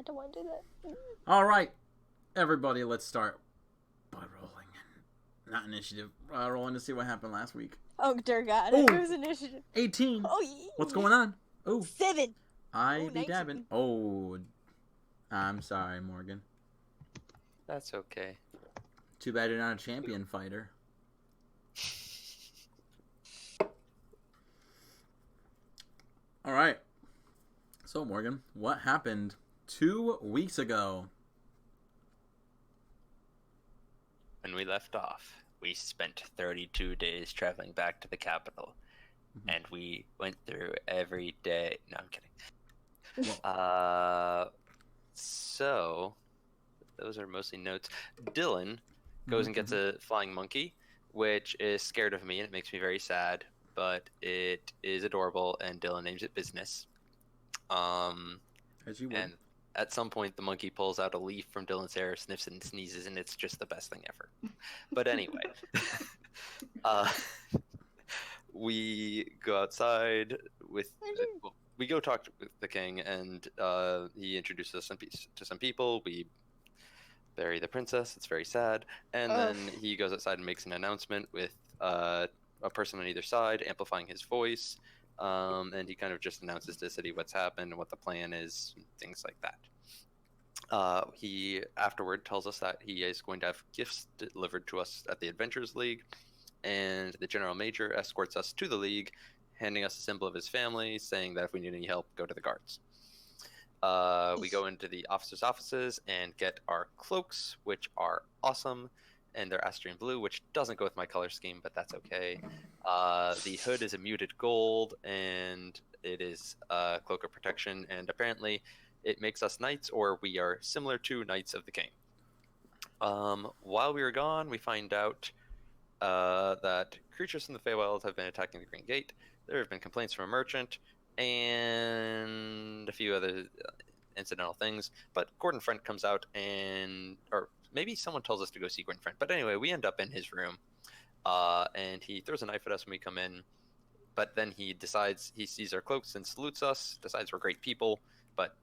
don't want to do that. All right, everybody, let's start by rolling. Not initiative. Rolling to see what happened last week. Oh, dear God. Ooh. It was initiative. 18. Oh, yeah. What's going on? Oh, 7. I Ooh, be 19. dabbing. Oh, I'm sorry, Morgan. That's okay. Too bad you're not a champion fighter. All right. So, Morgan, what happened 2 weeks ago? When we left off, we spent 32 days traveling back to the capital, and we went through every day. No, I'm kidding. So those are mostly notes. Dylan goes and gets a flying monkey, which is scared of me, and it makes me very sad. But it is adorable, and Dylan names it Business. As you would. And at some point, the monkey pulls out a leaf from Dylan's hair, sniffs it, and sneezes, and it's just the best thing ever. But anyway, we go outside with. We go talk with the king, and he introduces us to some people. We bury the princess. It's very sad. And then he goes outside and makes an announcement with a person on either side, amplifying his voice. And he kind of just announces to the city what's happened and what the plan is, and things like that. He afterward tells us that he is going to have gifts delivered to us at the Adventurers League, and the General Major escorts us to the League, handing us a symbol of his family, saying that if we need any help, go to the guards. We go into the officers' offices and get our cloaks, which are awesome, and they're Astrian blue, which doesn't go with my color scheme, but that's okay. The hood is a muted gold, and it is a cloak of protection, and apparently it makes us knights, or we are similar to Knights of the King. While we were gone, we find out that creatures from the Feywild have been attacking the Green Gate. There have been complaints from a merchant, and a few other incidental things. But Gordon Front comes out or maybe someone tells us to go see Gordon Front. But anyway, we end up in his room, and he throws a knife at us when we come in. But then he decides, he sees our cloaks and salutes us, decides we're great people, but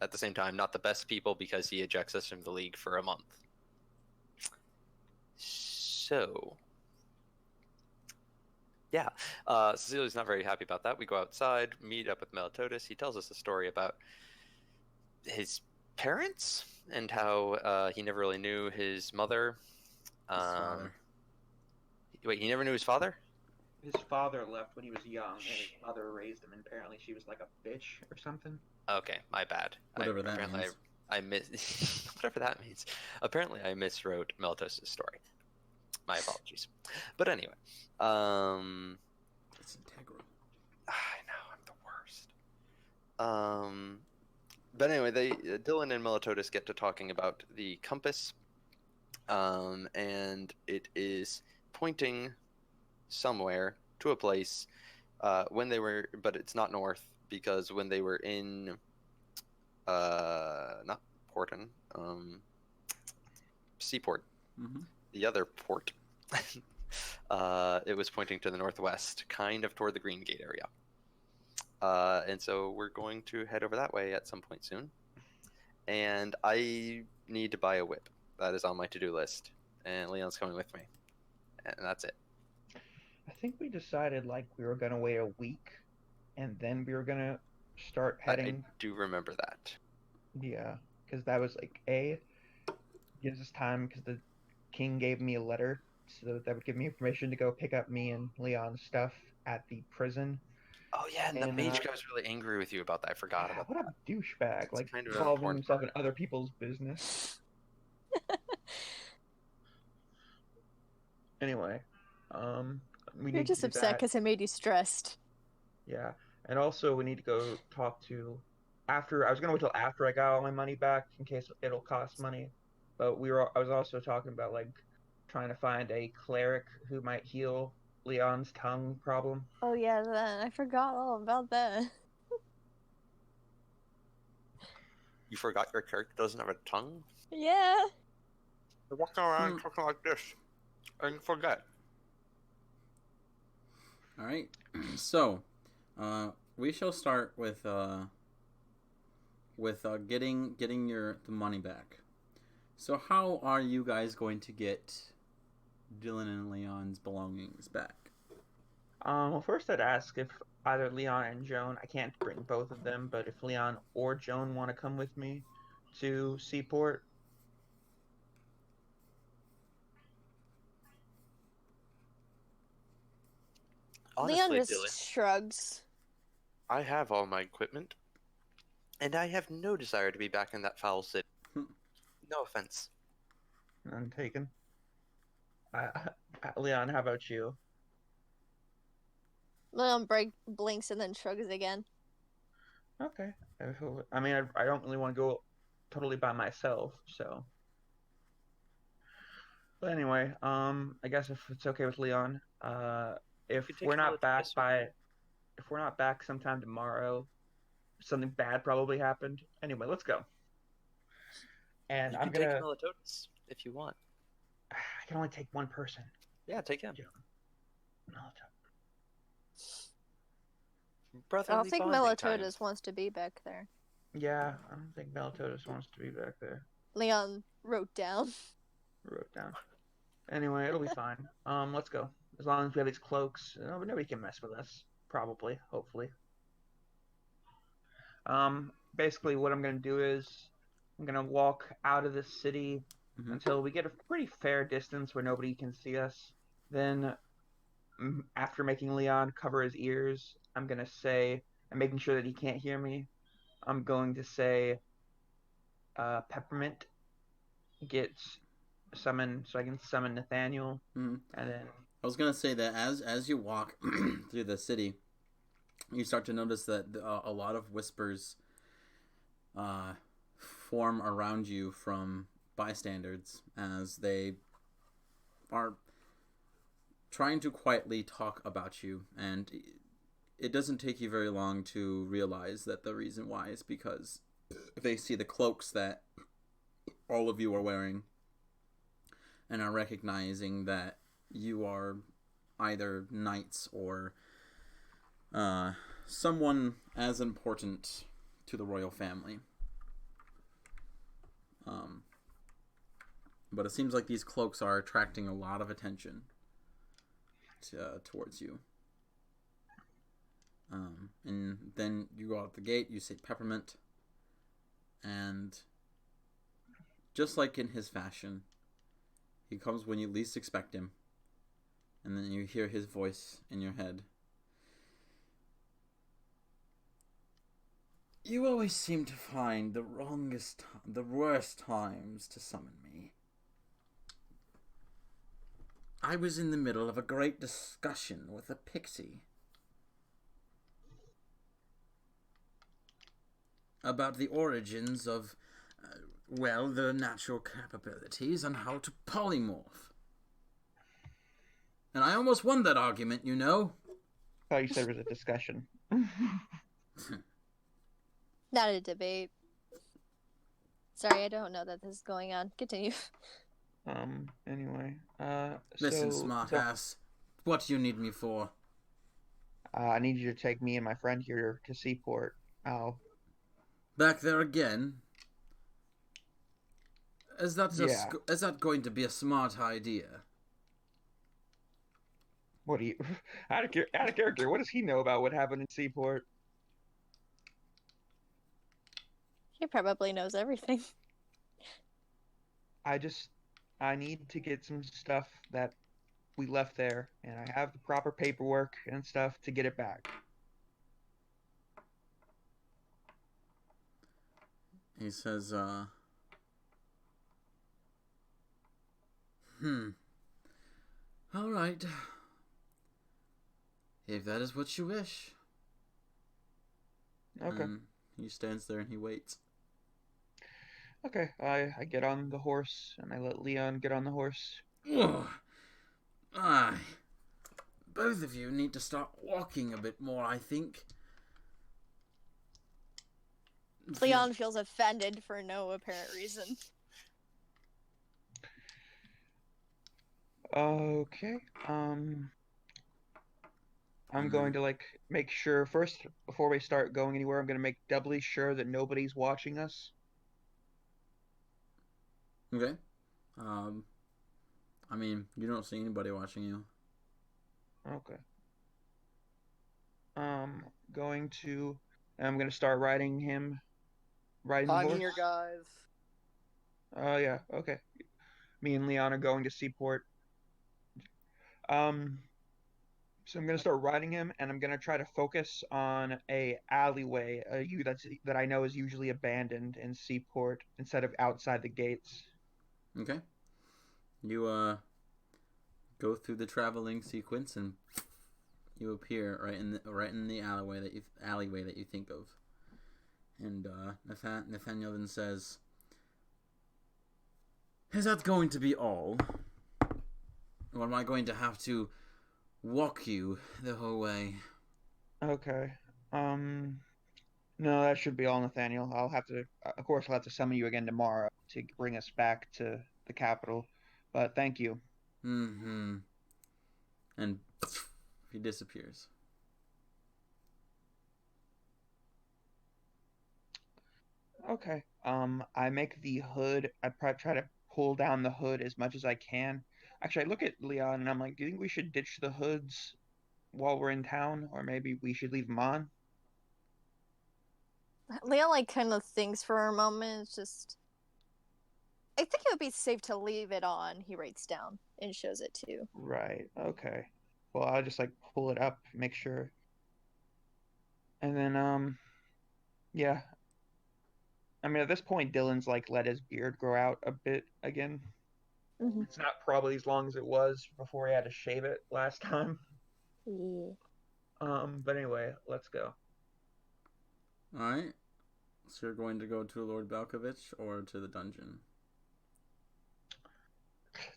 at the same time, not the best people, because he ejects us from the league for a month. So, yeah, Cecilia's not very happy about that. We go outside, meet up with Melitotis. He tells us a story about his parents and how he never really knew his mother. Father. Wait, he never knew his father? His father left when he was young, and his mother raised him, and apparently she was like a bitch or something. Okay, my bad. Whatever that means. Whatever that means. Apparently, I miswrote Meltos' story. My apologies. But anyway, It's integral. I know, I'm the worst. But anyway, Dylan and Melitotis get to talking about the compass, and it is pointing somewhere to a place. But it's not north, because when they were in, not Porton, Seaport, the other port, it was pointing to the northwest, kind of toward the Green Gate area. And so we're going to head over that way at some point soon. And I need to buy a whip. That is on my to-do list. And Leon's coming with me. And that's it. I think we decided we were gonna wait a week, and then we were gonna start heading. I do remember that. Yeah, because that was gives us time, because the king gave me a letter, so that would give me permission to go pick up me and Leon's stuff at the prison. Oh yeah, and the mage guy was really angry with you about that. I forgot about what that. a douchebag! It's kind of involving himself in other people's business. Anyway, You're just upset because it made you stressed. Yeah, and also we need to go talk to. I was gonna wait till after I got all my money back, in case it'll cost money. But I was also talking about trying to find a cleric who might heal Leon's tongue problem. Oh yeah, I forgot all about that. You forgot your character doesn't have a tongue? Yeah. You're walking around talking like this, and you forget. All right. So, we shall start with with getting the money back. So how are you guys going to get Dylan and Leon's belongings back? Well, first I'd ask if either Leon and Joan, I can't bring both of them, but if Leon or Joan want to come with me to Seaport. Leon Honestly, just Dylan, shrugs. I have all my equipment, and I have no desire to be back in that foul city. No offense. None taken. Leon, how about you? Leon blinks and then shrugs again. Okay. I mean, I don't really want to go totally by myself, so. But anyway, I guess if it's okay with Leon, if You can take we're not back Melatonis with you. if we're not back sometime tomorrow, something bad probably happened. Anyway, let's go. And You I'm can take gonna. Melatonis if you want. I can only take one person. Yeah, take him. No, I Brotherly don't think bonding time. Melatotis wants to be back there. yeah, I don't think Melatotis wants to be back there. Leon wrote down. Wrote down. Anyway, it'll be fine. Let's go. As long as we have these cloaks, nobody can mess with us. Probably, hopefully. Basically, what I'm gonna do is I'm gonna walk out of the city Mhm. until we get a pretty fair distance where nobody can see us. Then, after making Leon cover his ears, I'm gonna say, and making sure that he can't hear me, I'm going to say, Peppermint gets summoned, so I can summon Nathaniel, Mhm. and then I was gonna say that as you walk through the city, you start to notice that a lot of whispers form around you from bystanders as they are trying to quietly talk about you, and it doesn't take you very long to realize that the reason why is because they see the cloaks that all of you are wearing and are recognizing that you are either knights or someone as important to the royal family. But it seems like these cloaks are attracting a lot of attention towards you. And then you go out the gate, you say Peppermint, and just like in his fashion, he comes when you least expect him, and then you hear his voice in your head. You always seem to find the worst times to summon me. I was in the middle of a great discussion with a pixie about the origins of, the natural capabilities and how to polymorph. And I almost won that argument, you know. I thought you said it was a discussion. Not a debate. Sorry, I don't know that this is going on. Continue. Anyway, Listen, so smartass, what do you need me for? I need you to take me and my friend here to Seaport. Back there again? Is that Yeah. Is that going to be a smart idea? What do you out of character? What does he know about what happened in Seaport? He probably knows everything. I need to get some stuff that we left there, and I have the proper paperwork and stuff to get it back. He says, all right. If that is what you wish. Okay. He stands there and he waits. Okay, I get on the horse, and I let Leon get on the horse. Ugh. Aye. Both of you need to start walking a bit more, I think. Leon feels offended for no apparent reason. Okay, I'm And going then, to like make sure first before we start going anywhere. I'm going to make doubly sure that nobody's watching us. okay. Um, I mean, you don't see anybody watching you. Okay. Um, going to. I'm going to start riding the I'm horse. here, guys. Oh yeah. Okay. Me and Leon are going to Seaport. Um, so I'm gonna start riding him, and I'm gonna try to focus on a alleyway, that I know is usually abandoned in Seaport instead of outside the gates. Okay. You go through the traveling sequence and you appear right in the alleyway that you think of. And Nathaniel then says, "Is that going to be all? Or am I going to have to walk you the whole way?" Okay. No, that should be all, Nathaniel. Of course, I'll have to summon you again tomorrow to bring us back to the capital. But thank you. Mm-hmm. And he disappears. Okay. I make the hood. Try to pull down the hood as much as I can. Actually, I look at Leon and I'm like, do you think we should ditch the hoods while we're in town, or maybe we should leave them on? Leon like kind of thinks for a moment. It's just, I think it would be safe to leave it on. He writes down and shows it too. Right. Okay. Well, I'll just like pull it up, make sure, and then yeah. I mean, at this point, Dylan's like let his beard grow out a bit again. Mm-hmm. It's not probably as long as it was before he had to shave it last time. Yeah. But anyway, let's go Alright. So you're going to go to Lord Balkovich or to the dungeon?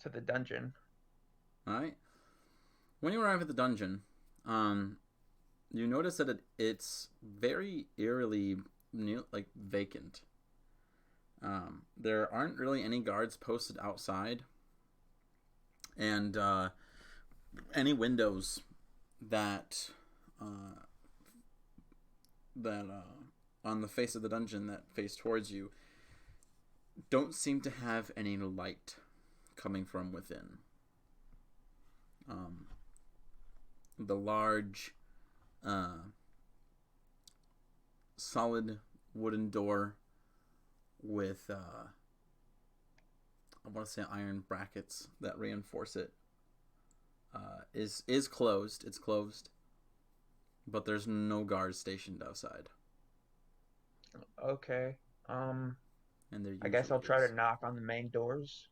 to the dungeon. Alright. When you arrive at the dungeon, you notice that it's very eerily vacant. There aren't really any guards posted outside, and any windows that on the face of the dungeon that face towards you don't seem to have any light coming from within. The large, solid wooden door with I want to say iron brackets that reinforce it is closed. It's closed, but there's no guards stationed outside. Okay. And there I guess usually I'll try is. to knock on the main doors.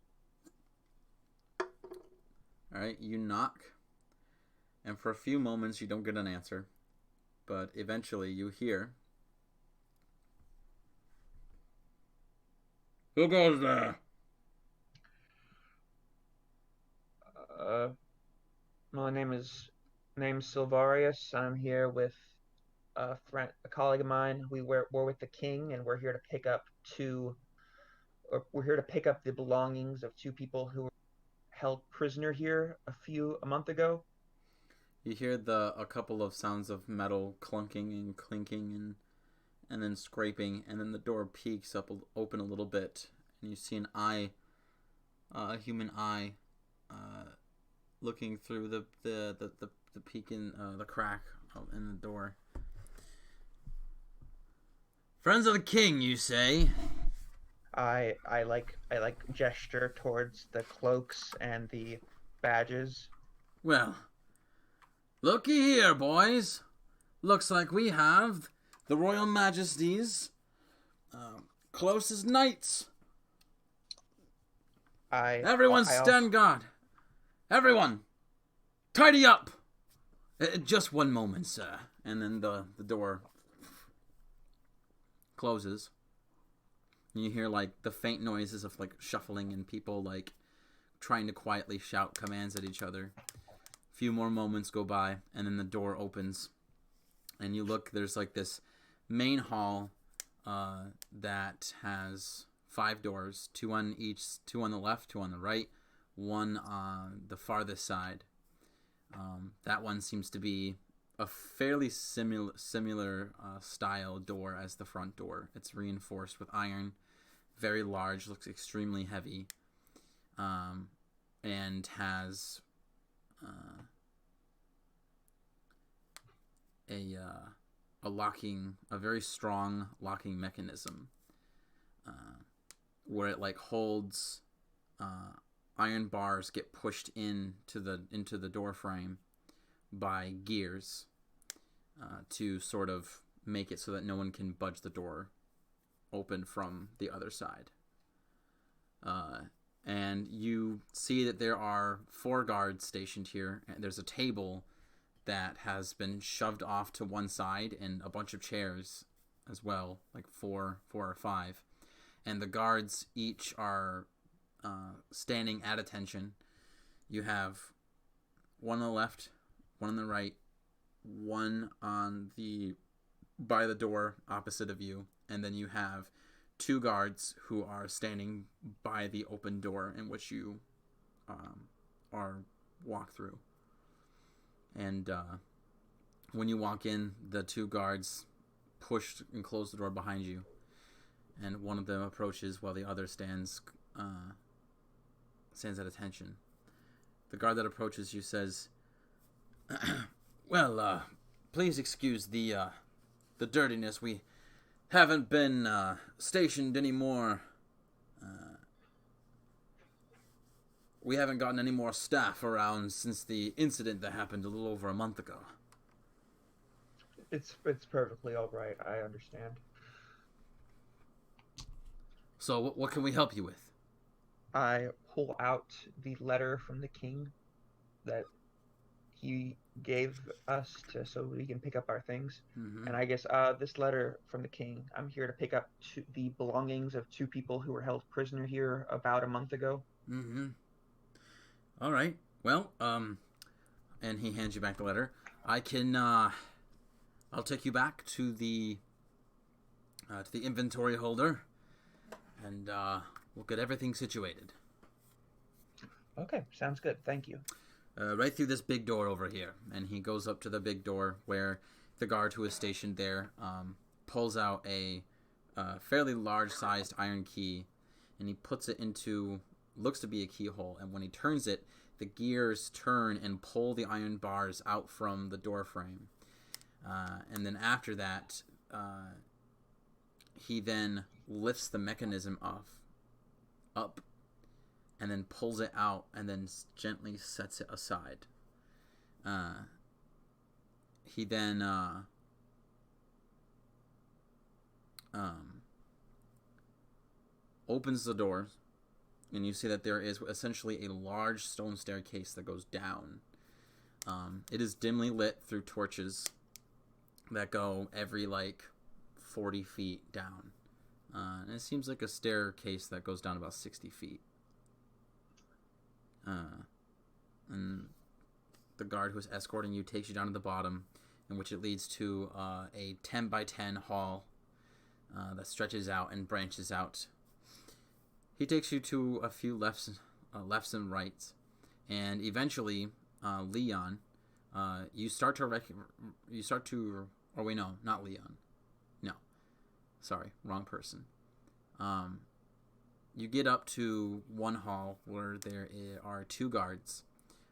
All right, you knock, and for a few moments you don't get an answer, but eventually you hear, "Who goes there?" Uh, my name's Silvarius. I'm here with a colleague of mine. We're with the king, and we're here to pick up we're here to pick up the belongings of two people who were held prisoner here a month ago. You hear a couple of sounds of metal clunking and clinking and then scraping, and then the door peeks open a little bit, and you see an eye, a human eye, looking through the peek in the crack in the door. "Friends of the king, you say?" I like gesture towards the cloaks and the badges. "Well, looky here, boys. Looks like we have the Royal Majesty's closest knights. Everyone stand guard. Everyone, tidy up. Just one moment, sir." And then the door closes. And you hear like the faint noises of like shuffling and people like trying to quietly shout commands at each other. A few more moments go by, and then the door opens, and you look. There's like this main hall that has 5 doors, 2 on each, 2 on the left, 2 on the right, 1 on the farthest side. That one seems to be a fairly similar style door as the front door. It's reinforced with iron, very large, looks extremely heavy, and has a very strong locking mechanism, where it like holds iron bars get pushed into the door frame by gears to sort of make it so that no one can budge the door open from the other side. And you see that there are 4 guards stationed here, and there's a table that has been shoved off to one side, and a bunch of chairs as well, like four or 5. And the guards each are standing at attention. You have one on the left, one on the right, one by the door opposite of you, and then you have 2 guards who are standing by the open door in which you are walk through. And when you walk in, the 2 guards push and close the door behind you, and one of them approaches while the other stands at attention. The guard that approaches you says, "Well, please excuse the dirtiness. We haven't been stationed anymore. We haven't gotten any more staff around since the incident that happened a little over a month ago." It's perfectly all right. I understand. So what can we help you with? I pull out the letter from the king that he gave us so we can pick up our things. Mm-hmm. And I guess this letter from the king, I'm here to pick up the belongings of 2 people who were held prisoner here about a month ago. Mm-hmm. All right. Well, and he hands you back the letter. I can, I'll take you back to the inventory holder, and we'll get everything situated. Okay, sounds good. Thank you. Right through this big door over here. And he goes up to the big door where the guard who is stationed there pulls out a fairly large-sized iron key, and he puts it into, looks to be a keyhole, and when he turns it, the gears turn and pull the iron bars out from the door frame. And then after that, he then lifts the mechanism up, and then pulls it out, and then gently sets it aside. He then opens the door, and you see that there is essentially a large stone staircase that goes down. It is dimly lit through torches that go every 40 feet down. And it seems like a staircase that goes down about 60 feet. And the guard who is escorting you takes you down to the bottom, in which it leads to a 10 by 10 hall that stretches out and branches out. He takes you to a few lefts and rights, and eventually, Leon, you start to, oh wait, no, not Leon. No, sorry, wrong person. You get up to one hall where there are 2 guards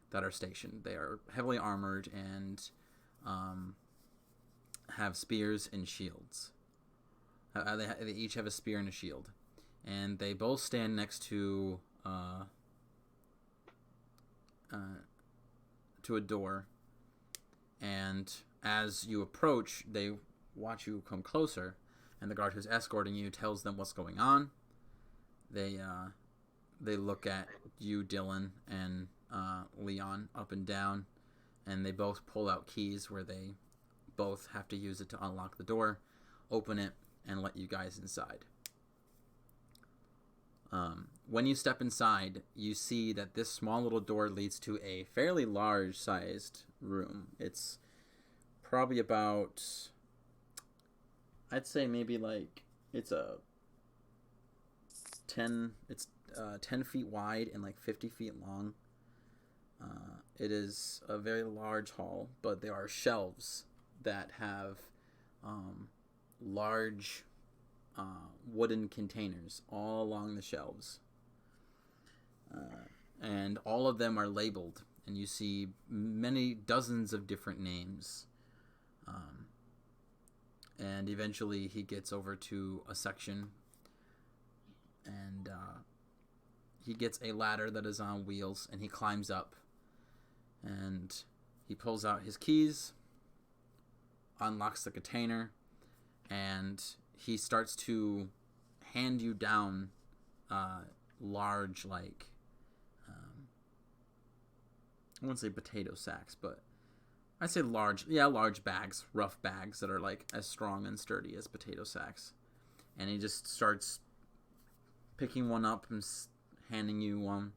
that are stationed. They are heavily armored and have spears and shields. They each have a spear and a shield. And they both stand next to a door. And as you approach, they watch you come closer, and the guard who's escorting you tells them what's going on. They look at you, Dylan, and Leon up and down, and they both pull out keys where they both have to use it to unlock the door, open it, and let you guys inside. When you step inside, you see that this small little door leads to a fairly large-sized room. It's probably about, I'd say maybe it's 10 feet wide and 50 feet long. It is a very large hall, but there are shelves that have large wooden containers all along the shelves. And all of them are labeled, and you see many dozens of different names. And eventually he gets over to a section, and he gets a ladder that is on wheels, and he climbs up, and he pulls out his keys, unlocks the container, and he starts to hand you down large, like, I wouldn't say potato sacks, but I'd say large bags, rough bags that are like as strong and sturdy as potato sacks. And he just starts picking one up and handing you one,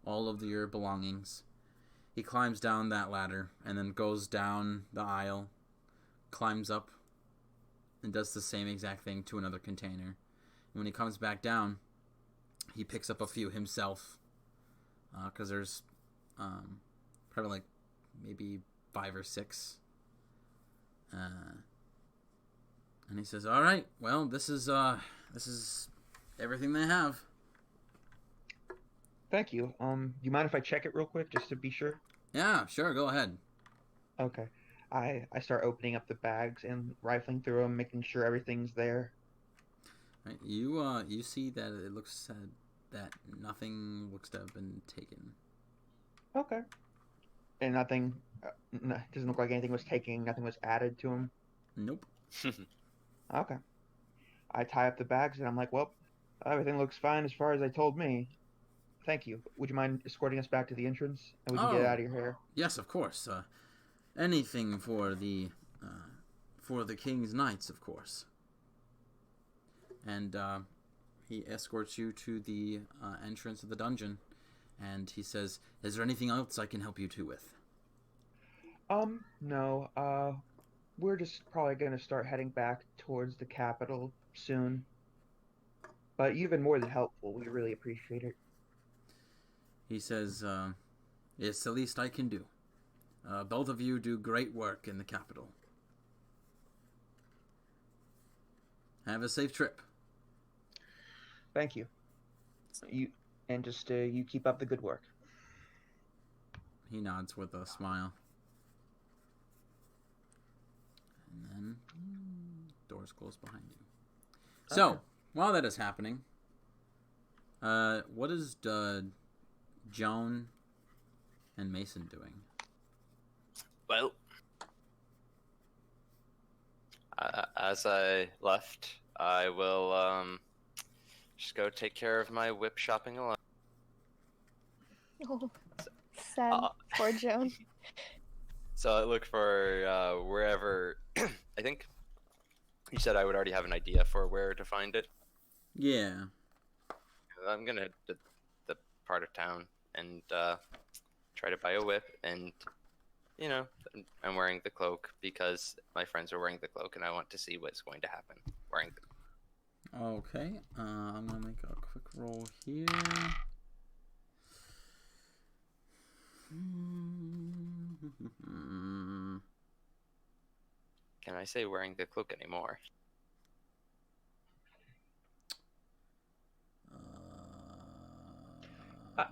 all of your belongings. He climbs down that ladder and then goes down the aisle, climbs up, and does the same exact thing to another container. And when he comes back down, he picks up a few himself, because there's probably like maybe 5 or 6. And he says, "All right, well, this is everything they have." Thank you. Do you mind if I check it real quick just to be sure? Yeah, sure, go ahead. Okay. I start opening up the bags and rifling through them, making sure everything's there. Right, you see that it looks that nothing looks to have been taken. Okay. And nothing doesn't look like anything was taken. Nothing was added to them. Nope. Okay. I tie up the bags and I'm like, well, everything looks fine as far as they told me. Thank you. Would you mind escorting us back to the entrance and we can get out of your hair? Yes, of course. Anything for the King's Knights, of course. And he escorts you to the entrance of the dungeon, and he says, "Is there anything else I can help you two with?" No. We're just probably gonna start heading back towards the capital soon. But you've been more than helpful. We really appreciate it. He says, "It's the least I can do. Both of you do great work in the capital. Have a safe trip." Thank you. You keep up the good work. He nods with a smile. And then doors close behind you. Okay. So, while that is happening, what is Joan and Mason doing? Well, as I left, I will just go take care of my whip shopping alone. Oh, sad. Poor Joan. So I look for wherever. I think you said I would already have an idea for where to find it. Yeah. I'm gonna hit the part of town and try to buy a whip, and I'm wearing the cloak because my friends are wearing the cloak, and I want to see what's going to happen wearing the cloak. Okay. I'm gonna make a quick roll here. Can I say wearing the cloak anymore?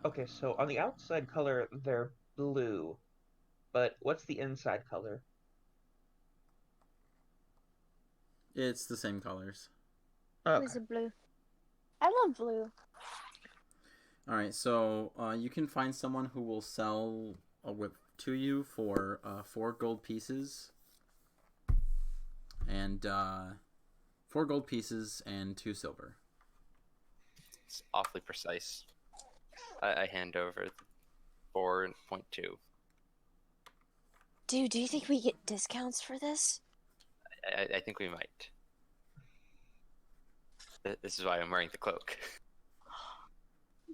Okay, so on the outside color, they're blue. But what's the inside color? It's the same colors. Okay. Who's a blue? I love blue. All right, so you can find someone who will sell a whip to you for 4 gold pieces, and 4 gold pieces and 2 silver. It's awfully precise. I hand over 4.2. Dude, do you think we get discounts for this? I think we might. This is why I'm wearing the cloak.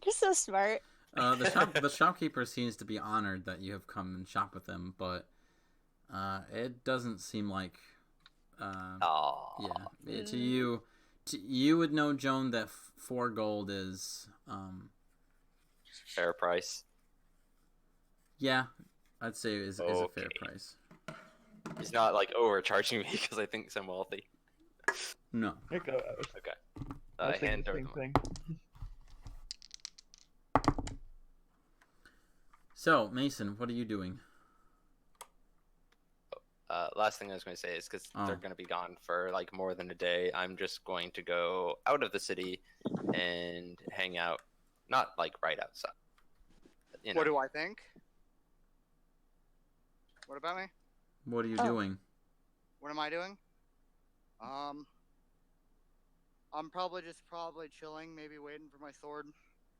You're so smart. The shopkeeper seems to be honored that you have come and shop with him, but it doesn't seem like. Yeah, to you would know, Joan, that 4 gold is fair price. Yeah, I'd say is a fair Okay. price. He's not like overcharging me because I think I'm wealthy. No. There you go. Okay. I was thinking Hand the over same the money. thing. So, Mason, what are you doing? Last thing I was going to say is because Oh. they're going to be gone for like more than a day, I'm just going to go out of the city and hang out, not like right outside. You know. What do I think? What about me? What are you Oh. doing? What am I doing? I'm probably chilling, maybe waiting for my sword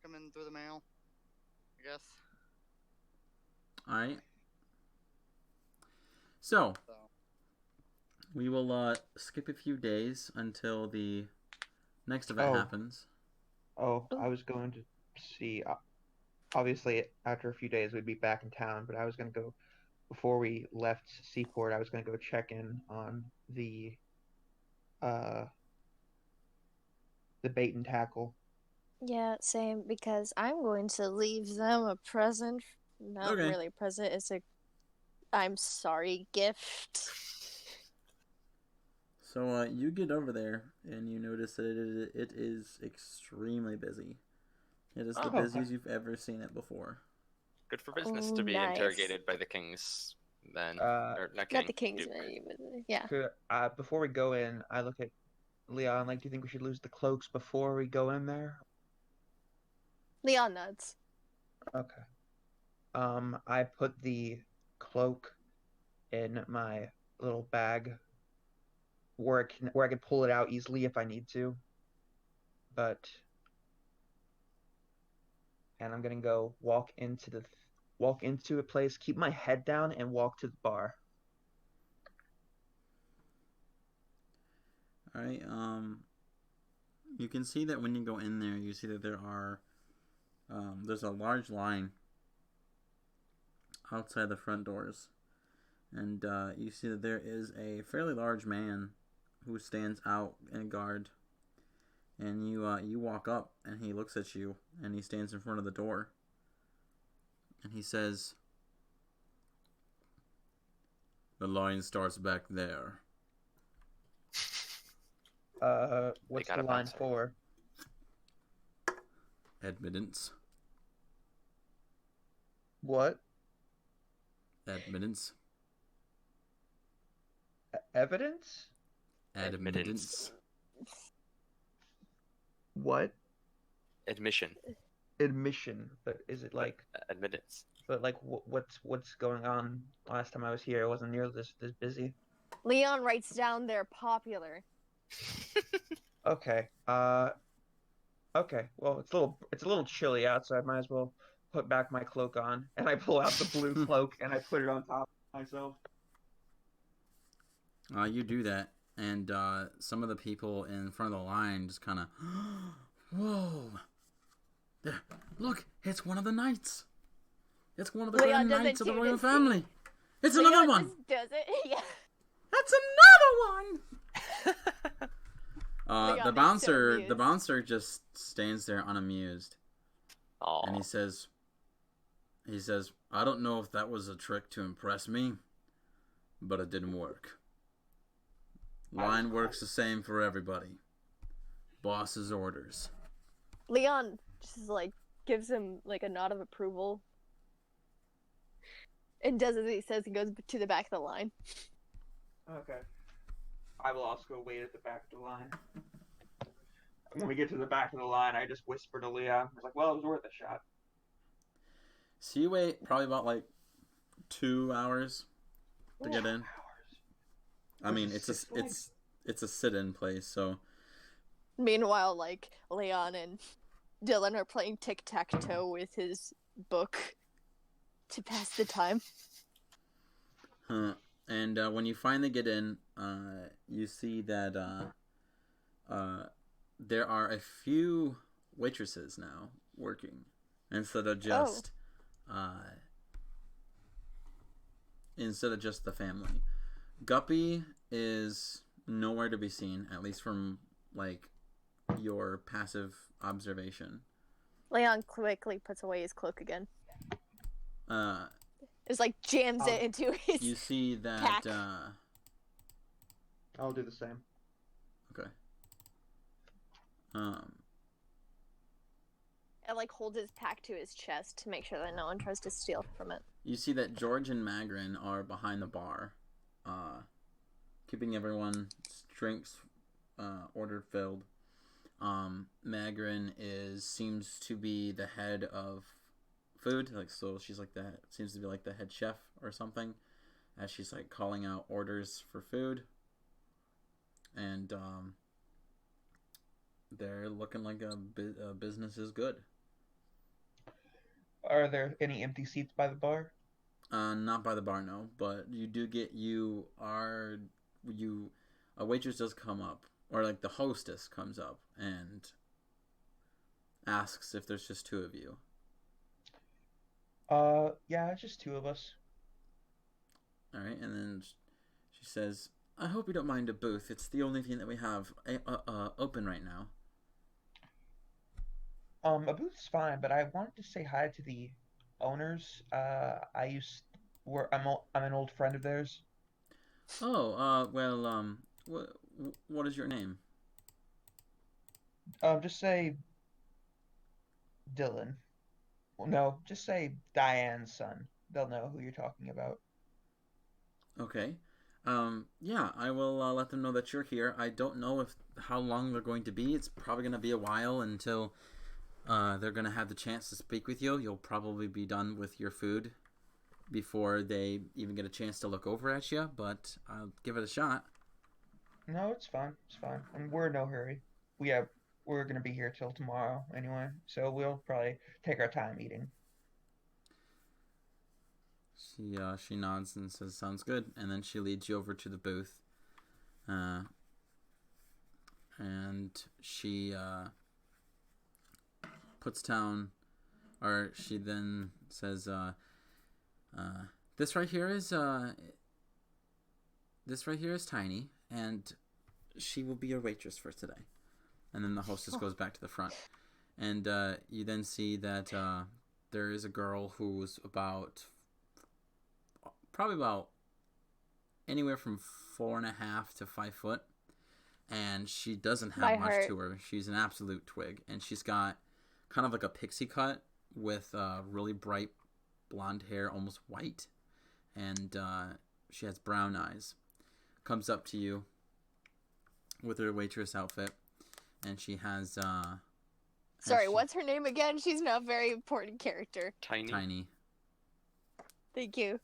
coming through the mail. I guess. Alright. So, So we will skip a few days until the next event Oh. happens. Oh, I was going to see. Obviously, after a few days, we'd be back in town. But I was going to go before we left Seaport. I was going to go check in on the bait and tackle. Yeah, same, because I'm going to leave them a present. Not Okay. really a present, it's a I'm sorry gift. So, you get over there, and you notice that it is extremely busy. It is the Oh. busiest you've ever seen it before. Good for business Oh, to be nice. interrogated by the king's men. Or not king. Not the king's Duke. menu, but yeah. Before we go in, I look at Leon. Like, do you think we should lose the cloaks before we go in there? Leon nods. Okay. I put the cloak in my little bag where I can pull it out easily if I need to. And I'm gonna go walk into a place, keep my head down, and walk to the bar. Alright, you can see that when you go in there, you see that there's a large line outside the front doors. And you see that there is a fairly large man who stands out in guard. And you walk up, and he looks at you, and he stands in front of the door. And he says, "The line starts back there." What's got the a line bouncer. for? Admittance. What? Admittance. Evidence? Admittance. What? Admission. Admission. But is it like? Admittance. But like, what's going on? Last time I was here, it wasn't nearly this busy. Leon writes down they're popular. Okay. Okay. Well, it's a little chilly outside. Might as well put back my cloak on, and I pull out the blue cloak and I put it on top of myself. You do that, and some of the people in front of the line just kind of, whoa! There, look, it's one of the knights. It's one of the Leon grand doesn't knights of the do royal this, family. It's Leon another one. just does it. Yeah. That's another one. Leon The is bouncer, so the amused. bouncer just stands there unamused, Aw. and he says, "I don't know if that was a trick to impress me, but it didn't work. Line works the same for everybody. Boss's orders." Leon just like gives him like a nod of approval. And does as he says and goes to the back of the line. Okay. I will also go wait at the back of the line. When we get to the back of the line, I just whisper to Leon. I was like, "Well, it was worth a shot." So you wait probably about like 2 hours to get in. Hours. I mean, This is it's Six Flags. a sit-in place, so Meanwhile, like Leon and Dylan are playing tic-tac-toe with his book to pass the time. and when you finally get in, you see that there are a few waitresses now working instead of just the family. Guppy is nowhere to be seen, at least from like your passive observation. Leon quickly puts away his cloak again. Just like jams it into his. You see that. Pack. I'll do the same. Okay. And like holds his pack to his chest to make sure that no one tries to steal from it. You see that George and Magrin are behind the bar, keeping everyone's drinks ordered filled. Magrin seems to be the head of food, like, so she's like seems to be like the head chef or something, as she's like calling out orders for food, and they're looking like a business is good. Are there any empty seats by the bar? Not by the bar, no, but a waitress does come up, or like the hostess comes up and asks if there's just two of you. Yeah, it's just two of us. All right, and then she says, "I hope you don't mind a booth. It's the only thing that we have open right now." A booth's fine, but I wanted to say hi to the owners. I'm an old friend of theirs. Oh, well, what is your name? Just say Dylan. Well, no, just say Diane's son. They'll know who you're talking about. Okay. Yeah, I will let them know that you're here. I don't know how long they're going to be. It's probably going to be a while until they're going to have the chance to speak with you. You'll probably be done with your food before they even get a chance to look over at you, but I'll give it a shot. No, it's fine. It's fine. And we're in no hurry. We're gonna be here till tomorrow anyway, so we'll probably take our time eating. She nods and says, "Sounds good," and then she leads you over to the booth, and she puts down, or she then says, "This right here is Tiny, and she will be your waitress for today." And then the hostess goes back to the front, and you then see that there is a girl who's probably about anywhere from 4.5 to 5 foot, and she doesn't have much to her. She's an absolute twig, and she's got kind of like a pixie cut with really bright blonde hair, almost white, and she has brown eyes. Comes up to you with her waitress outfit, and she has Sorry, what's her name again? She's not a very important character. Tiny. Thank you.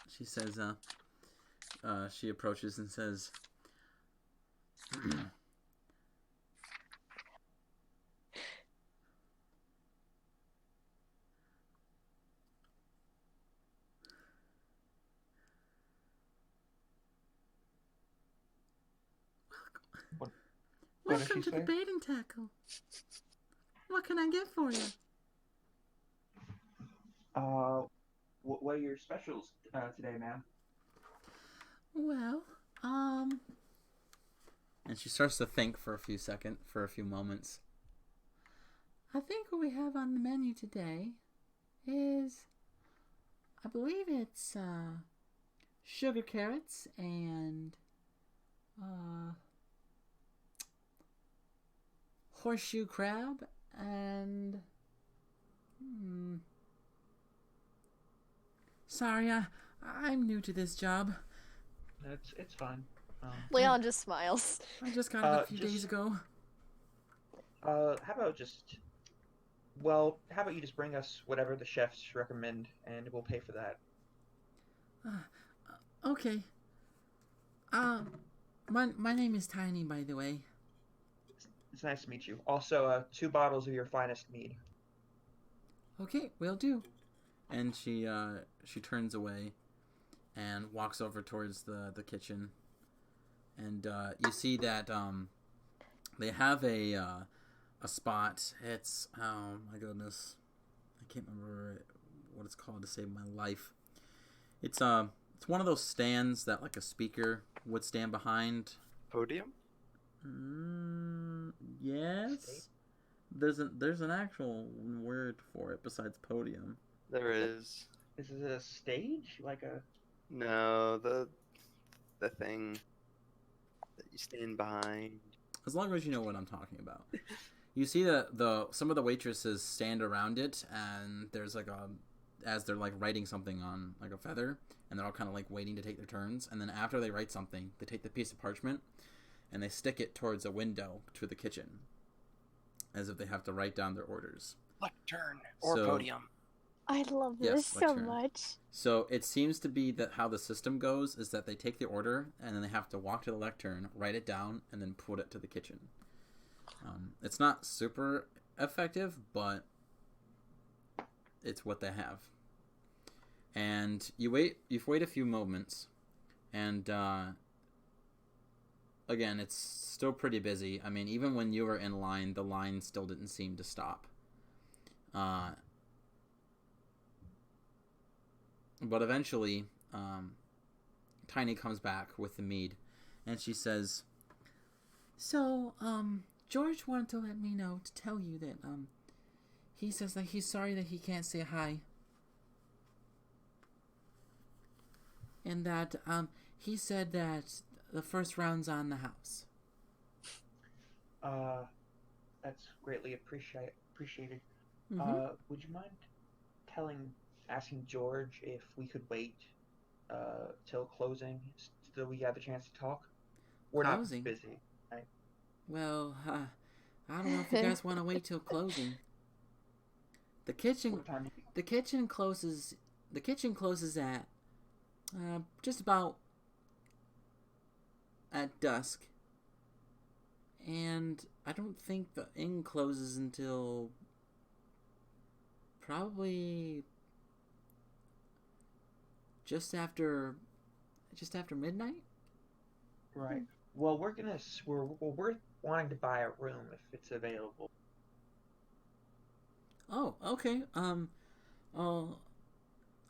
She says, she approaches and says, "Welcome to the Bait and Tackle. What can I get for you?" What are your specials today, ma'am? Well, and she starts to think for a few moments. "I think what we have on the menu today is, I believe it's sugar carrots and horseshoe crab and sorry, I'm new to this job. It's fine. Leon just smiles. I just got it a few days ago. How about you just bring us whatever the chefs recommend, and we'll pay for that. Okay. My name is Tiny, by the way. It's nice to meet you. Also, 2 bottles of your finest mead. Okay, will do. And she turns away and walks over towards the kitchen. And you see that they have a spot. It's, oh my goodness, I can't remember what it's called to save my life. It's one of those stands that like a speaker would stand behind. Podium? Yes. There's an actual word for it besides podium. There is. Is it a stage? Like a. No, the thing that you stand behind. As long as you know what I'm talking about. You see that some of the waitresses stand around it, and there's like as they're like writing something on like a feather, and they're all kind of like waiting to take their turns. And then after they write something, they take the piece of parchment and they stick it towards a window to the kitchen, as if they have to write down their orders. Lectern or So- podium. I love Yes, this so lectern. much. So it seems to be that how the system goes is that they take the order and then they have to walk to the lectern, write it down, and then put it to the kitchen. It's not super effective, but it's what they have. And you wait a few moments, and again, it's still pretty busy. I mean, even when you were in line, the line still didn't seem to stop. But eventually, Tiny comes back with the mead, and she says, "So, George wanted to let me know to tell you that, he says that he's sorry that he can't say hi. And that, he said that the first round's on the house." That's greatly appreciated. Mm-hmm. Would you mind asking George if we could wait till closing so we have the chance to talk? We're Closing? not busy. Well, I don't know if you guys want to wait till closing. The kitchen What time? closes at just about at dusk. And I don't think the inn closes until probably just after midnight. Right. Well, we're wanting to buy a room if it's available. Oh, okay. I'll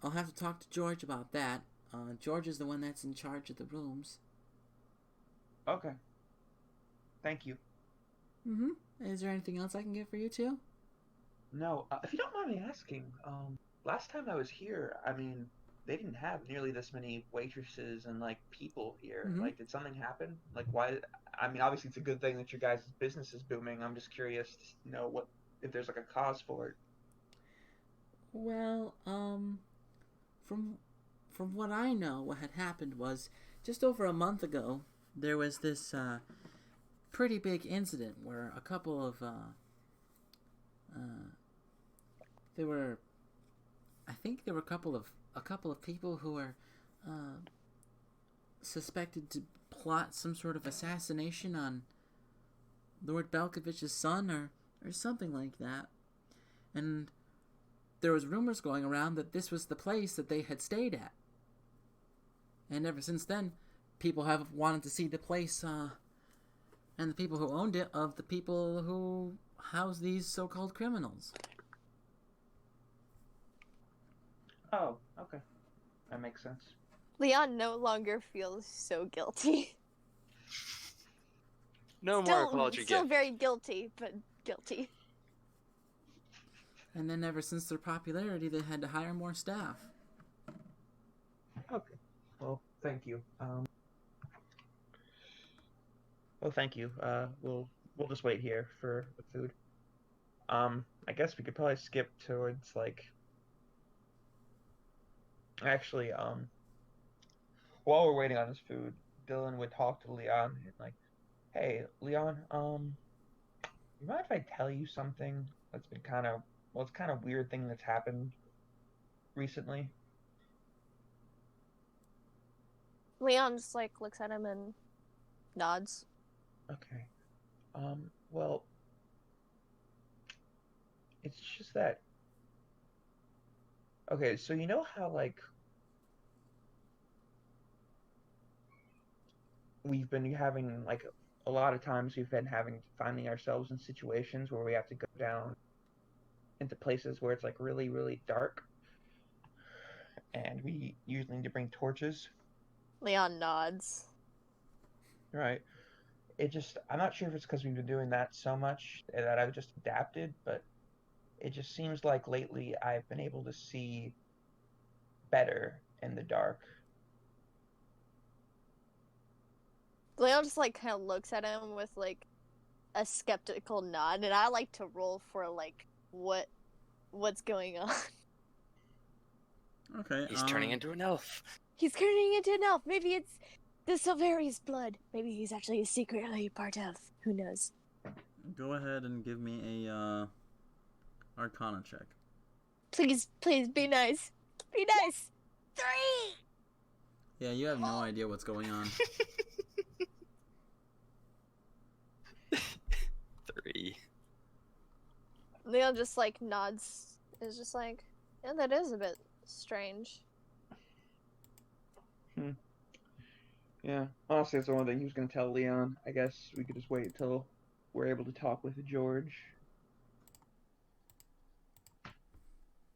have to talk to George about that. George is the one that's in charge of the rooms. Okay. Thank you. Mm-hmm. Is there anything else I can get for you too? No, if you don't mind me asking, last time I was here, I mean, they didn't have nearly this many waitresses and like people here. Mhm. Like, did something happen? Like, why? I mean, obviously it's a good thing that your guys' business is booming. I'm just curious to know if there's like a cause for it. Well, from what I know, what had happened was just over a month ago, there was this pretty big incident where a couple of I think there were a couple of people who were suspected to plot some sort of assassination on Lord Belkovich's son or something like that. And there was rumors going around that this was the place that they had stayed at. And ever since then, people have wanted to see the place and the people who owned it of the people who house these so-called criminals. Oh, okay. That makes sense. Leon no longer feels so guilty. No more apology Still gift. very guilty, but guilty. And then ever since their popularity, they had to hire more staff. Okay. Well, thank you. Well, thank you. We'll just wait here for the food. I guess we could probably skip towards like. Actually, while we're waiting on this food, Dylan would talk to Leon and like, "Hey, Leon, you mind if I tell you something that's been it's kind of weird thing that's happened recently?" Leon just like looks at him and nods. Okay. Well, it's just that. Okay, so you know how like we've been having like a lot of times we've been finding ourselves in situations where we have to go down into places where it's like really, really dark, and we usually need to bring torches. Leon nods. Right. I'm not sure if it's because we've been doing that so much that I've just adapted, but it just seems like lately I've been able to see better in the dark. Leon just like kind of looks at him with like a skeptical nod, and I like to roll for like what's going on. Okay. He's turning into an elf. He's turning into an elf. Maybe it's the Silverius blood. Maybe he's actually secretly part of. Who knows? Go ahead and give me a Arcana check. Please, please, be nice. Be nice. 3! Yeah, you have no idea what's going on. 3. Leon just like nods. Is just like, yeah, that is a bit strange. Yeah, honestly, that's the one thing he was going to tell Leon. I guess we could just wait until we're able to talk with George.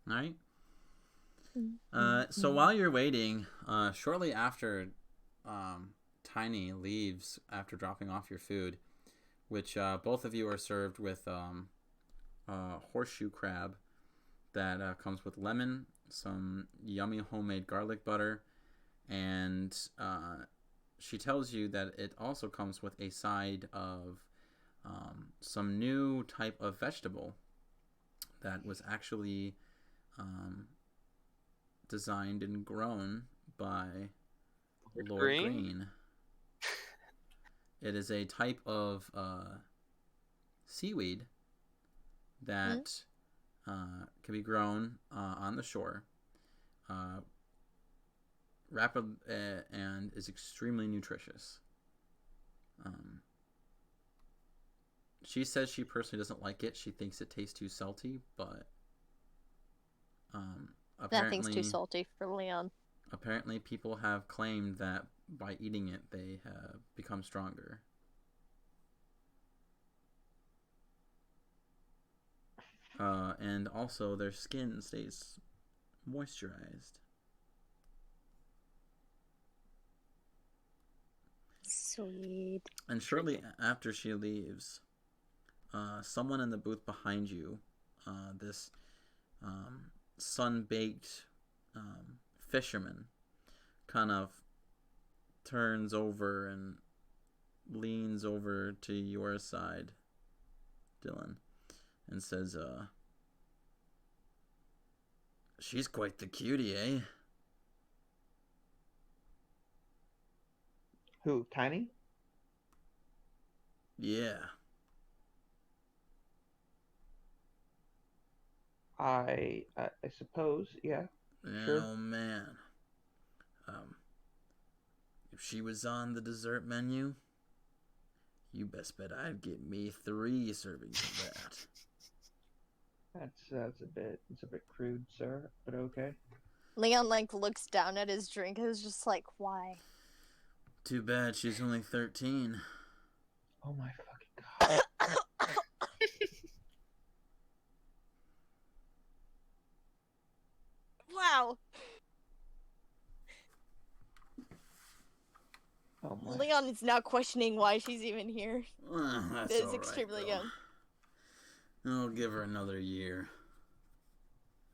All right. So while you're waiting, shortly after Tiny leaves after dropping off your food, which both of you are served with horseshoe crab that comes with lemon, some yummy homemade garlic butter, and she tells you that it also comes with a side of some new type of vegetable that was actually designed and grown by Lord Green. It is a type of seaweed that can be grown on the shore, rapid and is extremely nutritious. She says she personally doesn't like it. She thinks it tastes too salty, but apparently Nothing's too salty for Leon. Apparently, people have claimed that by eating it, they have become stronger. And also, their skin stays moisturized. Sweet. And shortly after she leaves, someone in the booth behind you, this sun-baked fisherman, kind of turns over and leans over to your side, Dylan, and says, she's quite the cutie, eh? Who, Tiny? Yeah. I suppose, yeah. Sure. Oh, man. If she was on the dessert menu, you best bet I'd get me 3 servings of that. That's a bit crude, sir, but okay. Leon like looks down at his drink and is just like, why? Too bad she's only 13. Oh my fucking god. Wow. Oh my. Leon is now questioning why she's even here. That's It is all right, extremely though. young. I'll give her another year.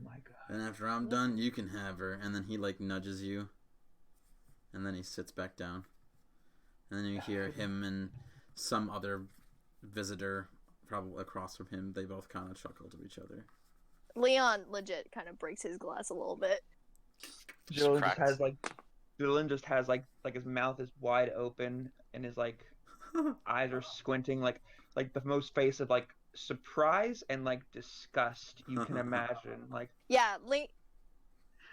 Oh my god. And after I'm done, you can have her. And then he like nudges you. And then he sits back down. And then you hear him and some other visitor probably across from him. They both kind of chuckle to each other. Leon legit kind of breaks his glass a little bit. Dylan just has like his mouth is wide open and his like eyes are squinting like the most face of like surprise and like disgust you can imagine. Like Yeah,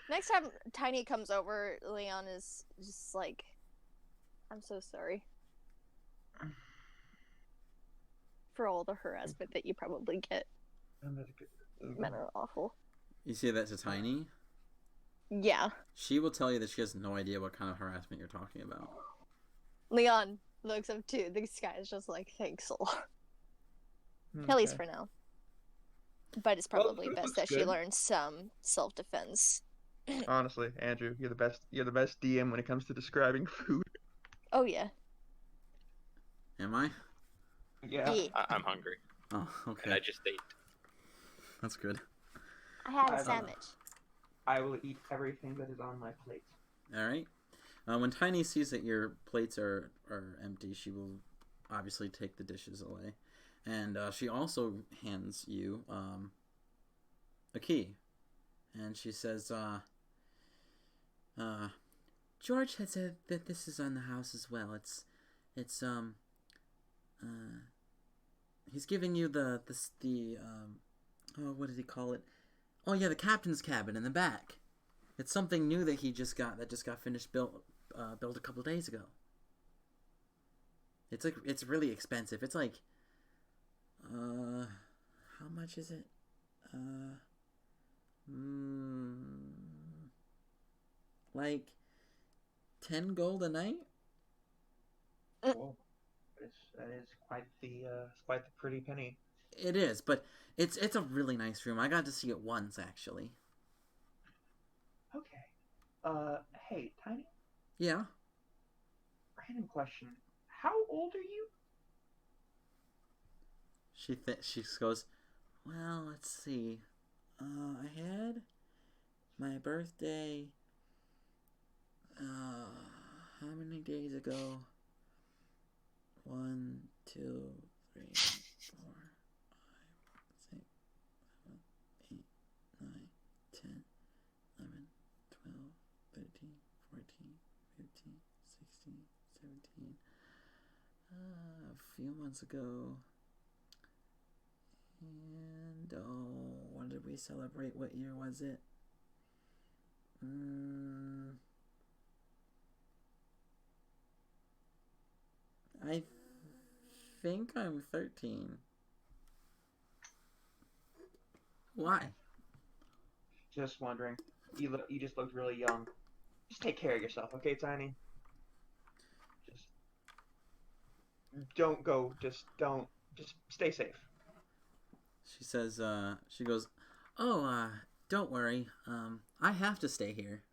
next time Tiny comes over, Leon is just like, I'm so sorry for all the harassment that you probably get. Men are awful. You say that to Tiny? Yeah. She will tell you that she has no idea what kind of harassment you're talking about. Leon looks up too. This guy is just like, thanks a lot. At least for now. But it's probably food best looks that she good. learns some self-defense. Honestly, Andrew, you're the best DM when it comes to describing food. Oh yeah. Am I? Yeah. Yeah. I'm hungry. Oh, And okay. I just ate. That's good. I had a I've, sandwich. I will eat everything that is on my plate. All right. When Tiny sees that your plates are empty, she will obviously take the dishes away, and she also hands you a key, and she says, George had said that this is on the house as well. It's he's giving you the oh, what did he call it? Oh yeah, the captain's cabin in the back. It's something new that just got finished built a couple days ago. It's really expensive. It's like how much is it? Like 10 gold a night? Whoa. That is quite the pretty penny. It is, but it's a really nice room. I got to see it once actually. Okay. Hey, Tiny. Yeah. Random question. How old are you? She goes, well, let's see. I had my birthday. How many days ago? 1, 2, 3, 4, 5, 6, 7, 8, 9, 10, 11, 12, 13, 14, 15, 16, 17. A few months ago. And when did we celebrate? What year was it? I think I'm 13. Why? Just wondering. You just looked really young. Just take care of yourself, okay, Tiny? Just don't go. Just don't. Just stay safe. She says, she goes, oh, don't worry. I have to stay here.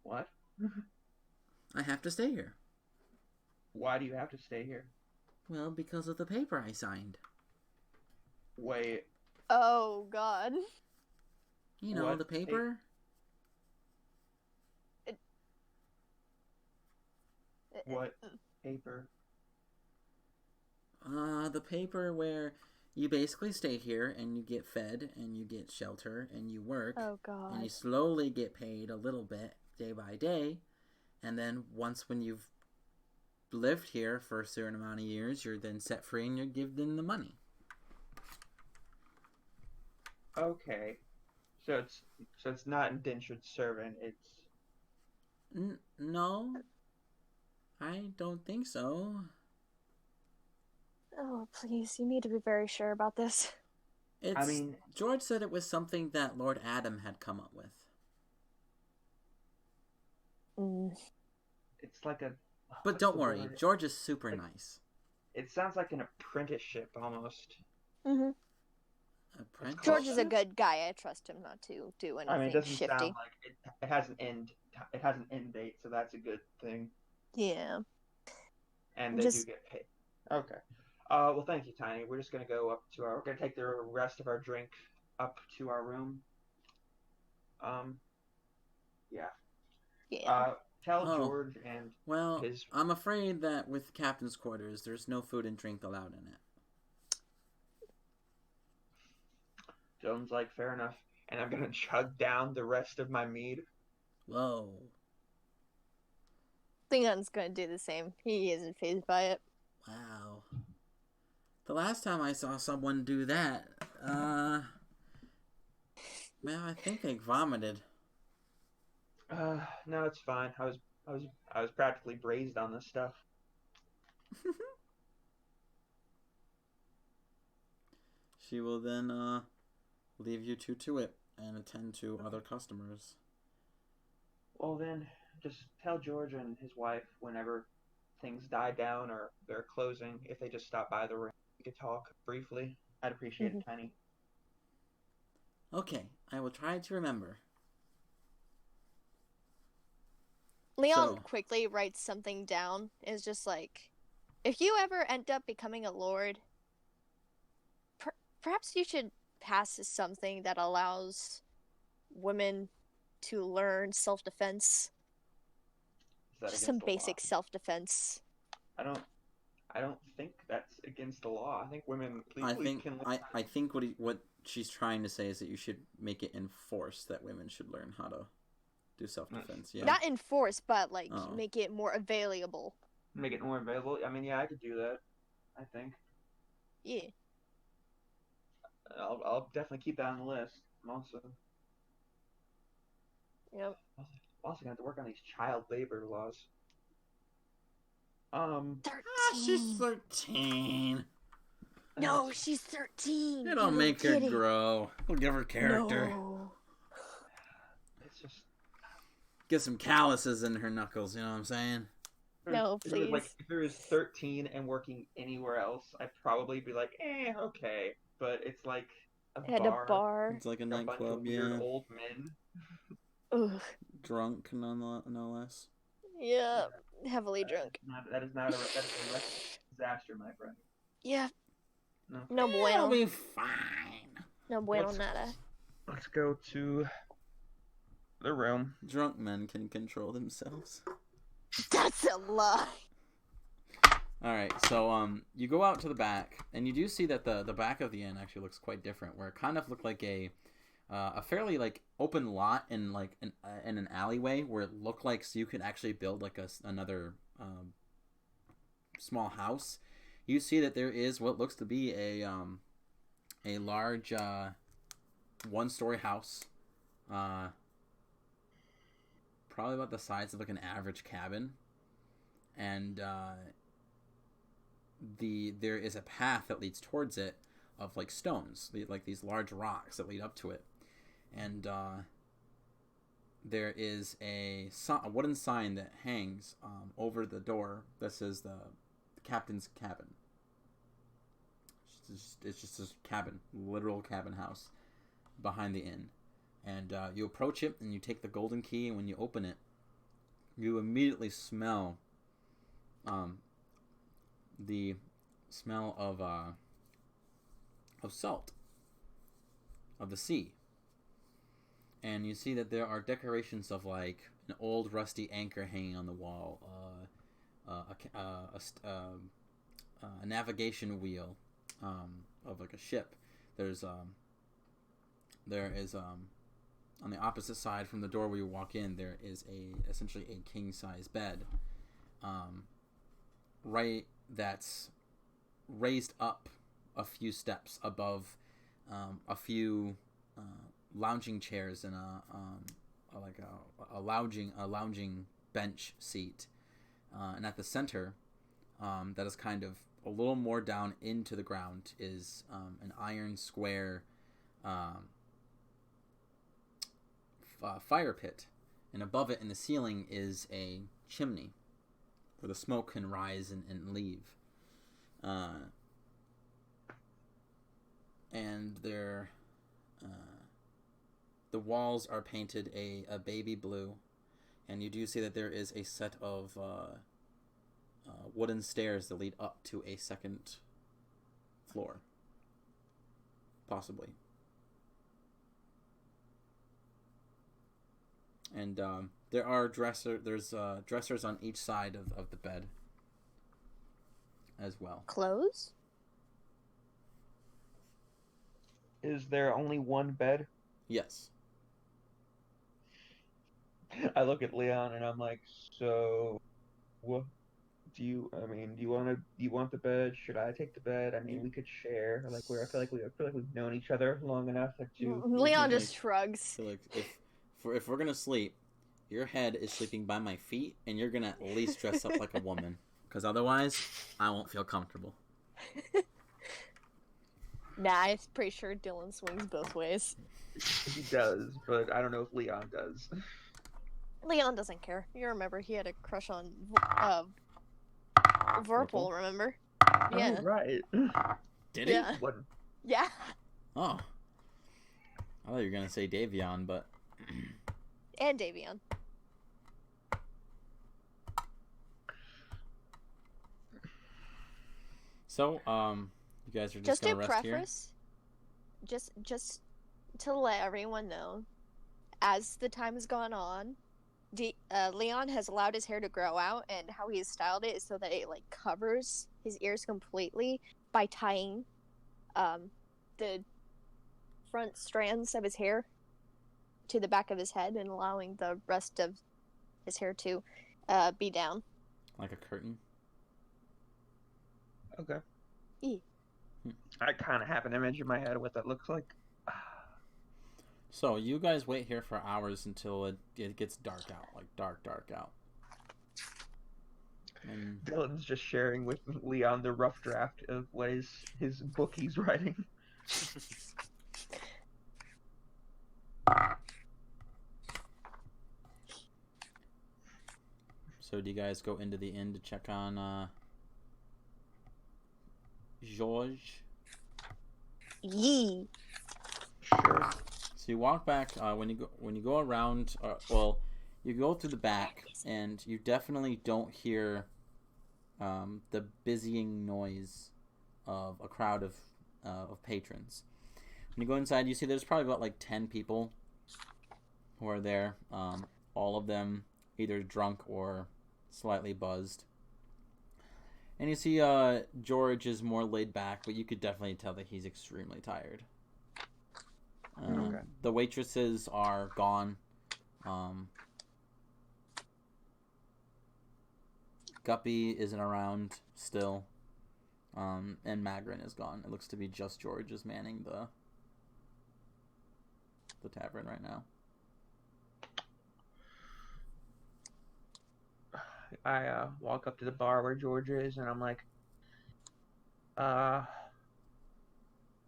What? I have to stay here. Why do you have to stay here? Well, because of the paper I signed. Wait. Oh God. You know, What the paper? What paper? The paper where you basically stay here and you get fed and you get shelter and you work. Oh God. And you slowly get paid a little bit day by day. And then when you've lived here for a certain amount of years, you're then set free and you're given the money. Okay. So it's not indentured servant, it's No, I don't think so. Oh please, you need to be very sure about this. I mean, George said it was something that Lord Adam had come up with. It's like a But don't worry, George is super nice. It sounds like an apprenticeship almost. Mhm. Apprentice? George is a good guy. I trust him not to do anything I mean, it doesn't shifty. sound like it has an end. It has an end date, so that's a good thing. Yeah. And they do get paid. Okay. Well, thank you, Tiny. We're just gonna go up to our. We're gonna take the rest of our drink up to our room. Yeah. Yeah. Tell George and his. I'm afraid that with captain's quarters, there's no food and drink allowed in it. Jones like, fair enough. And I'm gonna chug down the rest of my mead. Whoa. Klingon's gonna do the same. He isn't fazed by it. Wow. The last time I saw someone do that, well, I think they vomited. No, it's fine. I was practically braised on this stuff. She will then leave you two to it and attend to other customers. Well then, just tell George and his wife whenever things die down or they're closing, if they just stop by the room, we could talk briefly. I'd appreciate it, Tiny. Okay, I will try to remember. Leon quickly writes something down. Is just like, if you ever end up becoming a lord, perhaps you should pass something that allows women to learn self-defense. Is that Just against some the basic law? self-defense. I don't think that's against the law. I think women I legally think can. I think what she's trying to say is that you should make it enforced that women should learn how to do self-defense. Yeah. Not enforce, but like Oh. make it more available. Make it more available. I mean, yeah, I could do that. I think Yeah. I'll definitely keep that on the list. I'm Yep. also gonna have to work on these child labor laws. 13. She's 13. No, she's 13. It'll make her grow. We'll give her character. No. It's just Get some calluses in her knuckles, you know what I'm saying? No, if it was, please. if it was 13 and working anywhere else, I'd probably be like, okay. But it's like At a bar. It's like a a bunch of nightclub, weird yeah. old men. Ugh. Drunk, no less. Yeah. Heavily drunk. That is not a disaster, my friend. Yeah. No. No It'll bueno. be fine. No bueno Let's- nada. Let's go to the room. Drunk men can control themselves. That's a lie. Alright, so you go out to the back, and you do see that the back of the inn actually looks quite different, where it kind of looked like a fairly like open lot in like in an alleyway where it looked like so you could actually build like another small house. You see that there is what looks to be a large one-story house, probably about the size of like an average cabin, and there is a path that leads towards it of like stones, like these large rocks that lead up to it, and there is a wooden sign that hangs over the door that says the captain's cabin. It's just a cabin, literal cabin house behind the inn, and you approach it and you take the golden key, and when you open it, you immediately smell the smell of salt of the sea, and you see that there are decorations of like an old rusty anchor hanging on the wall, a navigation wheel of like a ship. There is on the opposite side from the door where you walk in, there is essentially a king size bed, right, that's raised up a few steps above a few lounging chairs and a lounging bench seat, and at the center, that is kind of a little more down into the ground, is an iron square fire pit, and above it in the ceiling is a chimney where the smoke can rise and leave. And there, the walls are painted a baby blue, and you do see that there is a set of wooden stairs that lead up to a second floor, possibly. And there are dressers on each side of the bed as well. Clothes? Is there only one bed? Yes. I look at Leon and I'm like, so, what do you want the bed? Should I take the bed? I mean, we could share. Like, I feel like we've known each other long enough to. Leon just shrugs. So like if we're gonna sleep, your head is sleeping by my feet, and you're gonna at least dress up like a woman, because otherwise I won't feel comfortable. Nah, I'm pretty sure Dylan swings both ways. He does, but I don't know if Leon does. Leon doesn't care. You remember he had a crush on Vorpal, remember? Yeah. Oh, right. Did he? Yeah. What? Yeah. Oh. I thought you were gonna say Davion, but And Davion. So, you guys are just Just gonna to rest here? preface, just to let everyone know, as the time has gone on, Leon has allowed his hair to grow out, and how he has styled it is so that it like covers his ears completely by tying the front strands of his hair to the back of his head and allowing the rest of his hair to be down. Like a curtain? Okay. E. I kind of have an image in my head of what that looks like. So, you guys wait here for hours until it gets dark out. Like, dark out. And Dylan's just sharing with Leon the rough draft of what is his book he's writing. so, do you guys go into the inn to check on, George? Yee. Sure. So you walk back when you go around. You go through the back, and you definitely don't hear the busying noise of a crowd of patrons. When you go inside, you see there's probably about like 10 people who are there. All of them either drunk or slightly buzzed. And you see George is more laid back, but you could definitely tell that he's extremely tired. Okay. The waitresses are gone. Guppy isn't around still. And Magrin is gone. It looks to be just George is manning the tavern right now. I walk up to the bar where George is, and I'm like,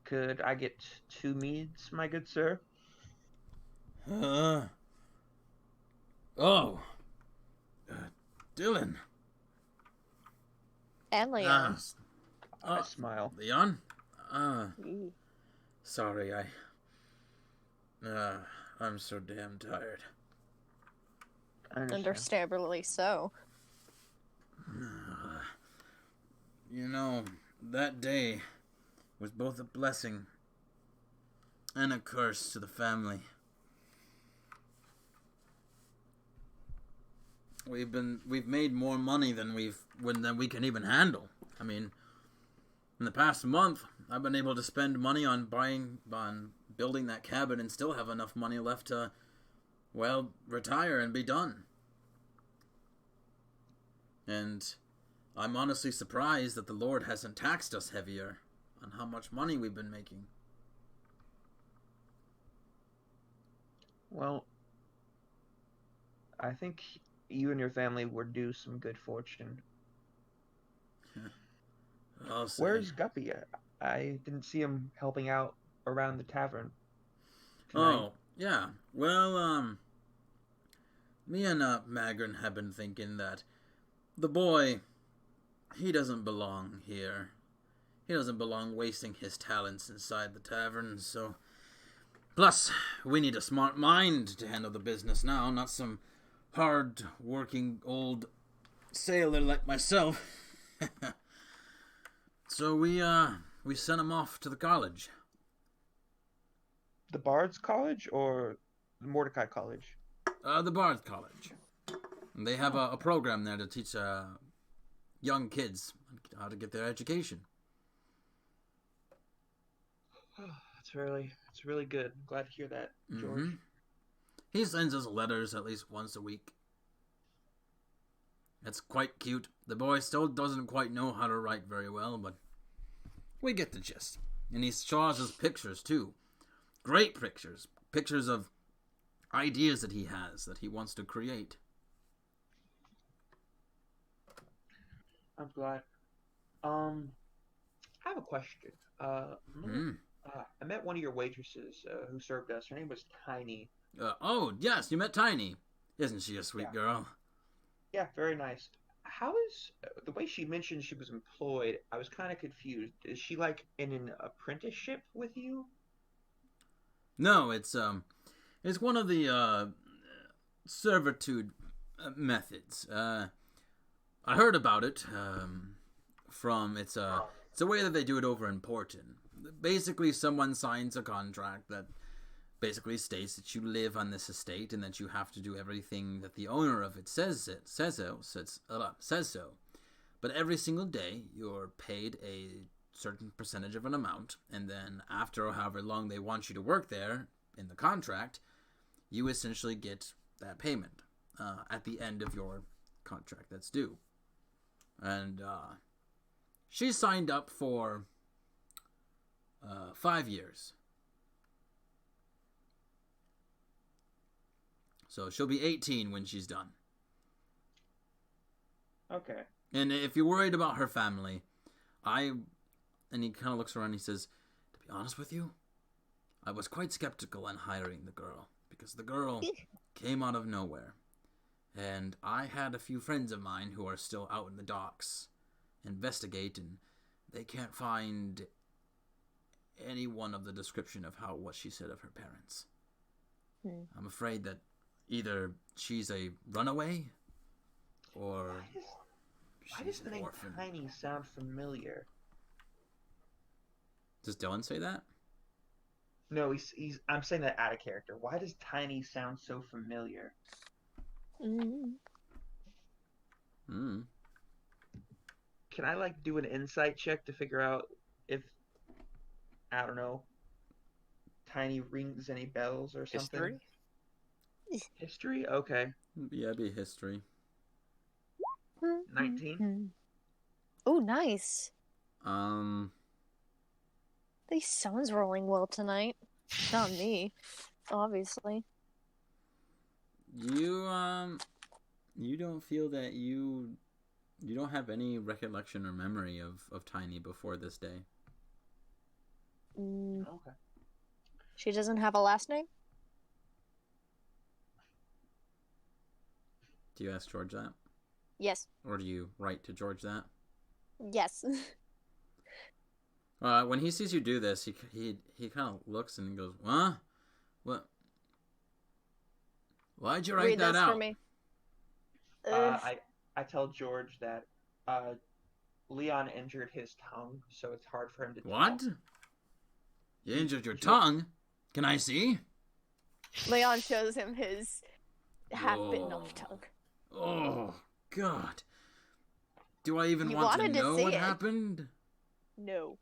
could I get 2 meads, my good sir? Dylan. And Leon. I smile. Leon? Yee. Sorry, I'm so damn tired. I understand. Understandably so. You know, that day was both a blessing and a curse to the family. We've made more money than we can even handle. I mean, in the past month, I've been able to spend money on building that cabin and still have enough money left to, well, retire and be done. And I'm honestly surprised that the Lord hasn't taxed us heavier on how much money we've been making. Well, I think you and your family were due some good fortune. I'll say. Where's Guppy? I didn't see him helping out around the tavern tonight. Oh, yeah. Well, me and Magrin have been thinking that the boy, he doesn't belong here. He doesn't belong wasting his talents inside the tavern, so... Plus, we need a smart mind to handle the business now, not some hard-working old sailor like myself. So we sent him off to the college. The Bard's College or the Mordecai College? The Bard's College. And they have a program there to teach young kids how to get their education. It's really good. I'm glad to hear that, George. Mm-hmm. He sends us letters at least once a week. It's quite cute. The boy still doesn't quite know how to write very well, but we get the gist. And he shows us pictures, too. Great pictures. Pictures of ideas that he has, that he wants to create. I'm glad. I have a question. I met one of your waitresses who served us. Her name was Tiny. Oh, yes, you met Tiny. Isn't she a sweet girl? Yeah, very nice. How is the way she mentioned she was employed? I was kind of confused. Is she like in an apprenticeship with you? No, it's one of the servitude methods. I heard about it from it's It's the way that they do it over in Porton. Basically, someone signs a contract that basically states that you live on this estate and that you have to do everything that the owner of it says so. But every single day, you're paid a certain percentage of an amount, and then after however long they want you to work there in the contract, you essentially get that payment at the end of your contract that's due. And she signed up for 5 years. So she'll be 18 when she's done. Okay. And if you're worried about her family, and he kind of looks around and he says, to be honest with you, I was quite skeptical on hiring the girl, because the girl came out of nowhere. And I had a few friends of mine who are still out in the docks investigate, and they can't find any one of the description of what she said of her parents. I'm afraid that either she's a runaway or Why does the name Tiny sound familiar? Does Dylan say that? No, he's. I'm saying that out of character. Why does Tiny sound so familiar? Hmm. Can I do an insight check to figure out if, I don't know, Tiny rings any bells or something? History? Okay. Yeah, it'd be history. 19. Oh, nice. The sun's rolling well tonight. Not me, obviously. You don't feel that you don't have any recollection or memory of Tiny before this day. Okay. She doesn't have a last name? Do you ask George that? Yes. Or do you write to George that? Yes. When he sees you do this, he kind of looks and goes, "Huh? What? Why'd you write Read that this out?" for me. I tell George that Leon injured his tongue, so it's hard for him to What? talk. You injured your tongue? Can I see? Leon shows him his half-bitten off tongue. Oh, God. Do I even You want to wanted to know see what it. happened? No.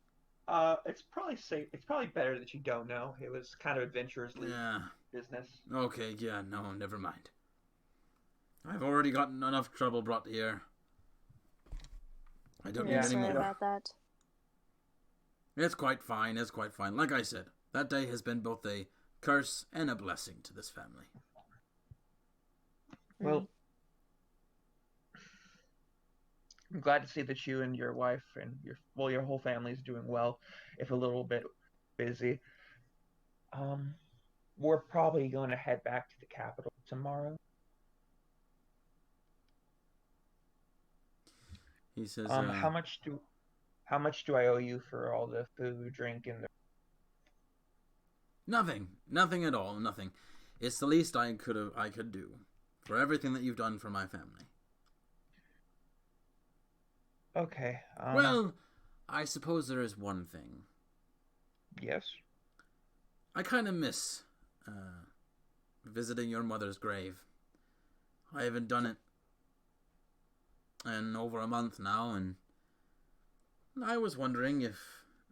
It's probably safe. It's probably better that you don't know. It was kind of adventurous business. Okay, yeah, no, never mind. I've already gotten enough trouble brought here. I don't need any Sorry more. about that. It's quite fine, Like I said, that day has been both a curse and a blessing to this family. Well, I'm glad to see that you and your wife and your whole family is doing well, if a little bit busy. We're probably going to head back to the capital tomorrow. He says, how much do I owe you for all the food, drink, and the... Nothing at all, nothing. It's the least I could do for everything that you've done for my family. Okay. Well, I suppose there is one thing. Yes. I kind of miss visiting your mother's grave. I haven't done it in over a month now, and I was wondering if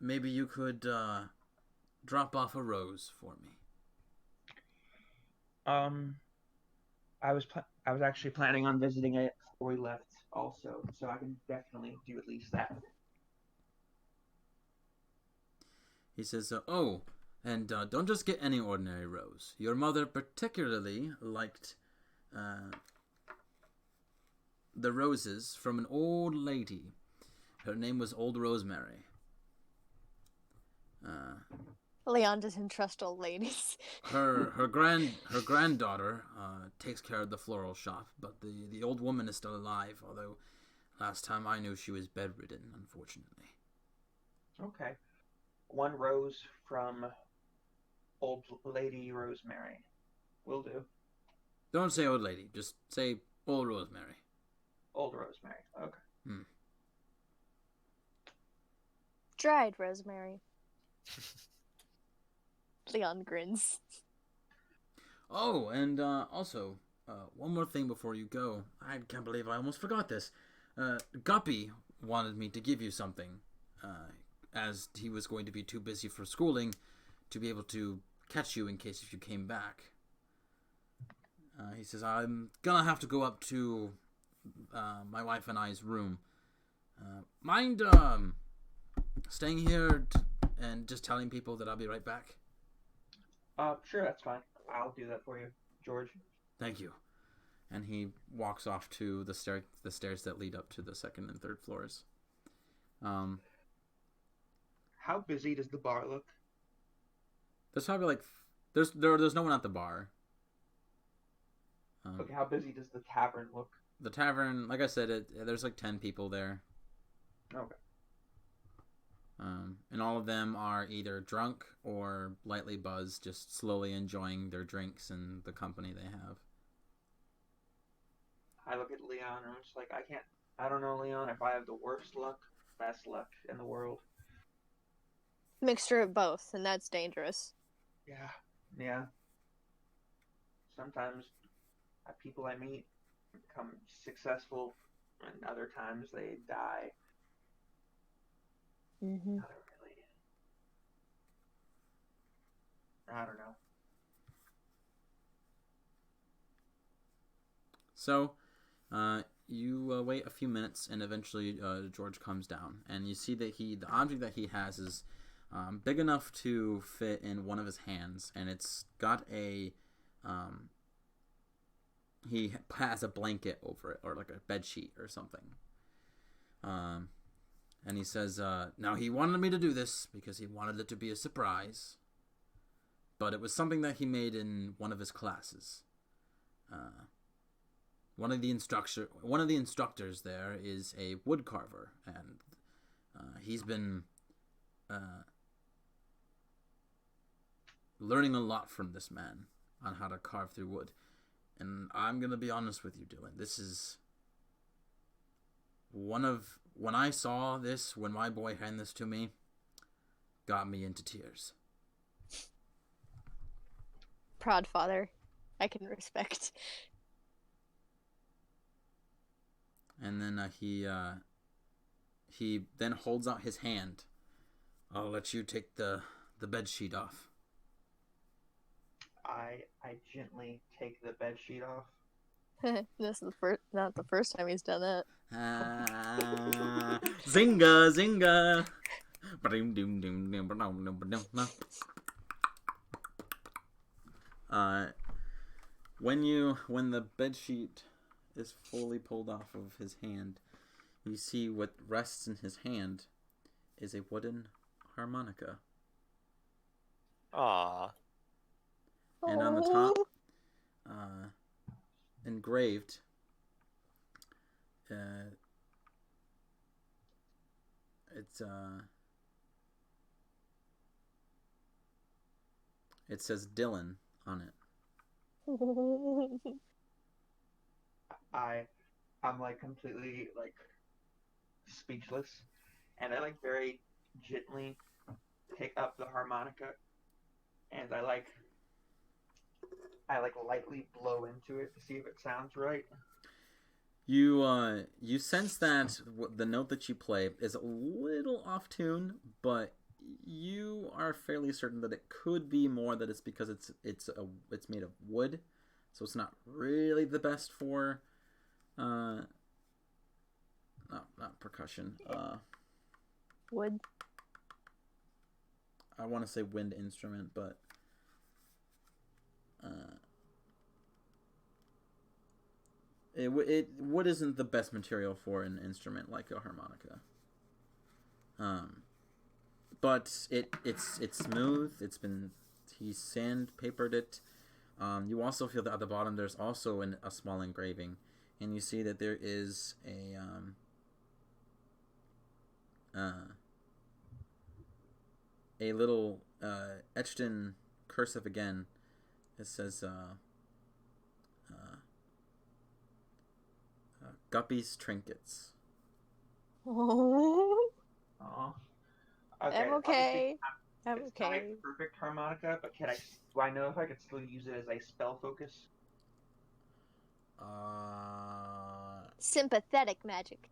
maybe you could drop off a rose for me. I was actually planning on visiting it before we left also, so I can definitely do at least that. He says, oh, and don't just get any ordinary rose. Your mother particularly liked the roses from an old lady. Her name was Old Rosemary. Leon doesn't trust old ladies. Her granddaughter takes care of the floral shop, but the old woman is still alive, although last time I knew she was bedridden, unfortunately. Okay. One rose from Old Lady Rosemary. Will do. Don't say old lady, just say Old Rosemary. Old Rosemary. Okay. Dried rosemary. Leon grins. Oh, and also, one more thing before you go. I can't believe I almost forgot this. Guppy wanted me to give you something, as he was going to be too busy for schooling to be able to catch you in case if you came back. He says, I'm gonna have to go up to my wife and I's room. Mind staying here and just telling people that I'll be right back? Sure, that's fine. I'll do that for you, George. Thank you. And he walks off to the stairs that lead up to the second and third floors. How busy does the bar look? There's probably like there's no one at the bar. Okay, how busy does the tavern look? The tavern, like I said, there's like 10 people there. Okay. And all of them are either drunk or lightly buzzed, just slowly enjoying their drinks and the company they have. I look at Leon and I'm just like, I don't know, Leon, if I have the worst luck, best luck in the world. Mixture of both, and that's dangerous. Yeah. Sometimes people I meet become successful, and other times they die. Mm-hmm. Not really. I don't know. So, you wait a few minutes, and eventually George comes down, and you see that the object that he has is big enough to fit in one of his hands, and it's got a he has a blanket over it, or like a bed sheet or something. And he says, now he wanted me to do this because he wanted it to be a surprise, but it was something that he made in one of his classes. One of the instructors there is a wood carver, and he's been learning a lot from this man on how to carve through wood. And I'm gonna be honest with you, Dylan. This is when I saw this, when my boy handed this to me, got me into tears. Proud father. I can respect. And then he then holds out his hand. I'll let you take the bed sheet off. I gently take the bed sheet off. This is not the first time he's done that. Zinga, zinga. When the bed sheet is fully pulled off of his hand, you see what rests in his hand is a wooden harmonica. Ah. And on the top, engraved, it says Dylan on it. I'm like completely like speechless, and I like very gently pick up the harmonica, and I lightly blow into it to see if it sounds right. You sense that the note that you play is a little off tune, but you are fairly certain that it could be more that it's because it's made of wood, so it's not really the best for not percussion. Wood. I want to say wind instrument, but wood isn't the best material for an instrument like a harmonica. But it's smooth. He sandpapered it. You also feel that at the bottom there's also a small engraving, and you see that there is a little etched in cursive again. It says Guppy's Trinkets. Oh. Aw. Okay. I'm obviously, okay. I'm It's not a okay. perfect harmonica, but do I know if I could still use it as a spell focus? Sympathetic magic.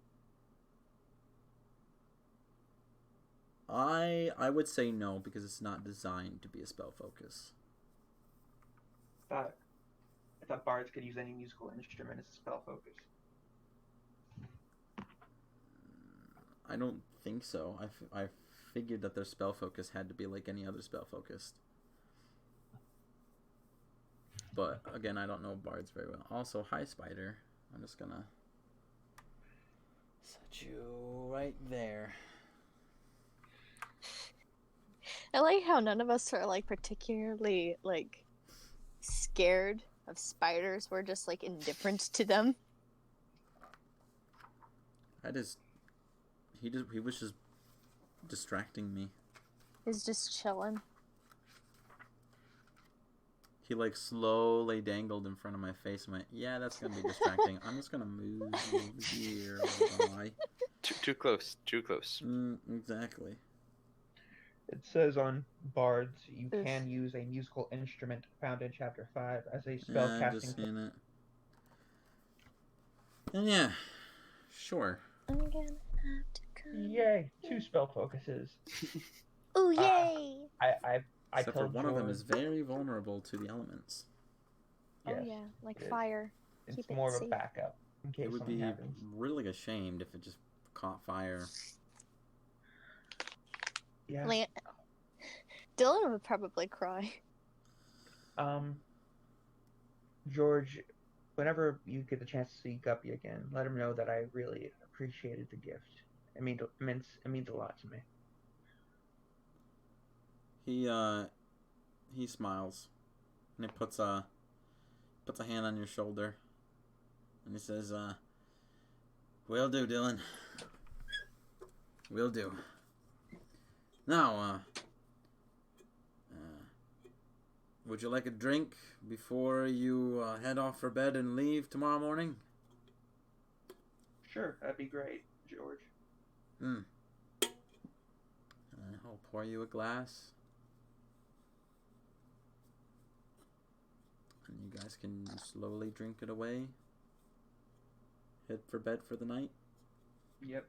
I would say no because it's not designed to be a spell focus. I thought bards could use any musical instrument as a spell focus. I don't think so. I figured that their spell focus had to be like any other spell focused. But again, I don't know bards very well. Also, hi Spider. I'm just gonna set you right there. I like how none of us are like particularly like scared of spiders. We're just like indifferent to them. He was just distracting me. He's just chilling. He like slowly dangled in front of my face and went, yeah, that's gonna be distracting. I'm just gonna move you over here. Bye. Too close. Too close. Exactly. It says on bards you Oof. can use a musical instrument found in Chapter 5 as a Yeah, spell I'm casting. just seeing it. And yeah, sure. I'm gonna have to come. Yay! 2 spell focuses. Ooh, yay! I Except for told one of them George- is very vulnerable to the elements. Oh yes, yeah, like it is. fire. It's Keep it more of a safe. backup in case It would something be happens. really ashamed if it just caught fire. Yeah. Dylan would probably cry. George, whenever you get the chance to see Guppy again, let him know that I really appreciated the gift. It means a lot to me. He smiles, and he puts a hand on your shoulder, and he says, "Will do, Dylan. Will do. Now, would you like a drink before you head off for bed and leave tomorrow morning?" Sure, that'd be great, George. I'll pour you a glass. And you guys can slowly drink it away. Head for bed for the night. Yep.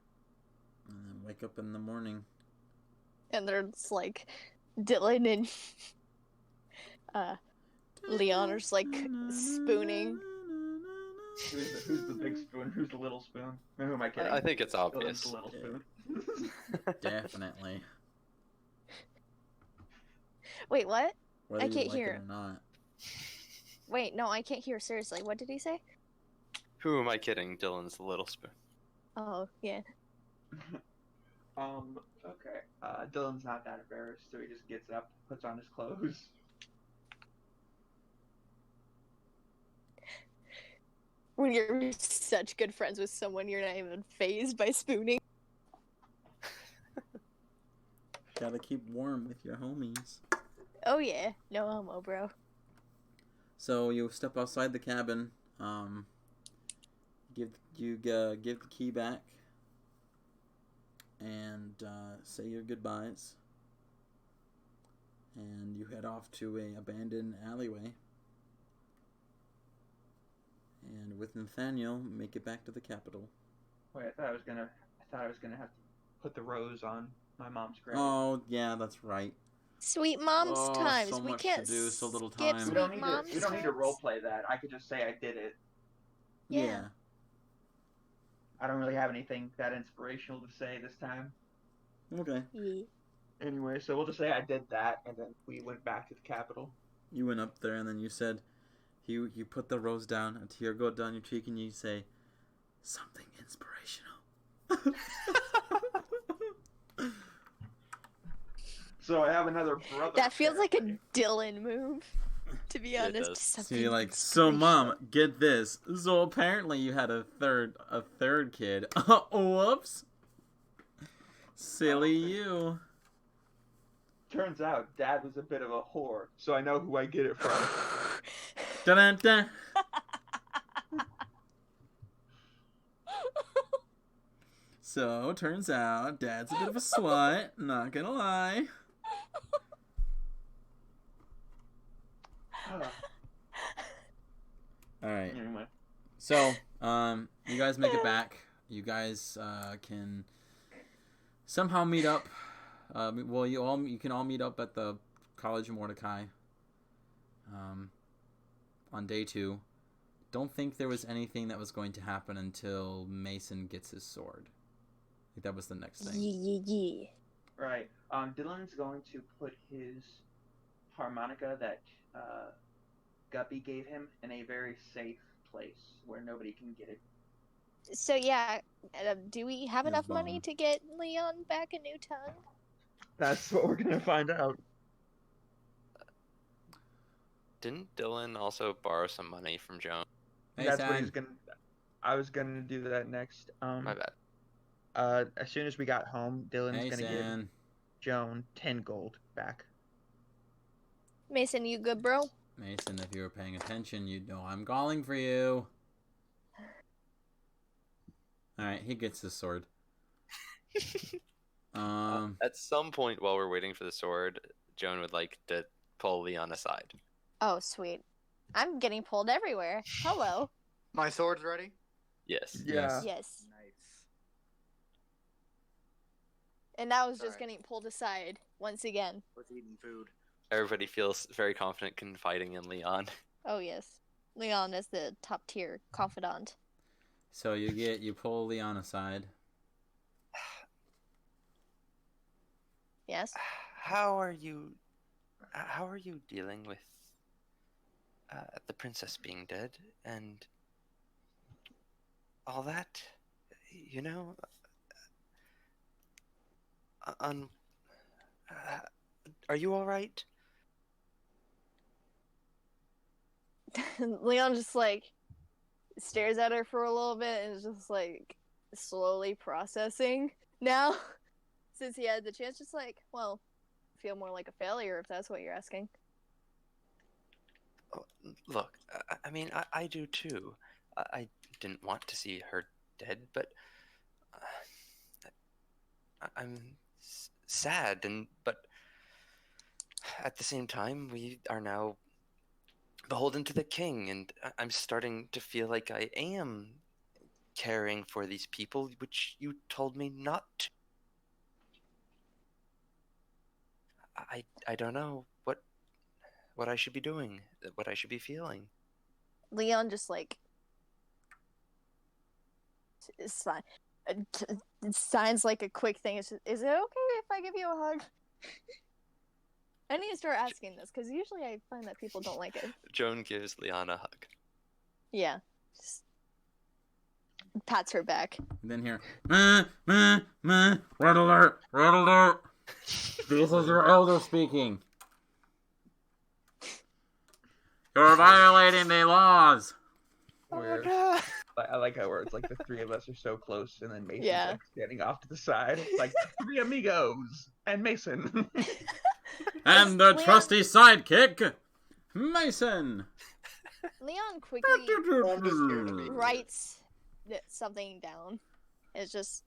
And then wake up in the morning. And there's like Dylan and Leon are just like spooning. Who's the big spoon? Who's the little spoon? Who am I kidding? I think it's Dylan's obvious. the little spoon. Definitely. Wait, what? Whether I you can't like hear. it or not. Wait, no, I can't hear. Seriously, what did he say? Who am I kidding? Dylan's the little spoon. Oh, yeah. Okay. Dylan's not that embarrassed, so he just gets up, puts on his clothes. When you're such good friends with someone, you're not even fazed by spooning. Gotta keep warm with your homies. Oh yeah, no homo, bro. So you step outside the cabin. Give the key back, and say your goodbyes. And you head off to a abandoned alleyway. And with Nathaniel, make it back to the capital. Wait, I thought I was gonna have to put the rose on my mom's grave. Oh yeah, that's right. Sweet mom's Oh, times. so We much can't to do, so little skip time. we sweet don't need mom's to. We don't need to times. role play that. I could just say I did it. Yeah. I don't really have anything that inspirational to say this time. Okay. Yeah. Anyway, so we'll just say I did that, and then we went back to the capital. You went up there, and then you said, you put the rose down, a tear go down your cheek, and you say, something inspirational. So I have another brother. That feels like a apparently. Dylan move, to be Yeah, it honest. does. So Something you're like, so inspirational. mom, get this. So apparently you had a third kid. Whoops. Silly you. Turns out Dad was a bit of a whore, so I know who I get it from. Dun-dun-dun. So, turns out, Dad's a bit of a slut, not gonna lie. Alright. Anyway. So, you guys make it back. You guys can somehow meet up. Well, you can all meet up at the College of Mordecai on day 2. Don't think there was anything that was going to happen until Mason gets his sword. I think that was the next thing. Yeah. Right. Dylan's going to put his harmonica that Guppy gave him in a very safe place where nobody can get it. So yeah, do we have Your enough money bum. to get Leon back a new tongue? That's what we're gonna find out. Didn't Dylan also borrow some money from Joan? Hey, That's what he's Sam. gonna. I was gonna do that next. My bad. As soon as we got home, Dylan's Hey, gonna give Sam. Joan 10 gold back. Mason, you good, bro? Mason, if you were paying attention, you'd know I'm calling for you. Alright, he gets his sword. At some point while we're waiting for the sword, Joan would like to pull Leon aside. Oh, sweet. I'm getting pulled everywhere. Hello. My sword's ready. Yes. Yes. Yes. Nice. And I was just Alright. getting pulled aside once again. Was eating food. Everybody feels very confident confiding in Leon. Oh yes. Leon is the top tier confidant. So you pull Leon aside. Yes. How are you dealing with the princess being dead and all that? You know, are you all right? Leon just like stares at her for a little bit and is just like slowly processing now. Since he had the chance, just like, well, feel more like a failure if that's what you're asking. Oh, look, I mean, I do too. I didn't want to see her dead, but I'm sad, but at the same time, we are now beholden to the king, and I'm starting to feel like I am caring for these people, which you told me not to. I don't know what I should be doing, what I should be feeling. Leon just like signs like a quick thing. Is it okay if I give you a hug? I need to start asking this because usually I find that people don't like it. Joan gives Leon a hug. Yeah, just pats her back. And then here, red alert, red alert. This is your elder speaking. You're violating the laws. Where I like how it's like the three of us are so close, and then Mason's Yeah. like standing off to the side. It's like three amigos and Mason. And the Leon- trusty sidekick, Mason. Leon quickly I'm just here to be. writes something down. It's just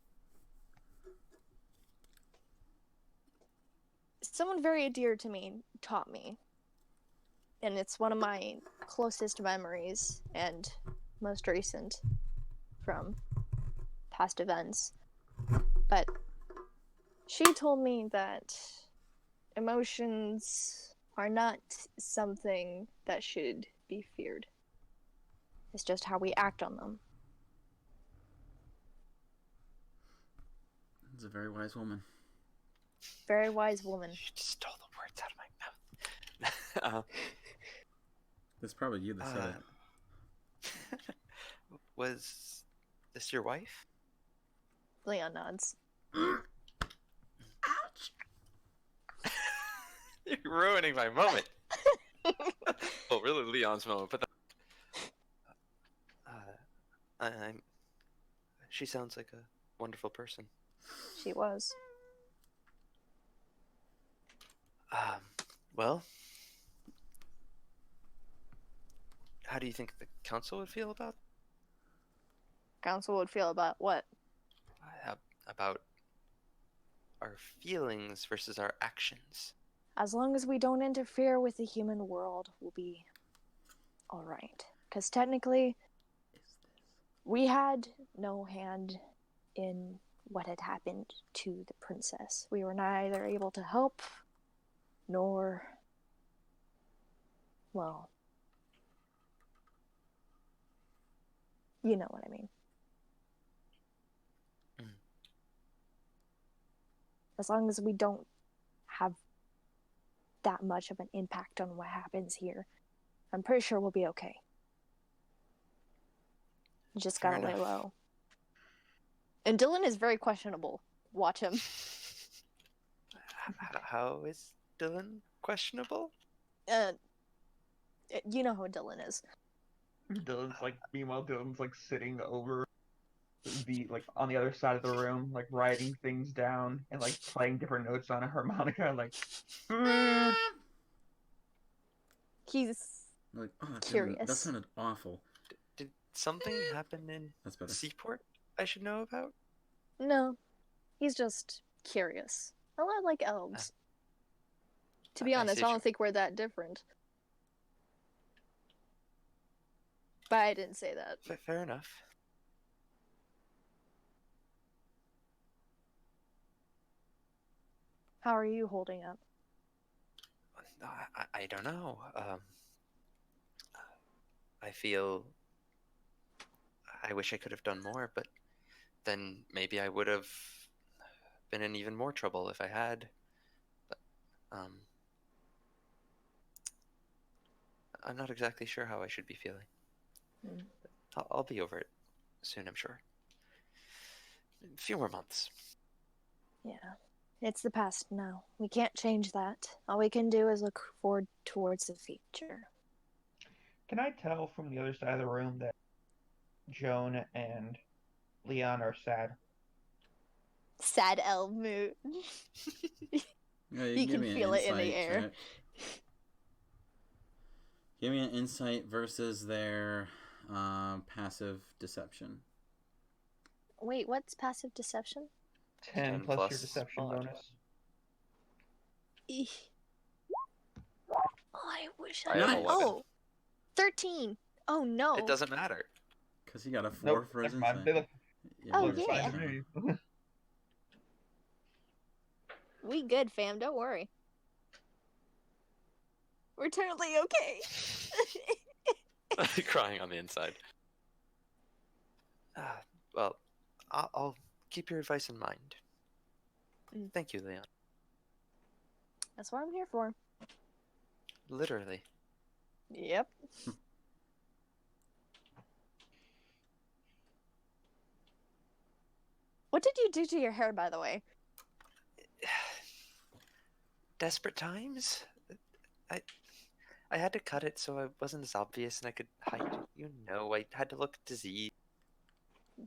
someone very dear to me taught me, and it's one of my closest memories and most recent from past events. But she told me that emotions are not something that should be feared. It's just how we act on them. It's a very wise woman. Very wise woman. You just stole the words out of my mouth. That's probably you that said it. Was this your wife? Leon nods. You're ruining my moment. Well, really, Leon's moment, but I'm. She sounds like a wonderful person. She was. Well, how do you think the council would feel about Council would feel about what? about our feelings versus our actions. As long as we don't interfere with the human world, we'll be alright. Because technically, we had no hand in what had happened to the princess. We were neither able to help, nor, well, you know what I mean. As long as we don't have that much of an impact on what happens here, I'm pretty sure we'll be okay. You just Fair gotta lay enough. low. And Dylan is very questionable. Watch him. How is Dylan questionable? You know how Dylan is. Meanwhile, Dylan's like sitting over like on the other side of the room, like writing things down and like playing different notes on a harmonica, like. He's Like, oh, Dylan, curious. that sounded awful. Did something happen in That's better. Seaport I should know about? No, he's just curious. A lot like elves. To be I honest, see I what don't think we're that different. But I didn't say that. Fair enough. How are you holding up? I don't know. I feel I wish I could have done more, but then maybe I would have been in even more trouble if I had. But I'm not exactly sure how I should be feeling. I'll be over it soon, I'm sure. A few more months. Yeah. It's the past now. We can't change that. All we can do is look forward towards the future. Can I tell from the other side of the room that Joan and Leon are sad? Sad elf mood. Yeah, You give can me an feel it in the insight air. check. Give me an insight versus their passive deception. Wait, what's passive deception? 10 plus your plus deception mod. bonus. Eek. I wish I I have had. 11. Oh, 13. Oh no. It doesn't matter. Because he got a 4 Nope, for his never mind. insight. They look, Oh, look yeah. fine to me. We good, fam. Don't worry. We're totally okay. Crying on the inside. Well, I'll keep your advice in mind. Thank you, Leon. That's what I'm here for. Literally. Yep. What did you do to your hair, by the way? Desperate times? I had to cut it so it wasn't as obvious and I could hide it. You know, I had to look diseased.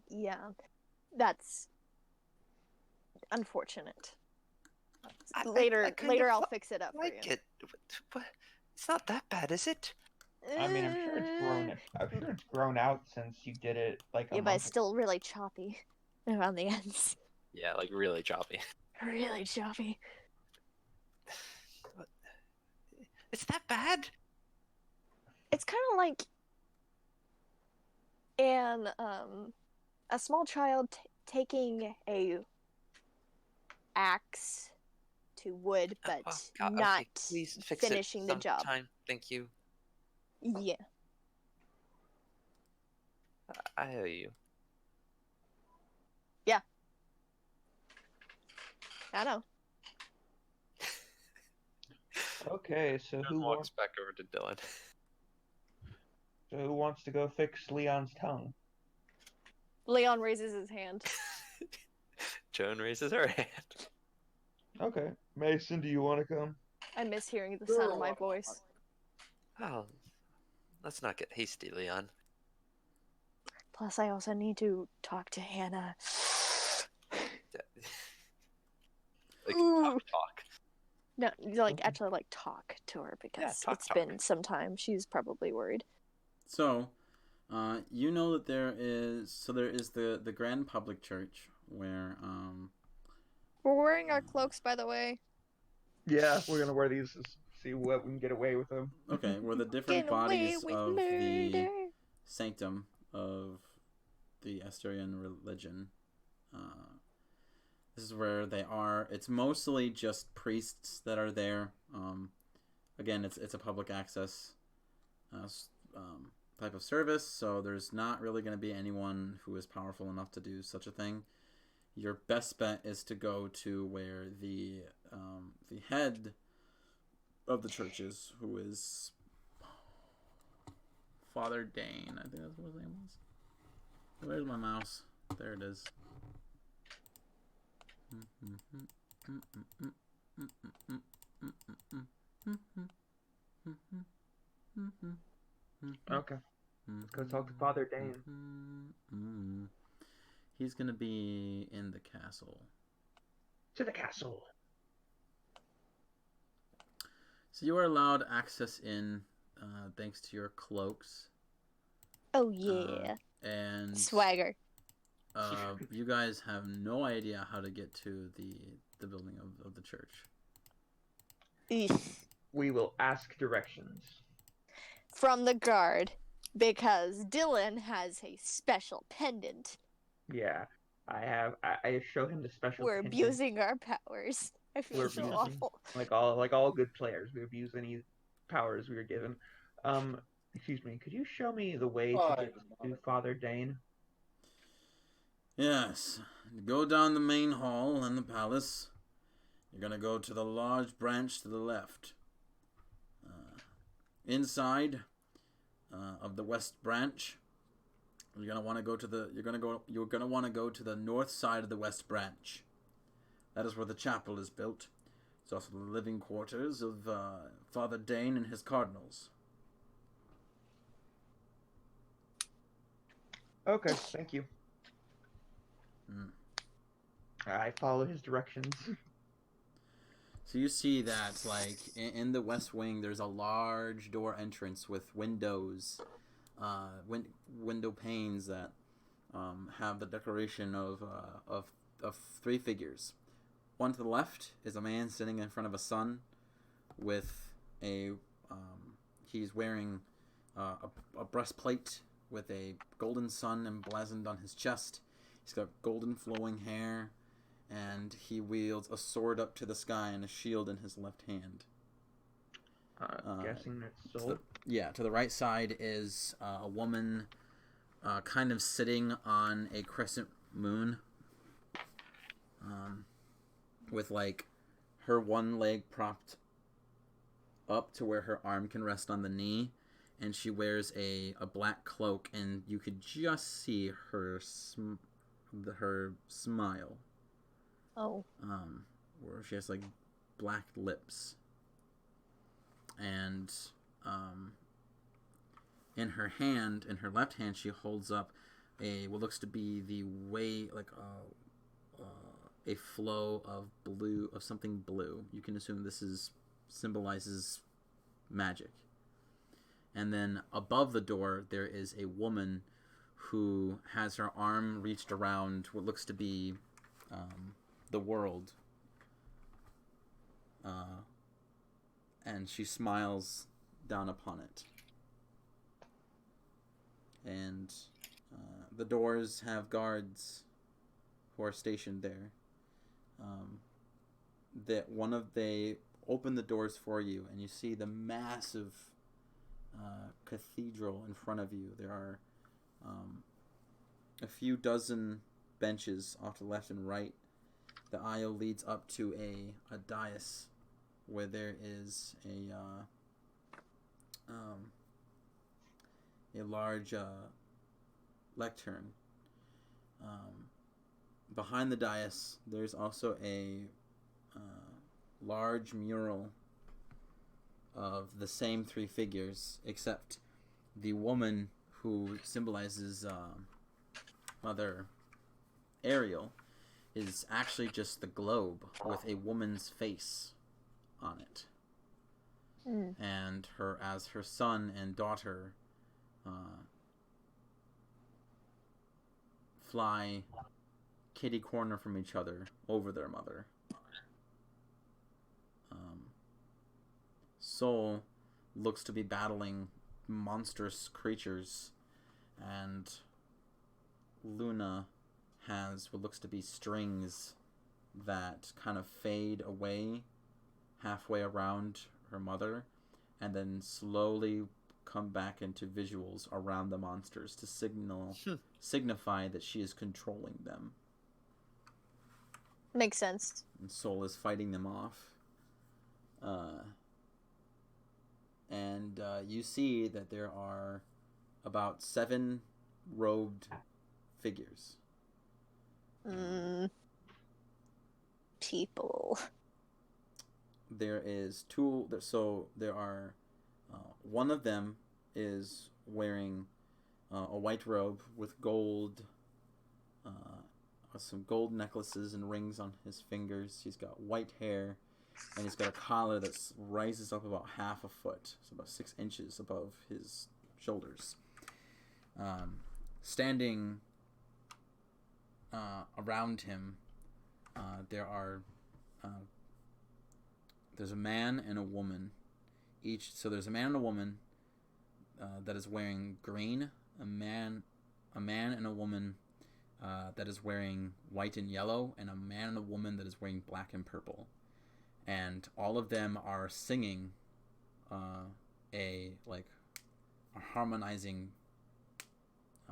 Yeah. That's unfortunate. Later, I'll fix it up for you. It. What? It's not that bad, is it? I mean, I'm sure it's grown. I'm sure it's grown out since you did it like a Yeah, but month it's still really choppy around the ends. Yeah, like really choppy. Really choppy. It's that bad? It's kind of like a small child taking a axe to wood, but God, not okay, please fix finishing it the job. sometime. Thank you. Yeah. I owe you. Yeah. I know. Okay, so who wants back over to Dylan? to go fix Leon's tongue? Leon raises his hand. Joan raises her hand. Okay, Mason, do you want to come? I miss hearing the sound of my voice. Oh, let's not get hasty, Leon. Plus, I also need to talk to Hannah. Like Ooh. talk. No, like actually, like talk to her because talk. been some time. She's probably worried. So, you know that there is the Grand Public Church, where We're wearing our cloaks, by the way. Yeah, we're gonna wear these to see what we can get away with them. okay, where the different Get away bodies with of murder. the sanctum of the Asterian religion. This is where they are. It's mostly just priests that are there. Again, it's a public access type of service, so there's not really going to be anyone who is powerful enough to do such a thing. Your best bet is to go to where the head of the church is, who is Father Dane. I think that's what his name was. Where's my mouse? There it is. Okay. Let's go talk to Father Dane. He's gonna be in the castle. To the castle. So you are allowed access in, thanks to your cloaks. Oh yeah. And Swagger. you guys have no idea how to get to the building of the church. Eesh. We will ask directions. From the guard, because Dylan has a special pendant. Yeah, I show him the special. We're pendant. abusing our powers. I feel We're so abusing- awful. like all good players. We abuse any powers we were given. Excuse me. Could you show me the way to get to Father Dane? Yes. Go down the main hall in the palace. You're gonna go to the large branch to the left. Inside of the west branch, you're gonna want to go to the. You're gonna want to go to the north side of the west branch. That is where the chapel is built. It's also the living quarters of Father Dane and his cardinals. Okay, thank you. I follow his directions. So you see that, like, in the west wing, there's a large door entrance with windows, window panes that have the decoration of three figures. One to the left is a man sitting in front of a sun with a, he's wearing a breastplate with a golden sun emblazoned on his chest. He's got golden flowing hair, and he wields a sword up to the sky and a shield in his left hand. Guessing that's Soul. To the right side is a woman kind of sitting on a crescent moon, with, like, her one leg propped up to where her arm can rest on the knee, and she wears a black cloak, and you could just see her smile. Oh. Where she has, like, black lips. And in her left hand, she holds up what looks to be the way, like, a flow of something blue. You can assume this symbolizes magic. And then above the door, there is a woman who has her arm reached around what looks to be the world. And she smiles down upon it. And the doors have guards who are stationed there. They open the doors for you, and you see the massive cathedral in front of you. There are a few dozen benches off to the left and right. The aisle leads up to a dais where there is a large lectern. Behind the dais, there's also a large mural of the same three figures, except the woman who symbolizes Mother Ariel is actually just the globe with a woman's face on it. And her son and daughter fly kitty corner from each other over their mother. Soul looks to be battling monstrous creatures, and Luna has what looks to be strings that kind of fade away halfway around her mother and then slowly come back into visuals around the monsters to signify that she is controlling them. Makes sense. And Soul is fighting them off. And you see that there are about 7 robed figures. People. There is 2. So there are. One of them is wearing a white robe with gold. Some gold necklaces and rings on his fingers. He's got white hair. And he's got a collar that rises up about half a foot, so about 6 inches above his shoulders. Standing around him, there's a man and a woman. So there's a man and a woman that is wearing green, a man and a woman that is wearing white and yellow, and a man and a woman that is wearing black and purple. And all of them are singing a harmonizing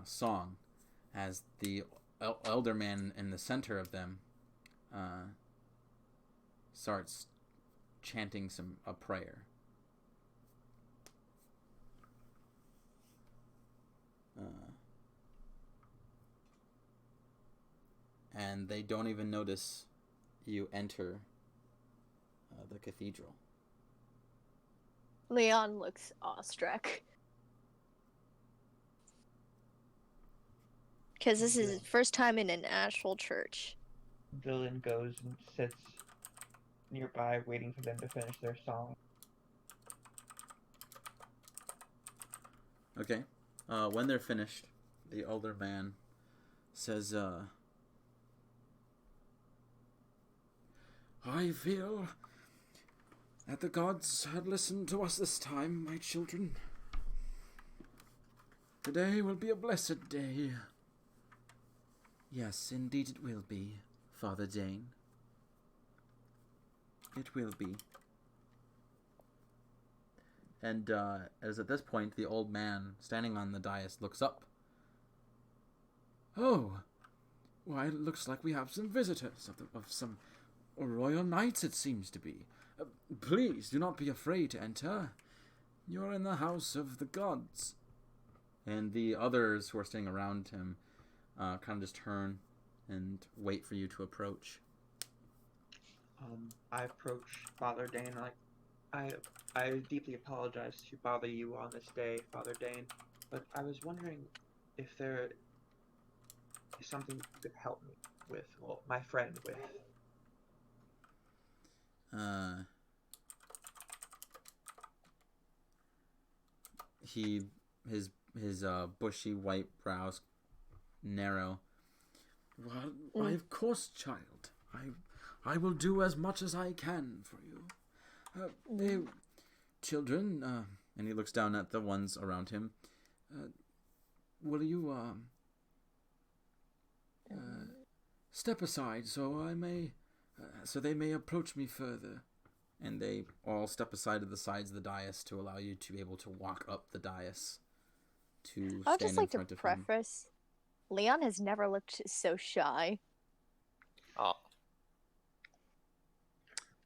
song, as the elder man in the center of them starts chanting a prayer. And they don't even notice you enter the cathedral. Leon looks awestruck. Because this is his first time in an actual church. Dylan goes and sits nearby, waiting for them to finish their song. Okay. When they're finished, the older man says, I feel that the gods had listened to us this time, my children. Today will be a blessed day. Yes, indeed it will be, Father Dane. It will be. And as at this point, the old man standing on the dais looks up. Oh, why, it looks like we have some visitors of some royal knights, it seems to be. Please, do not be afraid to enter. You're in the house of the gods. And the others who are staying around him kind of just turn and wait for you to approach. I approach Father Dane I deeply apologize to bother you on this day, Father Dane, but I was wondering if there is something you could help me with, well, my friend with. His bushy white brows narrow. Well, why, of course, child. I will do as much as I can for you. Children, and he looks down at the ones around him. Will you step aside so they may approach me further? And they all step aside to the sides of the dais to allow you to be able to walk up the dais to I would stand just in like to front of him. preface, Leon has never looked so shy. Oh.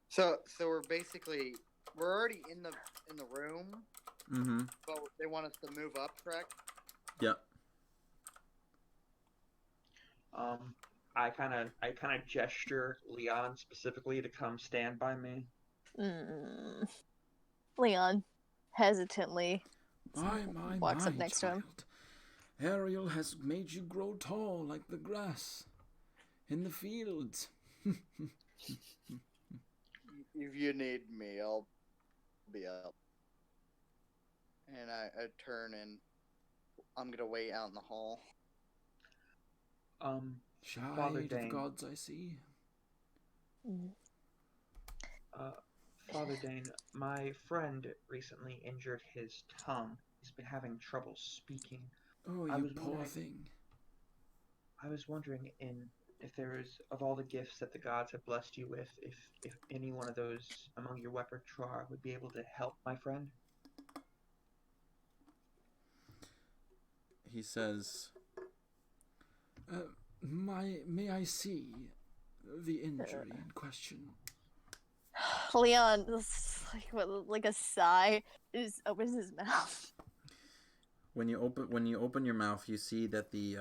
So we're already in the room, Mm-hmm. but they want us to move up, correct? Yep. I kind of gesture Leon specifically to come stand by me. Leon hesitantly My, walks up next child. to him. Ariel has made you grow tall like the grass in the fields. If you need me, I'll be up. And I turn and I'm gonna wait out in the hall. Father Child of Dane. gods, I see. Father Dane, my friend recently injured his tongue. He's been having trouble speaking. Oh, I you was poor wondering- thing. I was wondering if there is, of all the gifts that the gods have blessed you with, if any one of those among your repertoire would be able to help my friend. He says, may I see the injury in question? Leon, like a sigh, just opens his mouth. When you open your mouth, you see that the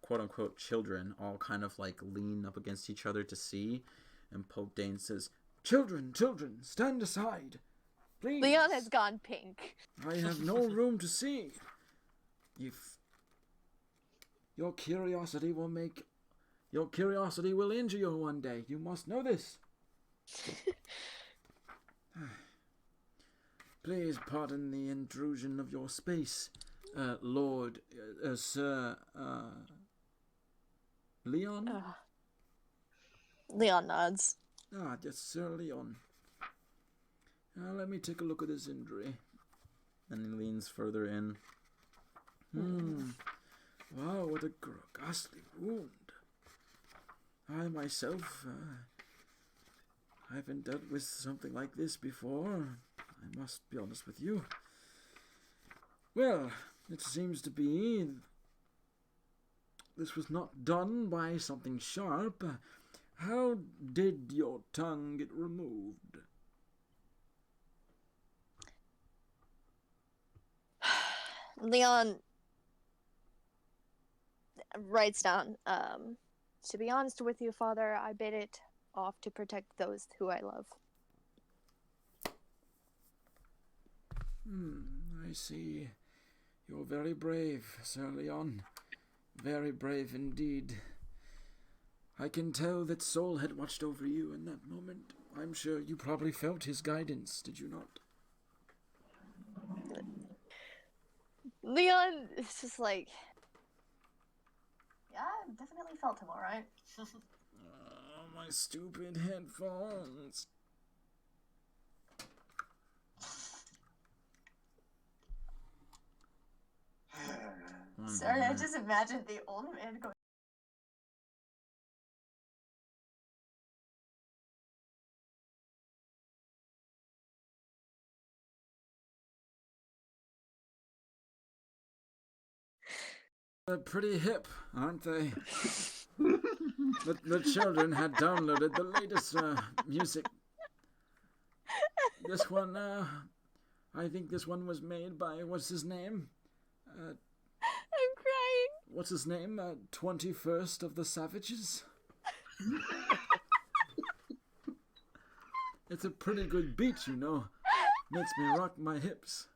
quote unquote children all kind of like lean up against each other to see, and Pope Dane says, "Children, stand aside, please. Leon has gone pink. I have no room to see. If your curiosity will injure you one day. You must know this. Please pardon the intrusion of your space, Lord, Sir, Leon? Leon nods. Ah, yes, Sir Leon. Let me take a look at this injury. And he leans further in. Wow, what a ghastly wound. I myself, I haven't dealt with something like this before. I must be honest with you. Well, it seems to be this was not done by something sharp. How did your tongue get removed? Leon writes down, to be honest with you, Father, I bit it off to protect those who I love. I see. You're very brave, Sir Leon. Very brave indeed. I can tell that Sol had watched over you in that moment. I'm sure you probably felt his guidance, did you not? Leon is just like, yeah, I definitely felt him alright. Oh, my stupid headphones. Sorry, I just imagined the old man going. They're pretty hip, aren't they? The children had downloaded the latest music. This one, I think this one was made by, what's his name? I'm crying. What's his name? 21st of the Savages? It's a pretty good beat, you know. Makes me rock my hips.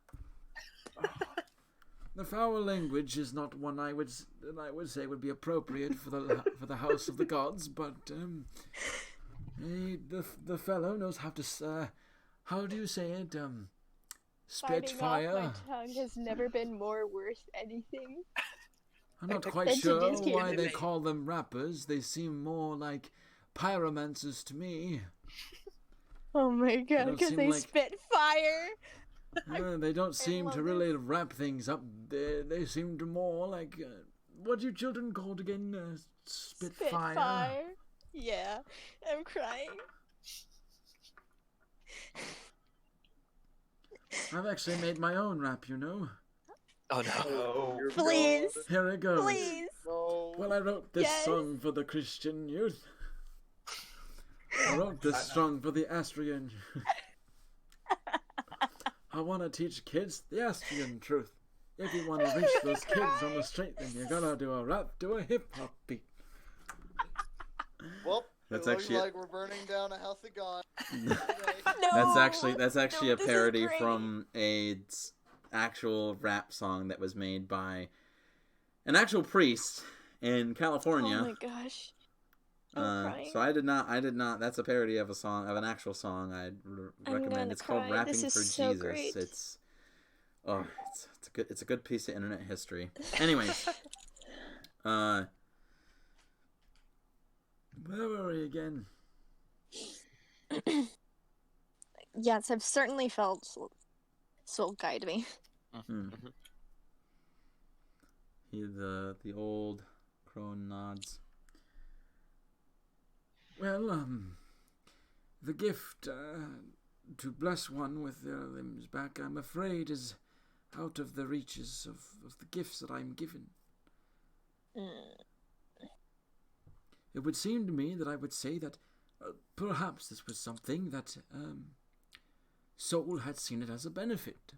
The foul language is not one I would say would be appropriate for the house of the gods, but the fellow knows how to how do you say it? Spitfire. Biting off my tongue has never been more worth anything. I'm not quite Than to sure do here why they today. call them rappers. They seem more like pyromancers to me. Oh my god, don't because seem they like- spit fire. They don't seem love to really wrap things up. They seem to more like what do you children called again? Spitfire. Spitfire. Yeah, I'm crying. I've actually made my own rap, you know. Oh no. Oh, Please, Here it goes. please. No. Well, I wrote this Yes. song for the Christian youth. I wrote this song for the Astrian. I want to teach kids the Astrian truth. If you want to reach those kids on the street, then you gotta do a rap to a hip hop beat. Well, That's it looks actually- like we're burning down a house of God. No. That's actually No, a this is parody great. from a actual rap song that was made by an actual priest in California. Oh my gosh. I'm crying. So I did not. That's a parody of a song, of an actual song. I'd I'm recommend. gonna It's called cry. "Rapping This for is so Jesus." great. It's a good piece of internet history. Anyways, Where were we again? Yes, I've certainly felt soul guide me. Hmm. The old crone nods. Well, the gift to bless one with their limbs back, I'm afraid, is out of the reaches of the gifts that I'm given. It would seem to me that I would say that perhaps this was something that Soul had seen it as a benefit.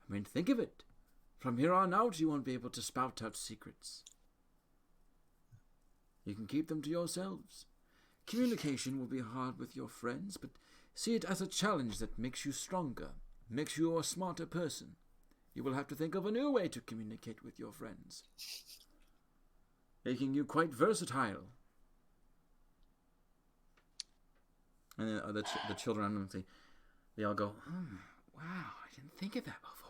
I mean, think of it. From here on out, you won't be able to spout out secrets. You can keep them to yourselves. Communication will be hard with your friends, but see it as a challenge that makes you stronger, makes you a smarter person. You will have to think of a new way to communicate with your friends, making you quite versatile. And the children, they all go, wow, I didn't think of that before.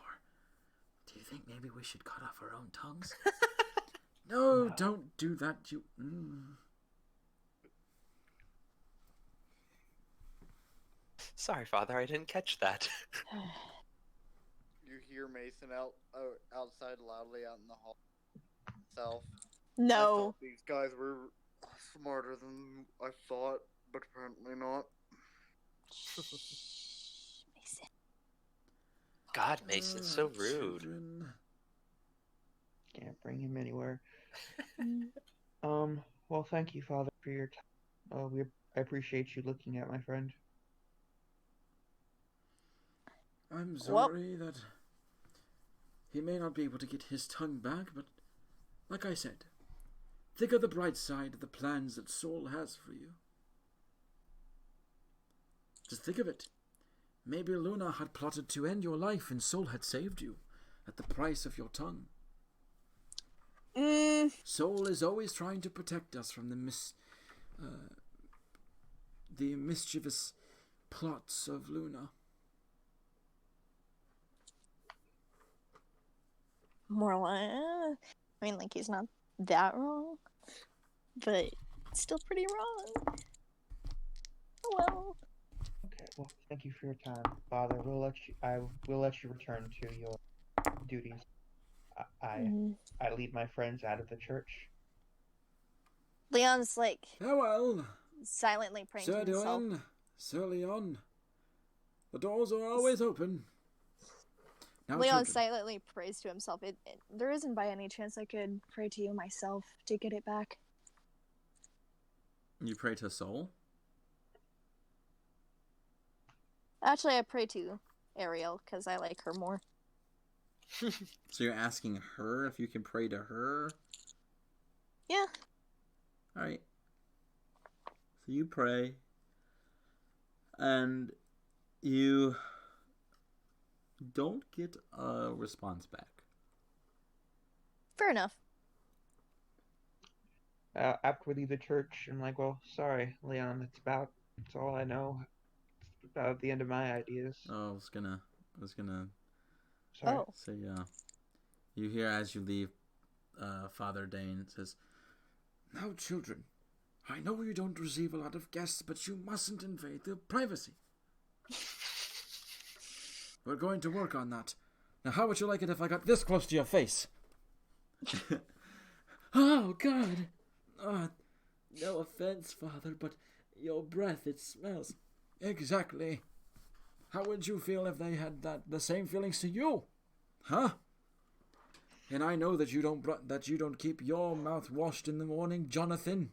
Do you think maybe we should cut off our own tongues? No, don't do that, you... Sorry, Father, I didn't catch that. You hear Mason outside loudly out in the hall. Self. I No. thought these guys were smarter than I thought, but apparently not. Mason. God, Mason, so rude. Children. Can't bring him anywhere. Well, thank you, Father, for your time. I appreciate you looking at my friend. I'm sorry that he may not be able to get his tongue back, but like I said, think of the bright side of the plans that Soul has for you. Just think of it. Maybe Luna had plotted to end your life and Soul had saved you at the price of your tongue. Soul is always trying to protect us from the mischievous plots of Luna. More like, I mean, like, he's not that wrong, but still pretty wrong. Oh well. Okay, well, thank you for your time, Father. I will let you return to your duties. I lead my friends out of the church. Leon's like Farewell, silently praying Sir to himself. Duane, Sir Leon. The doors are always open. Now, Leon children. silently prays to himself. There isn't by any chance I could pray to you myself to get it back. You pray to Soul? Actually, I pray to Ariel because I like her more. So you're asking her if you can pray to her? Yeah. Alright. So you pray. And you don't get a response back. Fair enough. After we leave the church, I'm like, well, sorry, Leon, it's all I know. It's about the end of my ideas. Oh, I was gonna Sorry. Oh. say, you hear as you leave, Father Dane says, now, children, I know you don't receive a lot of guests, but you mustn't invade their privacy. We're going to work on that. Now, how would you like it if I got this close to your face? Oh, God. No offense, Father, but your breath, it smells. Exactly. How would you feel if they had the same feelings to you? Huh? And I know that you don't keep your mouth washed in the morning, Jonathan.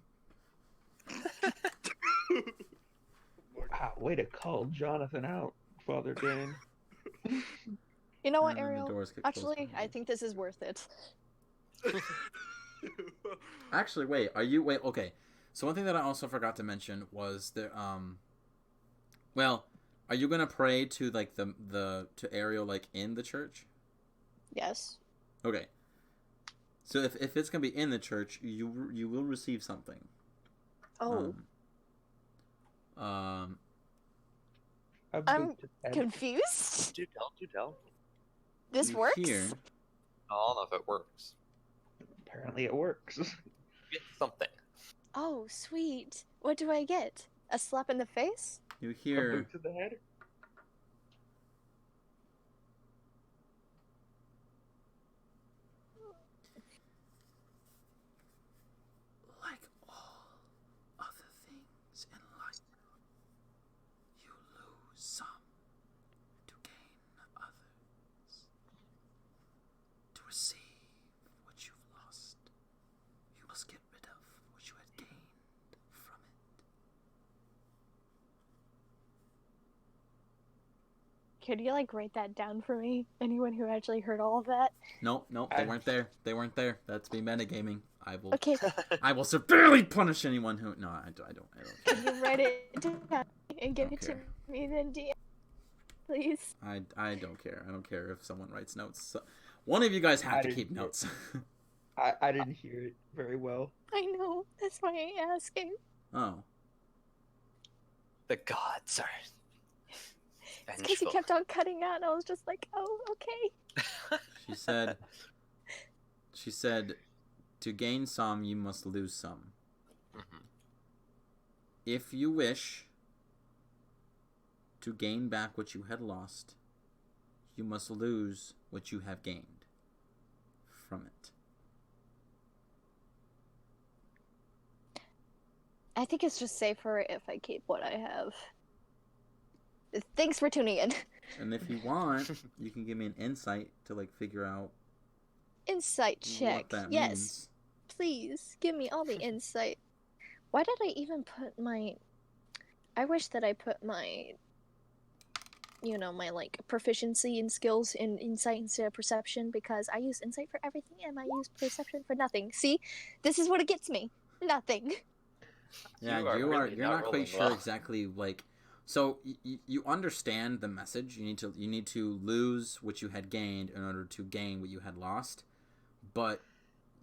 Wow, way to call Jonathan out, Father Dane. You know what, And then the Ariel? doors get closed Actually, behind I you. think this is worth it. Actually, wait, okay. So one thing that I also forgot to mention was well, are you gonna pray to like to Ariel like in the church? Yes. Okay. So if it's gonna be in the church, you will receive something. Oh, Um. I'm confused. Do tell. This you works? hear- I don't know if it works. Apparently it works. You get something. Oh, sweet. What do I get? A slap in the face? You A hear boot to the head. like all other things in life, you lose some to gain others. To receive what you've lost, you must get rid of what you had gained from it. Could you like write that down for me? Anyone who actually heard all of that? Nope, they weren't there. They weren't there. That's me metagaming. Okay, I will severely punish anyone who. No, I don't. can you write it down and give Don't it to care. me then, DM? Please. I don't care. I don't care if someone writes notes. So, one of you guys have I to didn't keep hear- notes. I didn't hear it very well. I know. That's why I'm asking. Oh, The gods are It's because you vengeful. kept on cutting out, and I was just like, oh, okay. she said. She said, to gain some, you must lose some. Mhm. If you wish to gain back what you had lost, you must lose what you have gained from it. I think it's just safer if I keep what I have. Thanks for tuning in. And if you want, you can give me an insight to like figure out Insight check. what that Yes, means. please give me all the insight. Why did I even put my? I wish that I put my, my like proficiency and skills in insight instead of perception, because I use insight for everything and I use perception for nothing. See, this is what it gets me. Nothing. Yeah, You are you're really not not quite rolling sure well. exactly like. So you understand the message. You need to lose what you had gained in order to gain what you had lost. But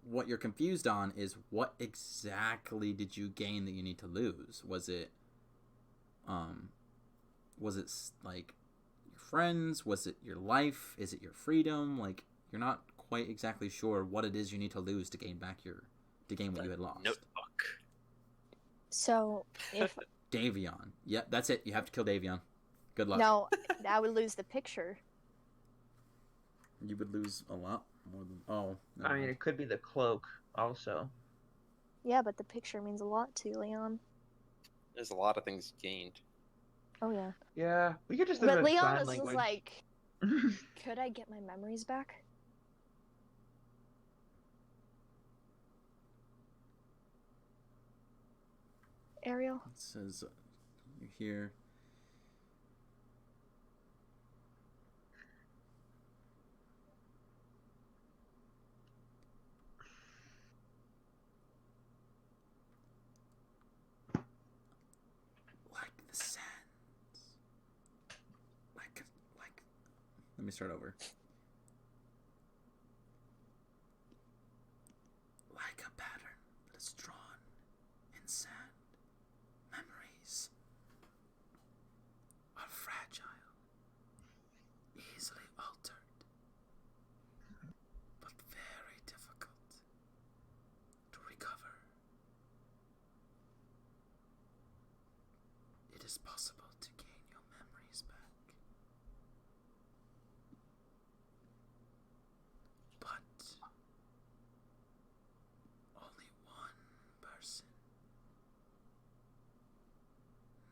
what you're confused on is what exactly did you gain that you need to lose? Was it like your friends? Was it your life? Is it your freedom? Like you're not quite exactly sure what it is you need to lose to gain what you had lost. Notebook. So if Davion. Yep, that's it. You have to kill Davion. Good luck. no, I would lose the picture. You would lose a lot more than. Oh. never I mean, mind. it could be the cloak also. Yeah, but the picture means a lot to Leon. There's a lot of things gained. Oh yeah. Yeah, we could just But live in Leon sign was language. like, could I get my memories back? Ariel? It says you hear. Like the sands. Like. Let me start over. Like a pattern that is drawn in sand. Memories are fragile, easily altered, but very difficult to recover. It is possible to gain your memories back, but only one person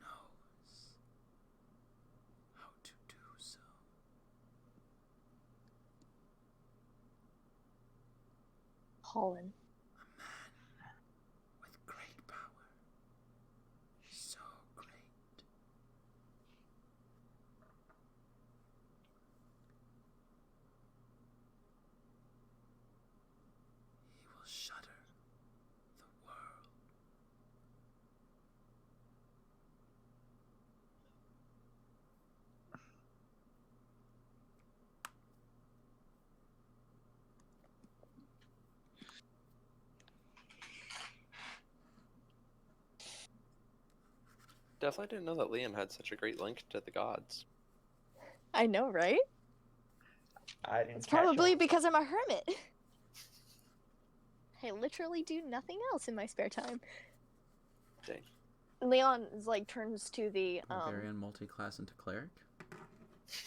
knows how to do so. Holland. A man with great power. So great. He will shudder the world. Definitely didn't know that Liam had such a great link to the gods. I know, right? I didn't It's catch probably on. because I'm a hermit. I literally do nothing else in my spare time. Dang. Leon is like turns to the Barbarian multi-class into cleric.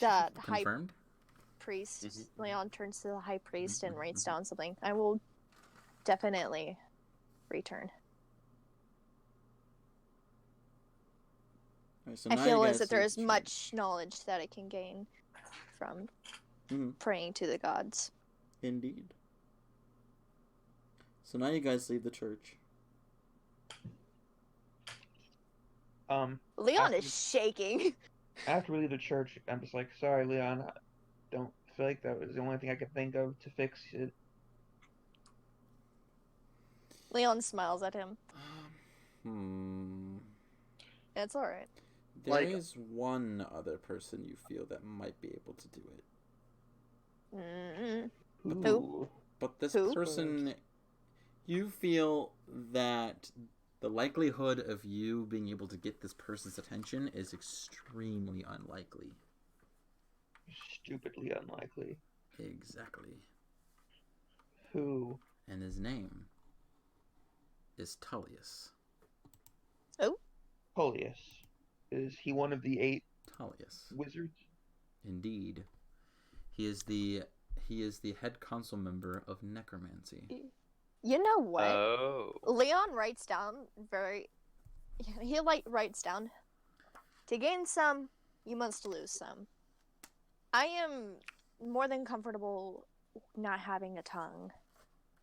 the high Confirmed. priest. Mhm. Leon turns to the high priest and writes Mhm. down something. I will definitely return. Alright, so I now feel you as guys if there leave is the church. much knowledge that I can gain from Mhm. praying to the gods. Indeed. So now you guys leave the church. Leon After- is shaking. After we leave the church, I'm just like, sorry, Leon. I don't feel like that was the only thing I could think of to fix it. Leon smiles at him. It's alright. There Like- is one other person you feel that might be able to do it. Mm-mm. Ooh. But this Who? person, you feel that the likelihood of you being able to get this person's attention is extremely unlikely. Stupidly unlikely. Exactly. Who? And his name is Tullius. Polius. Is he one of the 8 Tullius. wizards? Indeed. He is the head council member of necromancy. You know what? Oh. Leon writes down he like writes down, to gain some, you must lose some. I am more than comfortable not having a tongue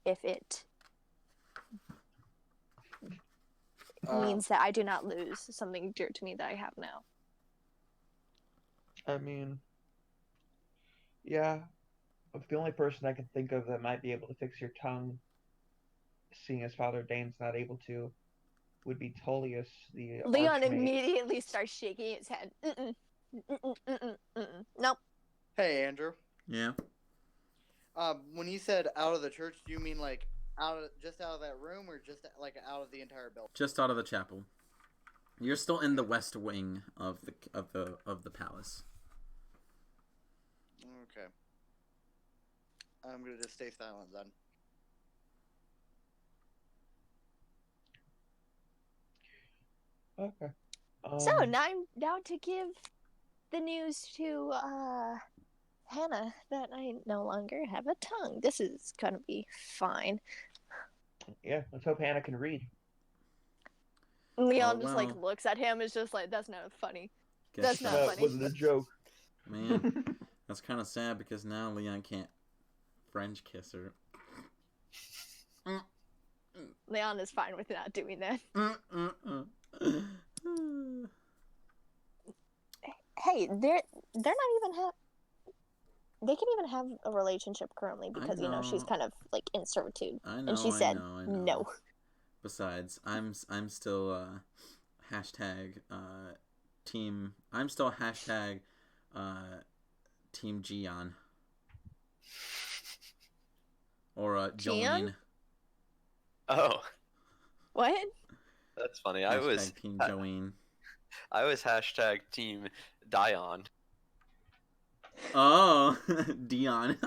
if it means that I do not lose something dear to me that I have now. I mean, yeah. The only person I can think of that might be able to fix your tongue, seeing as Father Dane's not able to, would be Tullius, the Leon Archmage. immediately starts shaking his head. Nope. Hey, Andrew. Yeah. When you said out of the church, do you mean like just out of that room, or just like out of the entire building? Just out of the chapel. You're still in the west wing of the palace. Okay. I'm gonna just stay silent then. Okay. So now to give the news to Hannah that I no longer have a tongue. This is gonna be fine. Yeah, let's hope Hannah can read. Leon Oh, just like well. looks at him. Is just like, that's not funny. Guess That's not That funny. wasn't a joke. Man, that's kind of sad because now Leon can't French kiss her. Leon is fine with not doing that. Hey, they're not even they can even have a relationship currently because you know she's know. kind of like in servitude. I know. And she said I know. no. Besides, I'm still hashtag team. I'm still hashtag team Gian or Gian? Jolene. Oh, What? that's funny. Hashtag team Joanne. I was hashtag team Dion. Oh, Dion.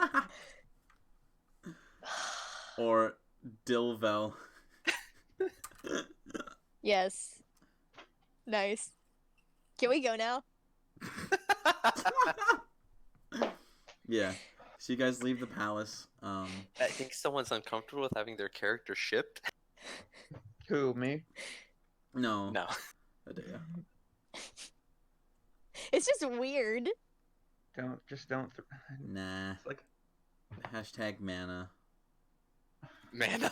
Or Dilvel. Yes. Nice. Can we go now? Yeah. So you guys leave the palace. I think someone's uncomfortable with having their character shipped. Who, me? No. No. Adea. It's just weird. Don't. Nah. It's like, Hashtag mana. Man.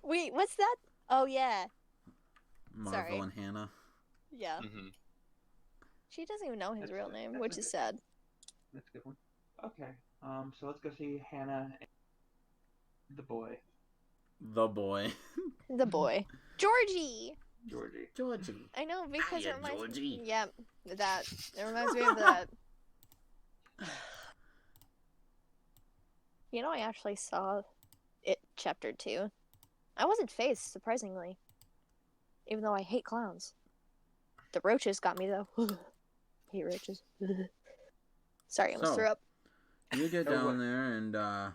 Wait, what's that? Oh yeah. Marvel Sorry. and Hannah. Yeah. Hmm. She doesn't even know his That's real a- name, that's which a is good- sad. that's a good one. Okay. So let's go see Hannah and the boy, The boy. The boy. Georgie! Georgie. Georgie. I know because Hiya, it reminds Georgie. Yeah, that. It reminds me of that. You know, I actually saw it chapter 2. I wasn't phased, surprisingly. Even though I hate clowns. The roaches got me, though. Hate roaches. Sorry, I almost So, threw up. You get Oh, down what? there and to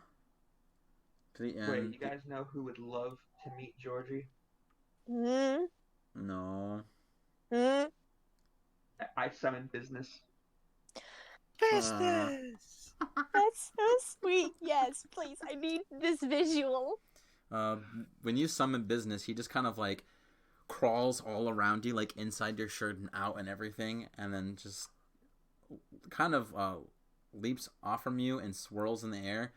the end. Wait, you guys know who would love to meet Georgie? Hmm? No. Hmm? I summon business. Business. That's so sweet. Yes, please. I need this visual. When you summon business, he just kind of like crawls all around you, like inside your shirt and out and everything, and then just kind of leaps off from you and swirls in the air,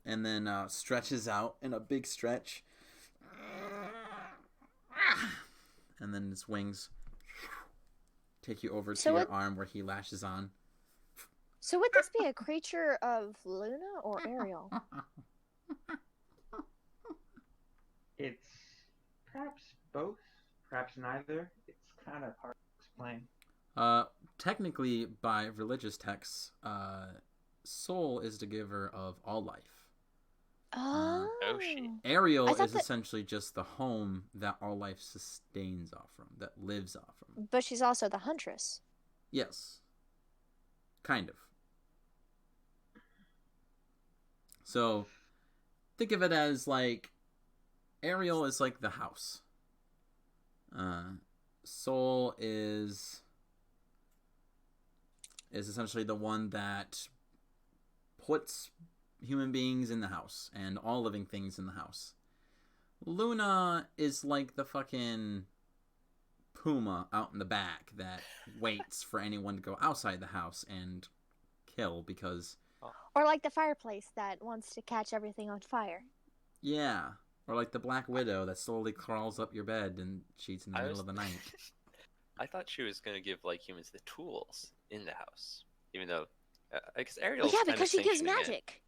and then stretches out in a big stretch, and then his wings take you over to So your it- arm where he lashes on. So would this be a creature of Luna or Ariel? It's perhaps both, perhaps neither. It's kind of hard to explain. Technically, by religious texts, Soul is the giver of all life. Oh. Oh, shit. Ariel I thought is that- essentially just the home that all life sustains off from, that lives off from. But she's also the huntress. Yes. Kind of. So, think of it as like Ariel is like the house. Soul is essentially the one that puts human beings in the house and all living things in the house. Luna is like the fucking puma out in the back that waits for anyone to go outside the house and kill because, Or like the fireplace that wants to catch everything on fire. yeah. Or like the Black Widow that slowly crawls up your bed and cheats in the middle of the night. I thought she was gonna give like humans the tools in the house, even though, I guess Ariel's Well, yeah, kinda because she gives sanctioning it. magic.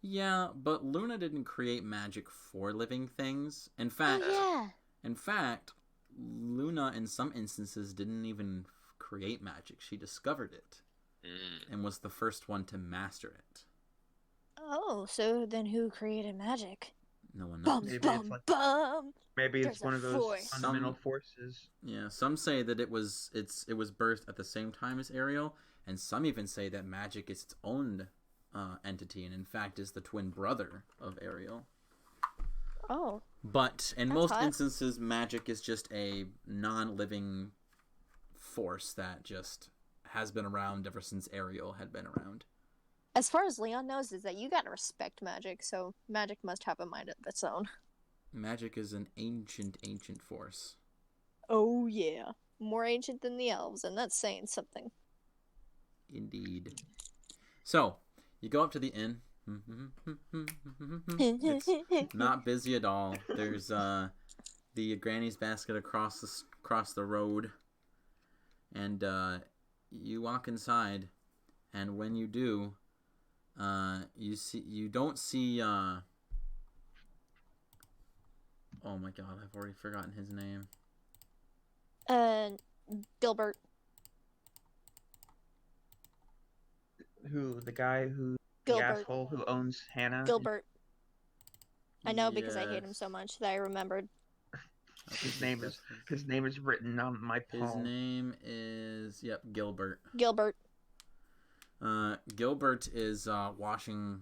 Yeah, but Luna didn't create magic for living things. In Oh, fact, yeah. Luna in some instances didn't even create magic. She discovered it Mm. and was the first one to master it. Oh, so then who created magic? No one Bum, knows. Maybe it's bum, like- bum. Maybe it's There's a one of those force. fundamental Some- forces. Yeah, some say that it was birthed at the same time as Ariel, and some even say that magic is its own entity, and in fact is the twin brother of Ariel. Oh, But in That's most hot. instances, magic is just a non-living force that just has been around ever since Ariel had been around. as far as Leon knows, is that you gotta respect magic, so magic must have a mind of its own. Magic is an ancient force. Oh, yeah. More ancient than the elves, and that's saying something. Indeed. So, you go up to the inn. It's not busy at all. There's the granny's basket across the road, and you walk inside, and when you do, you don't see oh my god, I've already forgotten his name. Gilbert. Who, the guy who, the Gilbert. asshole who owns Hannah? Gilbert. I know because I hate him Yes. so much that I remembered. His name is written on my His palm. name is Gilbert. Gilbert. Gilbert is washing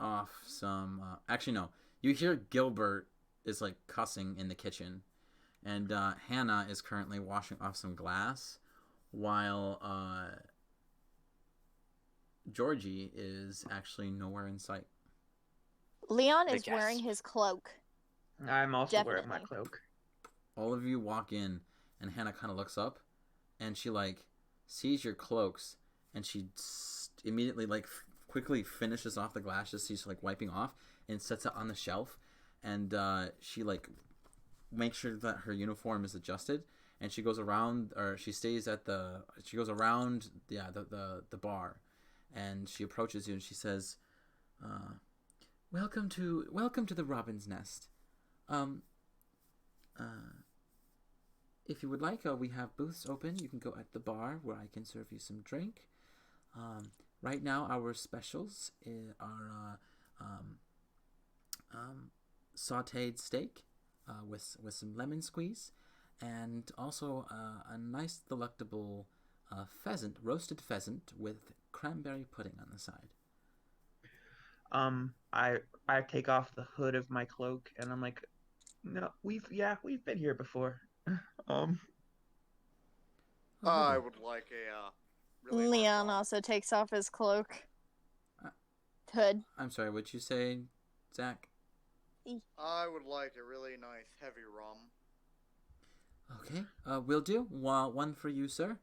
off some. Actually, no. You hear Gilbert is like cussing in the kitchen, and Hannah is currently washing off some glass, while Georgie is actually nowhere in sight. Leon The is wearing gasp. his cloak. I'm also wearing my Definitely. cloak. All of you walk in, and Hannah kind of looks up, and she like sees your cloaks, and she immediately like quickly finishes off the glass as she's like wiping off, and sets it on the shelf, and she like makes sure that her uniform is adjusted, and she goes around, or she stays at she goes around the bar, and she approaches you and she says, welcome to the Robin's Nest. If you would like, we have booths open. You can go at the bar where I can serve you some drink. Right now, our specials are sautéed steak with some lemon squeeze, and also a nice delectable roasted pheasant with cranberry pudding on the side. I take off the hood of my cloak and I'm like, No, we've been here before. Oh, I really? would like a really hard Leon rum. also takes off his cloak. Uh, Hood. I'm sorry, what'd you say, Zach? I would like a really nice heavy rum. Okay, will do. One for you, sir.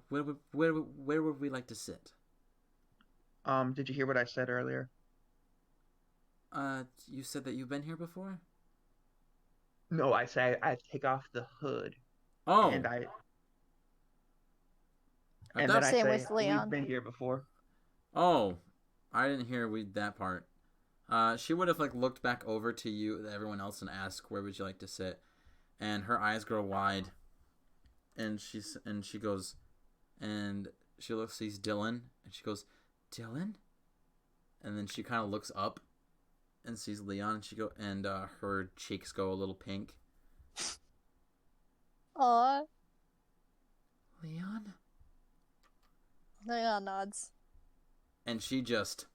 Where would we like to sit? Did you hear what I said earlier? You said that you've been here before? No, I say I take off the hood Oh, and I then thought. I Same say with Leon. we've been here before. Oh, I didn't hear that part. She would have like looked back over to you, everyone else, and asked, "Where would you like to sit?" And her eyes grow wide, and she goes, and she sees Dylan, and she goes, "Dylan," and then she kind of looks up, and sees Leon, and her cheeks go a little pink. Aw. Leon, Leon nods. and she just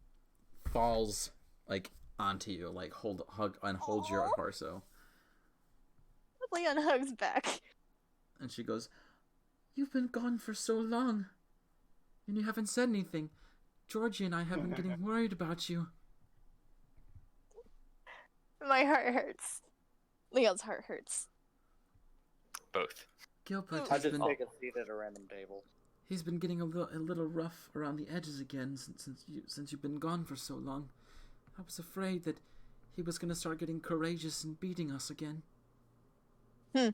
falls like onto you, like holds your Aw. torso. Leon hugs back. And she goes, "You've been gone for so long, and you haven't said anything. Georgie and I have been getting worried about you." My heart hurts. Leon's heart hurts. Both. Gilbert I has just been take a seat at a random table. he's been getting a little rough around the edges again since you've been gone for so long. I was afraid that he was gonna start getting courageous and beating us again. Hmm.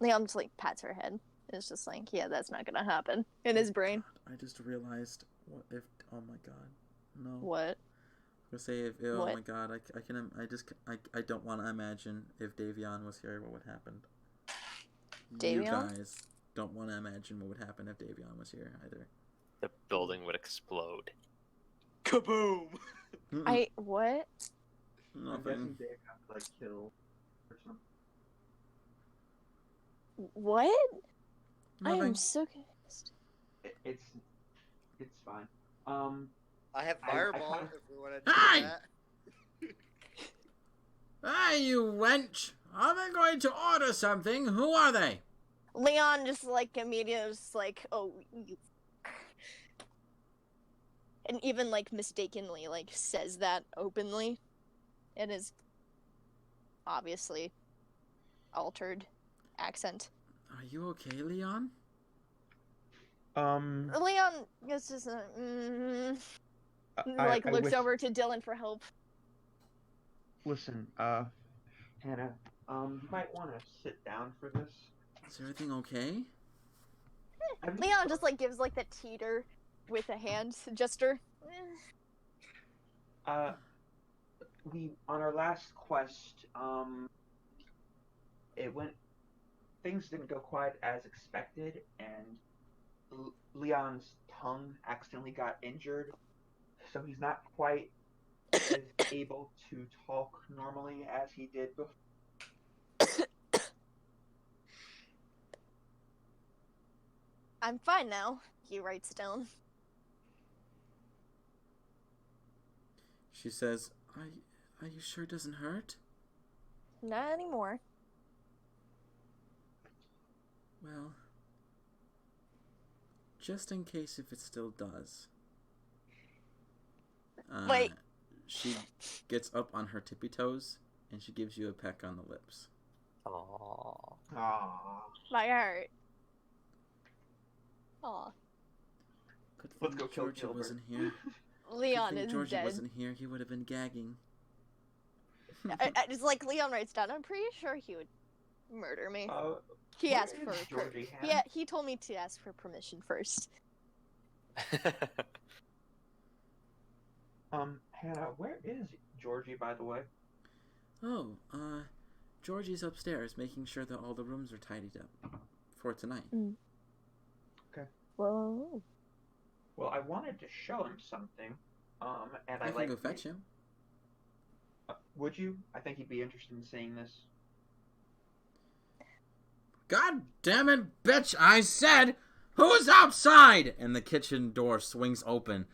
Leon just like pats her head. It's just like, yeah, that's not gonna happen in his brain. I just realized what if? Oh my God, no. What? I was gonna say oh What? my God, I don't want to imagine if Davion was here, what would happen. You Davion? guys don't want to imagine what would happen if Davion was here either. The building would explode. Kaboom! What? Nothing. Dave has to like kill or something. What? I Nothing. am so confused. It's fine. I have I fireball kinda- if we want to Hey! do that. Hey, you wench! I'm going to order something. Who are they? Leon just like immediately just like, oh, you. And even like mistakenly like says that openly. In his obviously altered accent. Are you okay, Leon? Leon is just like looks wish, over to Dylan for help. Listen, Hannah, you might want to sit down for this. Is everything okay? Leon just like gives like the teeter with a hand gesture. We on our last quest, things didn't go quite as expected, and Leon's tongue accidentally got injured, so he's not quite as able to talk normally as he did before. I'm fine now, he writes down. She says, Are you sure it doesn't hurt? Not anymore. Well, just in case if it still does. Wait. She gets up on her tippy toes and she gives you a peck on the lips. Aww. Aww. My heart. Aw. Good Let's thing go kill Georgie Gilbert. wasn't here. Leon Good thing is Georgie dead. wasn't here. He would have been gagging. It's like Leon writes down. I'm pretty sure he would murder me. He where asked is for Georgie, Hannah? yeah. He told me to ask for permission first. Hannah, where is Georgie, by the way? Oh, Georgie's upstairs making sure that all the rooms are tidied up for tonight. Whoa. Well, I wanted to show him something, and I I can like. go fetch him. Would you? I think he'd be interested in seeing this. God damn it, bitch! I said Who's outside? And the kitchen door swings open.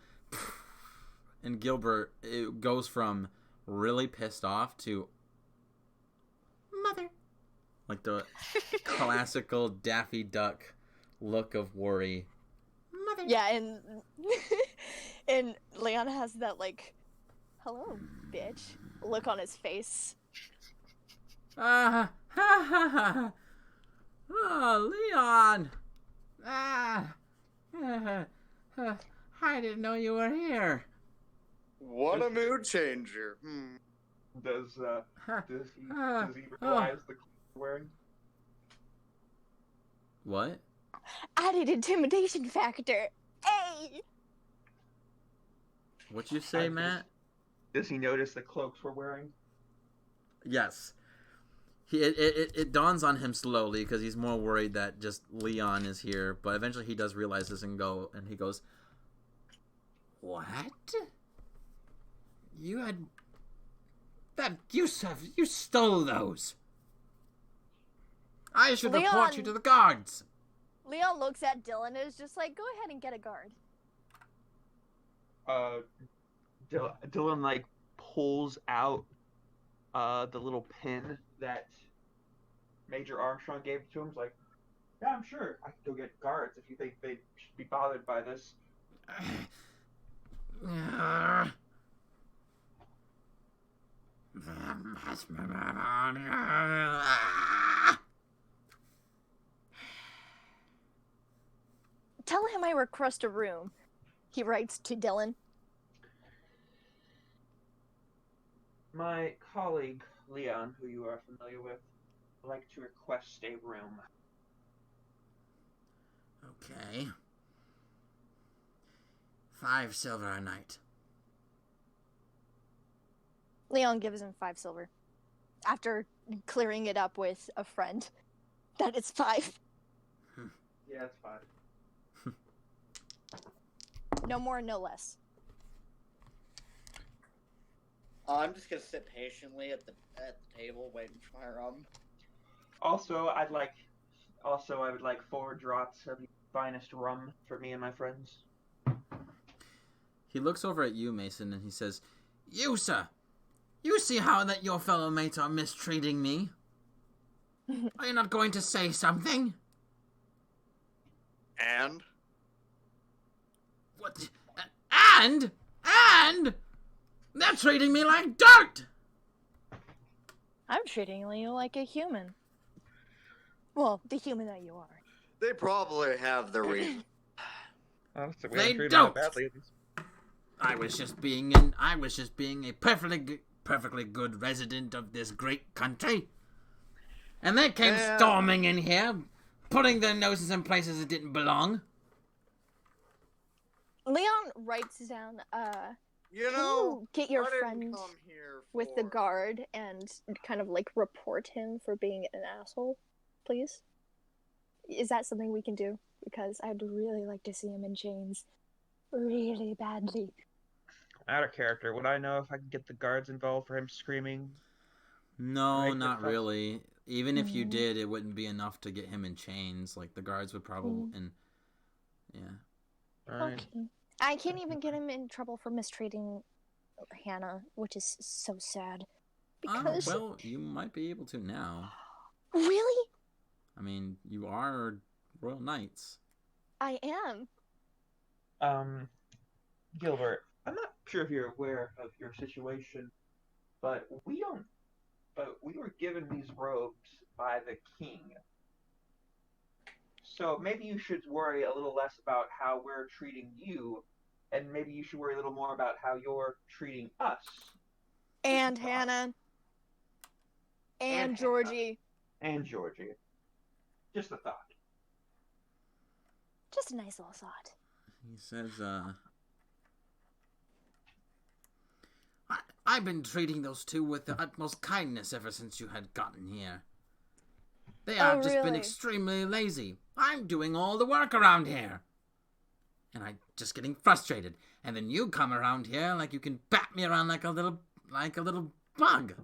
And Gilbert, it goes from really pissed off to mother. Like the classical Daffy Duck look of worry. Mother. Yeah, and and Leon has that like, hello, bitch, look on his face. Ha ha ha. Oh, Leon. I didn't know you were here. What a mood changer. Does he realize the clothes you're wearing? What? Added intimidation factor. Hey. What'd you say, Matt? Does he notice the cloaks we're wearing? Yes. It dawns on him slowly because he's more worried that just Leon is here, but eventually he does realize this and he goes, "What? You had that you stole those. I should report you to the guards." Leon looks at Dylan and is just like, "Go ahead and get a guard." Dylan like pulls out the little pin that Major Armstrong gave to him. He's like, "Yeah, I'm sure I can go get guards if you think they should be bothered by this." Tell him I request a room, he writes to Dylan. My colleague Leon, who you are familiar with, would like to request a room. Okay. 5 silver a night. Leon gives him 5 silver. After clearing it up with a friend that it's 5. Yeah, it's 5. No more, no less. I'm just gonna sit patiently at the table waiting for my rum. Also, I would like 4 draughts of the finest rum for me and my friends. He looks over at you, Mason, and he says, "You, sir, you see how that your fellow mates are mistreating me? Are you not going to say something?" And? What? And they're treating me like dirt! I'm treating you like a human. Well, the human that you are. They probably have their reason. Honestly, They don't. I was just being a perfectly good resident of this great country. And they came storming in here, putting their noses in places that didn't belong. Leon writes down, You can know, you get your I didn't friend come here with the for- guard and kind of like report him for being an asshole, please? Is that something we can do? Because I'd really like to see him in chains. Really badly. Out of character. Would I know if I could get the guards involved for him screaming? No, Make the not fuss. really. Even if you Mhm. did, it wouldn't be enough to get him in chains. Like, the guards would probably... And yeah. Alright. Okay. I can't even get him in trouble for mistreating Hannah, which is so sad. Because Well, you might be able to now. really, I mean, you are Royal Knights. I am. Gilbert, I'm not sure if you're aware of your situation, but we were given these robes by the king. So maybe you should worry a little less about how we're treating you, and maybe you should worry a little more about how you're treating us. And Hannah. And Georgie. And Georgie. Just a thought. Just a nice little thought. He says, I've been treating those two with the utmost kindness ever since you had gotten here. They have just been really? extremely lazy. I'm doing all the work around here. And I'm just getting frustrated. And then you come around here like you can bat me around like a little bug.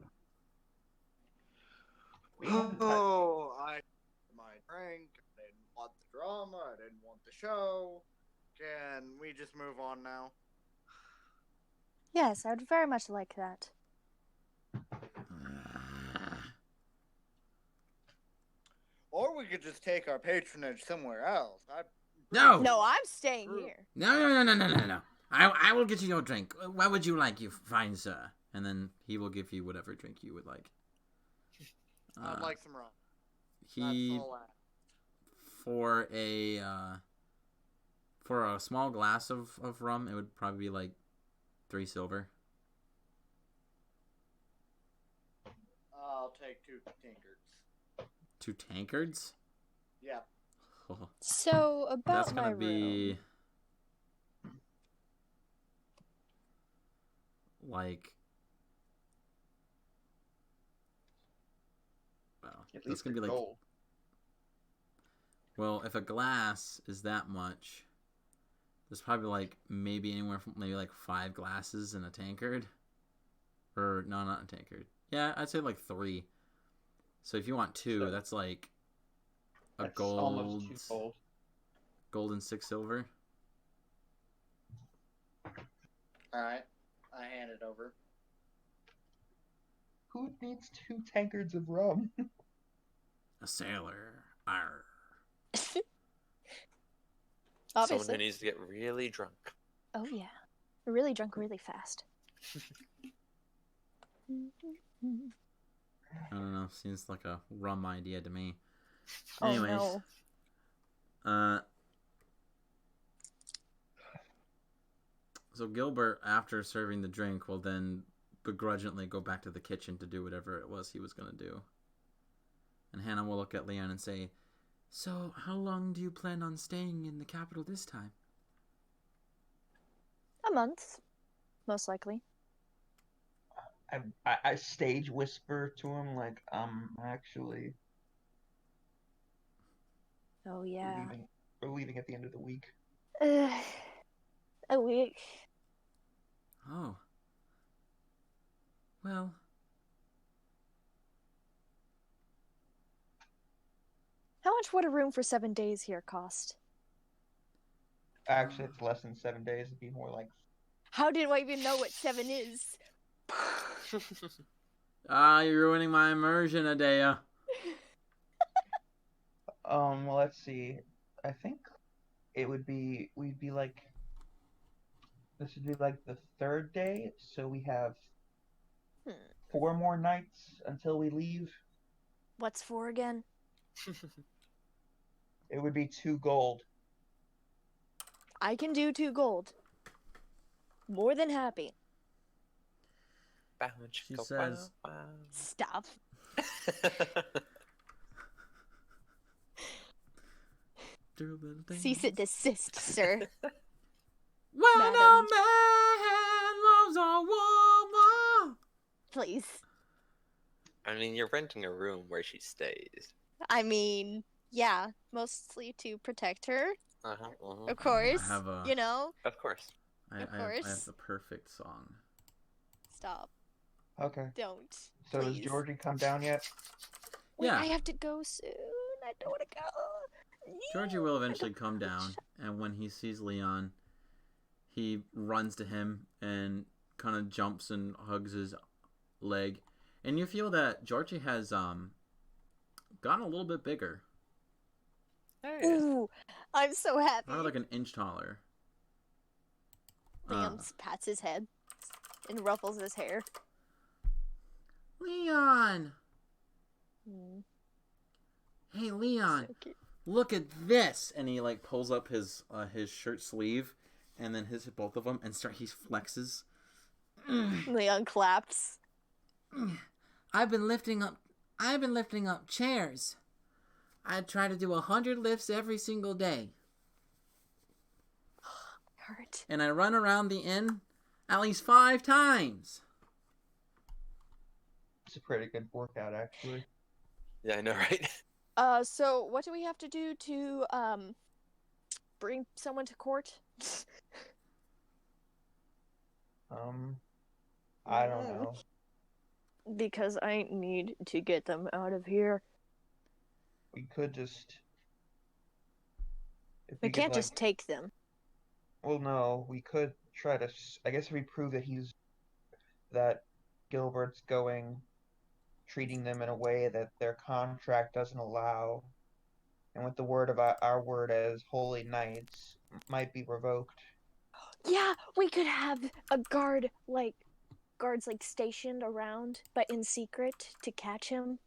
We haven't touched- Oh, I my drink. I didn't want the drama. I didn't want the show. Can we just move on now? Yes, I would very much like that. Or we could just take our patronage somewhere else. No! No, I'm staying here. No. I will get you your drink. What would you like, you fine sir? And then he will give you whatever drink you would like. I'd like some rum. He That's all I... for a small glass of rum, it would probably be like 3 silver. I'll take 2 tankards. 2 tankards? Yeah. Oh, So about that's my gonna be room. like, well, At that's least gonna be they're like, gold. well, if a glass is that much, there's probably like maybe anywhere from maybe like 5 glasses in a tankard, or no, not a tankard. Yeah, I'd say like 3. So if you want 2, So- that's like a That's gold, almost 2 gold. gold and 6 silver. Alright. I hand it over. Who needs 2 tankards of rum? A sailor. Arr. Someone Obviously. who needs to get really drunk. Oh yeah. Really drunk really fast. I don't know. Seems like a rum idea to me. Oh Anyways, no. So Gilbert, after serving the drink, will then begrudgingly go back to the kitchen to do whatever it was he was going to do. And Hannah will look at Leon and say, "So, how long do you plan on staying in the capital this time?" A month. Most likely. I stage whisper to him like, actually, Oh yeah. we're leaving at the end of the week. A week. Oh. Well, How much would a room for 7 days here cost? Actually, it's less than 7 days. It'd be more like How did I even know what 7 is? you're ruining my immersion, Adea. let's see. I think we'd be like, this would be like the 3rd day, so we have 4 more nights until we leave. What's 4 again? It would be 2 gold. I can do 2 gold. More than happy. She says, Stop. Cease it, desist, sir. When Madam. a man loves a woman. Please. I mean, you're renting a room where she stays. I mean, yeah, mostly to protect her, Uh-huh. of course. I have a- You know? Of course. I have course. the perfect song. Stop. Okay. Don't. So has Please. Georgie come down yet? Wait, Yeah. I have to go soon. I don't want to go. Georgie will eventually come down, and when he sees Leon, he runs to him and kind of jumps and hugs his leg. And you feel that Georgie has gotten a little bit bigger. Ooh, I'm so happy. Probably like an inch taller. Liam pats his head and ruffles his hair. Leon! Mm, Hey, Leon! so cute. Look at this! And he like pulls up his shirt sleeve, and then his both of them, and he flexes. Leon claps. I've been lifting up chairs. I try to do 100 lifts every single day. Hurt. And I run around the inn at least 5 times. It's a pretty good workout, actually. Yeah, I know, right? So what do we have to do to bring someone to court? I don't know. Because I need to get them out of here. We could just If We could, can't just take them. Well, no, we could try to. I guess if we prove that Gilbert's treating them in a way that their contract doesn't allow, and with the word of our word as holy knights, might be revoked. Yeah, we could have a guards stationed around, but in secret to catch him.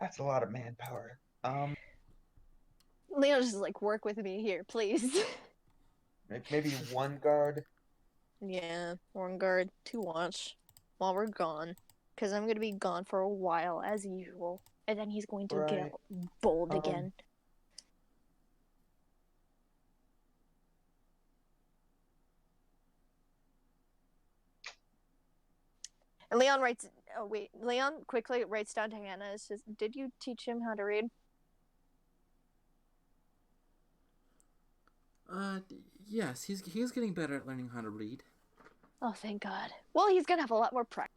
That's a lot of manpower. Leon's just like, work with me here, please. Maybe one guard. Yeah, one guard to watch while we're gone. Because I'm going to be gone for a while, as usual. And then he's going to get bold again. And Leon Leon quickly writes down to Hannah, says, did you teach him how to read? Yes, he's getting better at learning how to read. Oh, thank God. Well, he's going to have a lot more practice.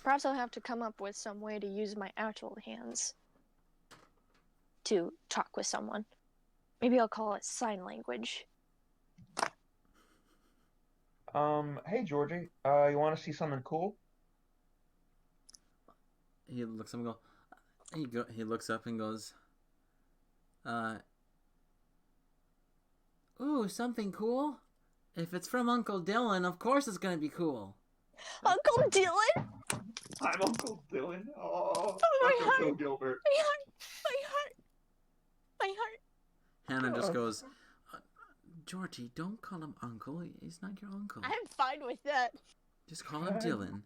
Perhaps I'll have to come up with some way to use my actual hands to talk with someone. Maybe I'll call it sign language. Hey Georgie, you want to see something cool? He looks up and he looks up and goes, ooh, something cool? If it's from Uncle Dylan, of course it's gonna be cool. Uncle Dylan? I'm Uncle Dylan. Oh, my Uncle heart. Joe Gilbert. My heart. Hannah just goes, Georgie, don't call him Uncle. He's not your uncle. I'm fine with that. Just call him Dylan.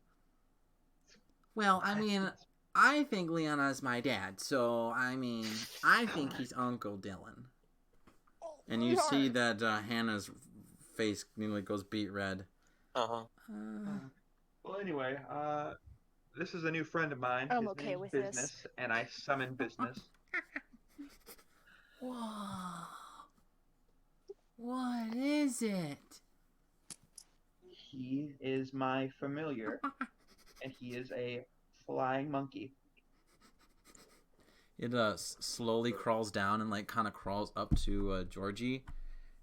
Well, I mean, I think Leonna's my dad, so, I mean, I think he's Uncle Dylan. And you see that Hannah's face nearly goes beet red. Uh-huh. Well, anyway, this is a new friend of mine. I'm His okay name's with Business, this. and I summon Business. Whoa. What is it? He is my familiar, and he is a flying monkey. It slowly crawls down and like kind of crawls up to Georgie,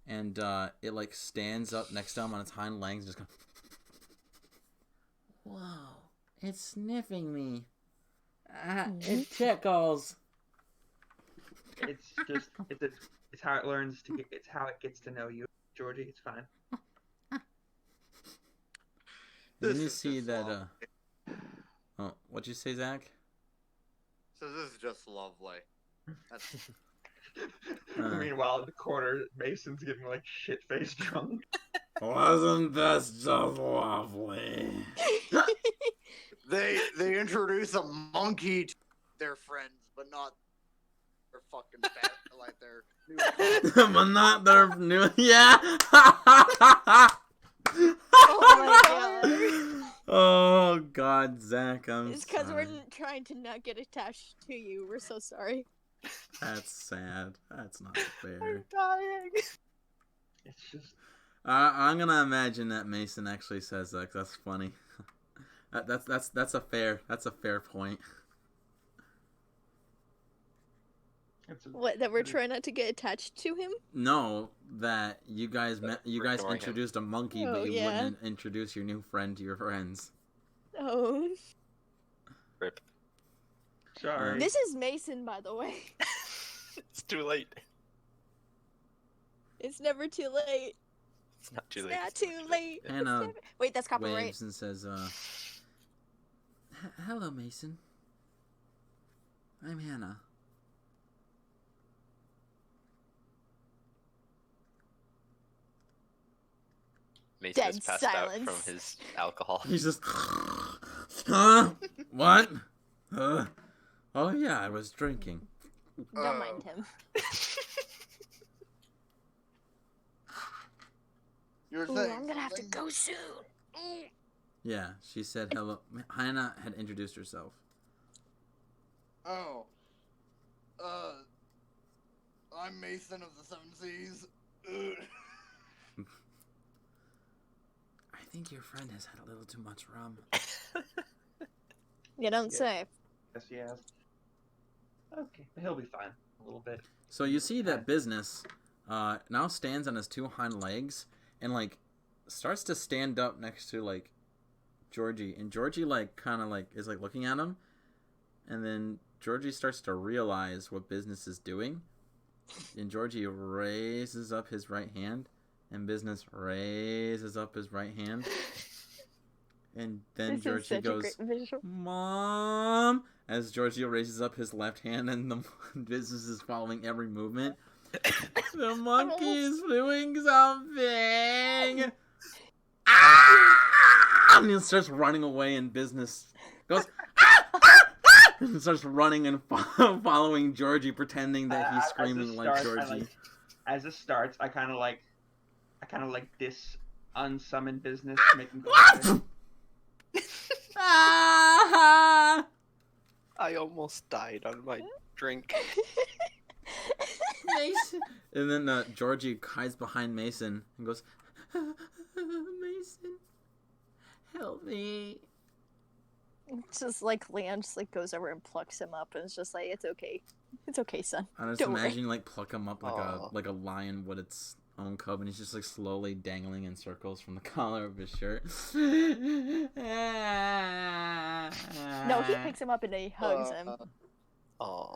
and it like stands up next to him on its hind legs and just goes, whoa, it's sniffing me. It tickles. It's just it's how it learns to get. It's how it gets to know you, Georgie. It's fine. Then you see that. Oh, what'd you say, Zach? So this is just lovely. That's... Meanwhile, in the corner, Mason's getting like shit-faced drunk. Wasn't this just lovely? They introduce a monkey to their friends, but not their fucking fat, like their new. But not their new. Yeah. Oh my God. Oh God, Zach, It's because sorry. we're trying to not get attached to you. We're so sorry. That's sad. That's not I'm fair. dying. It's just I'm gonna imagine that Mason actually says that. That's funny. That's a fair point. What, that we're trying not to get attached to him? No, that you guys ignoring him. introduced a monkey, Oh, but you yeah. wouldn't introduce your new friend to your friends. Oh. Rip. sorry. This is Mason, by the way. It's too late. It's never too late. It's not too It's late. not too late. It's Hannah never... Wait, that's copyright. Waves and says, hello, Mason. I'm Hannah. Mason Dead is passed silence. out from his alcohol. He's just, huh? What? Oh yeah, I was drinking. Don't mind him. You're Ooh, saying I'm gonna have to something? go soon. Yeah, she said hello. Hannah had introduced herself. Oh. I'm Mason of the Seven Seas. I think your friend has had a little too much rum. You don't Yeah. say. Yes, yes. Okay, he'll be fine. A little bit. So you see that business now stands on his two hind legs and like starts to stand up next to like Georgie, and Georgie like kind of like is like looking at him, and then Georgie starts to realize what business is doing, and Georgie raises up his right hand, and business raises up his right hand, and then This is Georgie such a goes, great visual. "Mom!" As Giorgio raises up his left hand, and the business is following every movement. The monkey is doing something. Ah! And he starts running away, and business goes. And starts running and following Georgie, pretending that he's screaming like Georgie. As this starts, I kind of like this unsummon business, make him go away. Ah! I almost died on my drink. Mason. And then Georgie hides behind Mason and goes, Mason, help me. It's just like Leon just like goes over and plucks him up and it's just like, it's okay, son. I just Don't worry. imagine like pluck him up Aw. like a lion would its own cub, and he's just like slowly dangling in circles from the collar of his shirt. No, he picks him up and he hugs him Oh,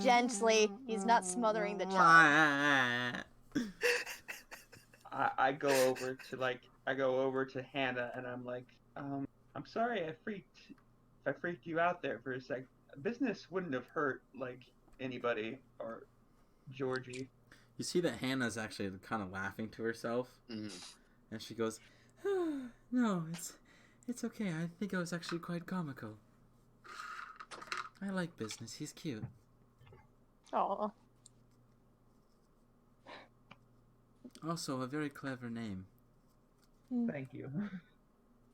gently. He's not smothering the child. I go over to Hannah and I'm like, I'm sorry if I freaked you out there for a sec. Business wouldn't have hurt like anybody or Georgie. You see that Hannah's actually kind of laughing to herself, and she goes, "No, it's okay. I think it was actually quite comical. I like Business. He's cute." Aw. Also, a very clever name. Thank you.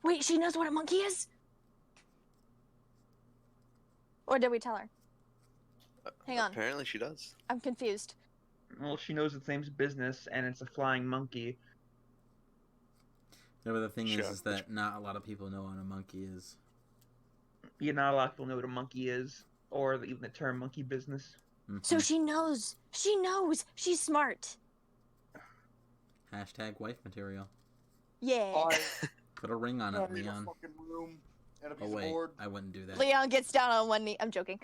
Wait, she knows what a monkey is? Or did we tell her? Hang on. Apparently she does. I'm confused. Well, she knows its name's Business and it's a flying monkey. Yeah, but the thing Sure. is that not a lot of people know what a monkey is. Yeah, not a lot of people know what a monkey is, or even the term monkey business. Mhm. So she knows. She knows. She's smart. Hashtag wife material. Yeah. Put a ring on I it, need a Leon. fucking room and a piece Oh of wait, board. I wouldn't do that. Leon gets down on one knee. I'm joking.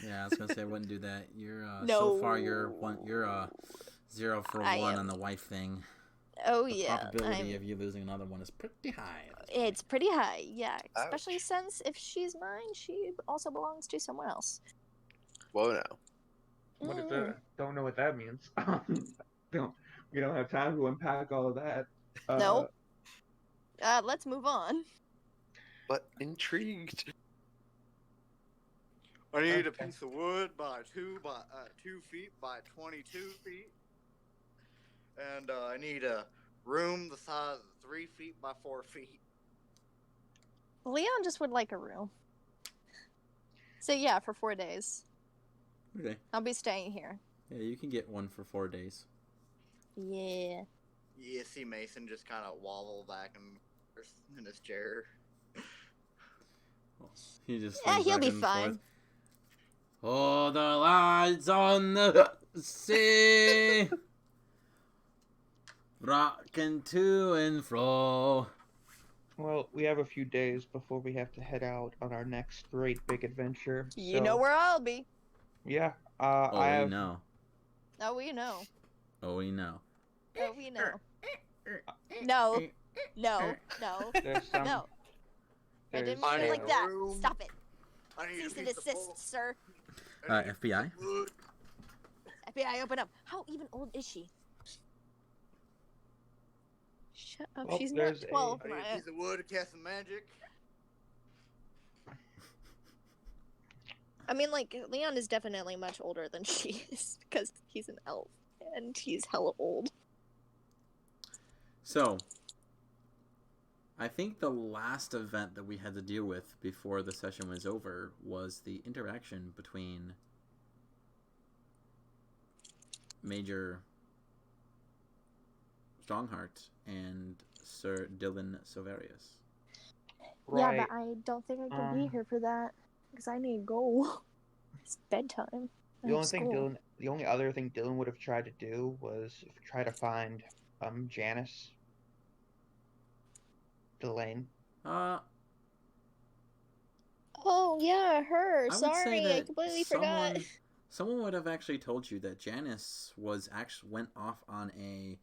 Yeah, I was gonna say I wouldn't do that. You're No. so far you're 0 for I 1 am. on the wife thing. Oh The yeah. probability of you losing another one is pretty high. It's pretty high, yeah. Especially Ouch. since if she's mine, she also belongs to someone else. Whoa now. What is Mm. that? Don't know what that means. We don't have time to unpack all of that. Nope. Let's move on. But intrigued. I need a Okay. piece of wood by 2 feet by 22 feet, and I need a room the size of 3 feet by 4 feet. Leon just would like a room. So yeah, for 4 days. Okay. I'll be staying here. Yeah, you can get one for 4 days. Yeah. You see Mason just kind of wobble back in his chair. He just Yeah, swings he'll back be and fine. forth. Oh, the lights on the sea, rocking to and fro. Well, we have a few days before we have to head out on our next great big adventure. You so, know where I'll be. Yeah. Oh, I have. we know. Oh, we know. Oh, we know. Oh, we know. No. No. There's some. No. I There's, didn't mean it need like a that. room. Stop it. I need Cease a and piece of desist, wood. sir. I need a FBI? piece of wood. FBI, open up. How even old is she? Shut up. Well, She's not there's a- 12, I need a Mariah. piece of wood to cast some magic. I mean, like, Leon is definitely much older than she is because he's an elf and he's hella old. So, I think the last event that we had to deal with before the session was over was the interaction between Major Strongheart and Sir Dylan Silverius. right. Yeah, but I don't think I can be Um, here for that. because I need to go. It's bedtime. I have school. The only other thing Dylan would have tried to do was try to find Janice Delane. Oh yeah, her. I would say Sorry, I that completely forgot. someone would have actually told you that Janice went off on a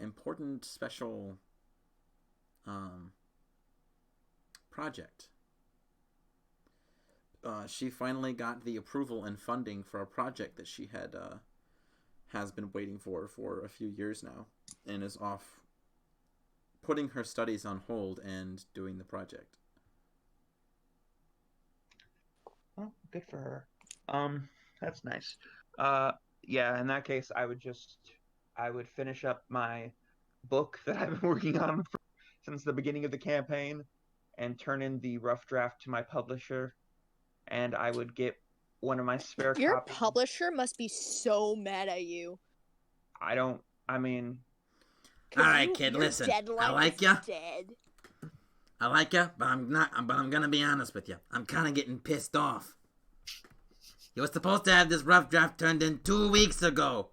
important special project. She finally got the approval and funding for a project that she has been waiting for a few years now, and is off putting her studies on hold and doing the project. Oh, good for her. That's nice. Yeah, in that case, I would finish up my book that I've been working on since the beginning of the campaign and turn in the rough draft to my publisher, and I would get one of my spare Your copies. publisher must be so mad at you. I mean, 'Cause All right, you- kid, your listen. deadline I like is ya. Dead. I like you, but I'm gonna be honest with you. I'm kind of getting pissed off. You were supposed to have this rough draft turned in 2 weeks ago.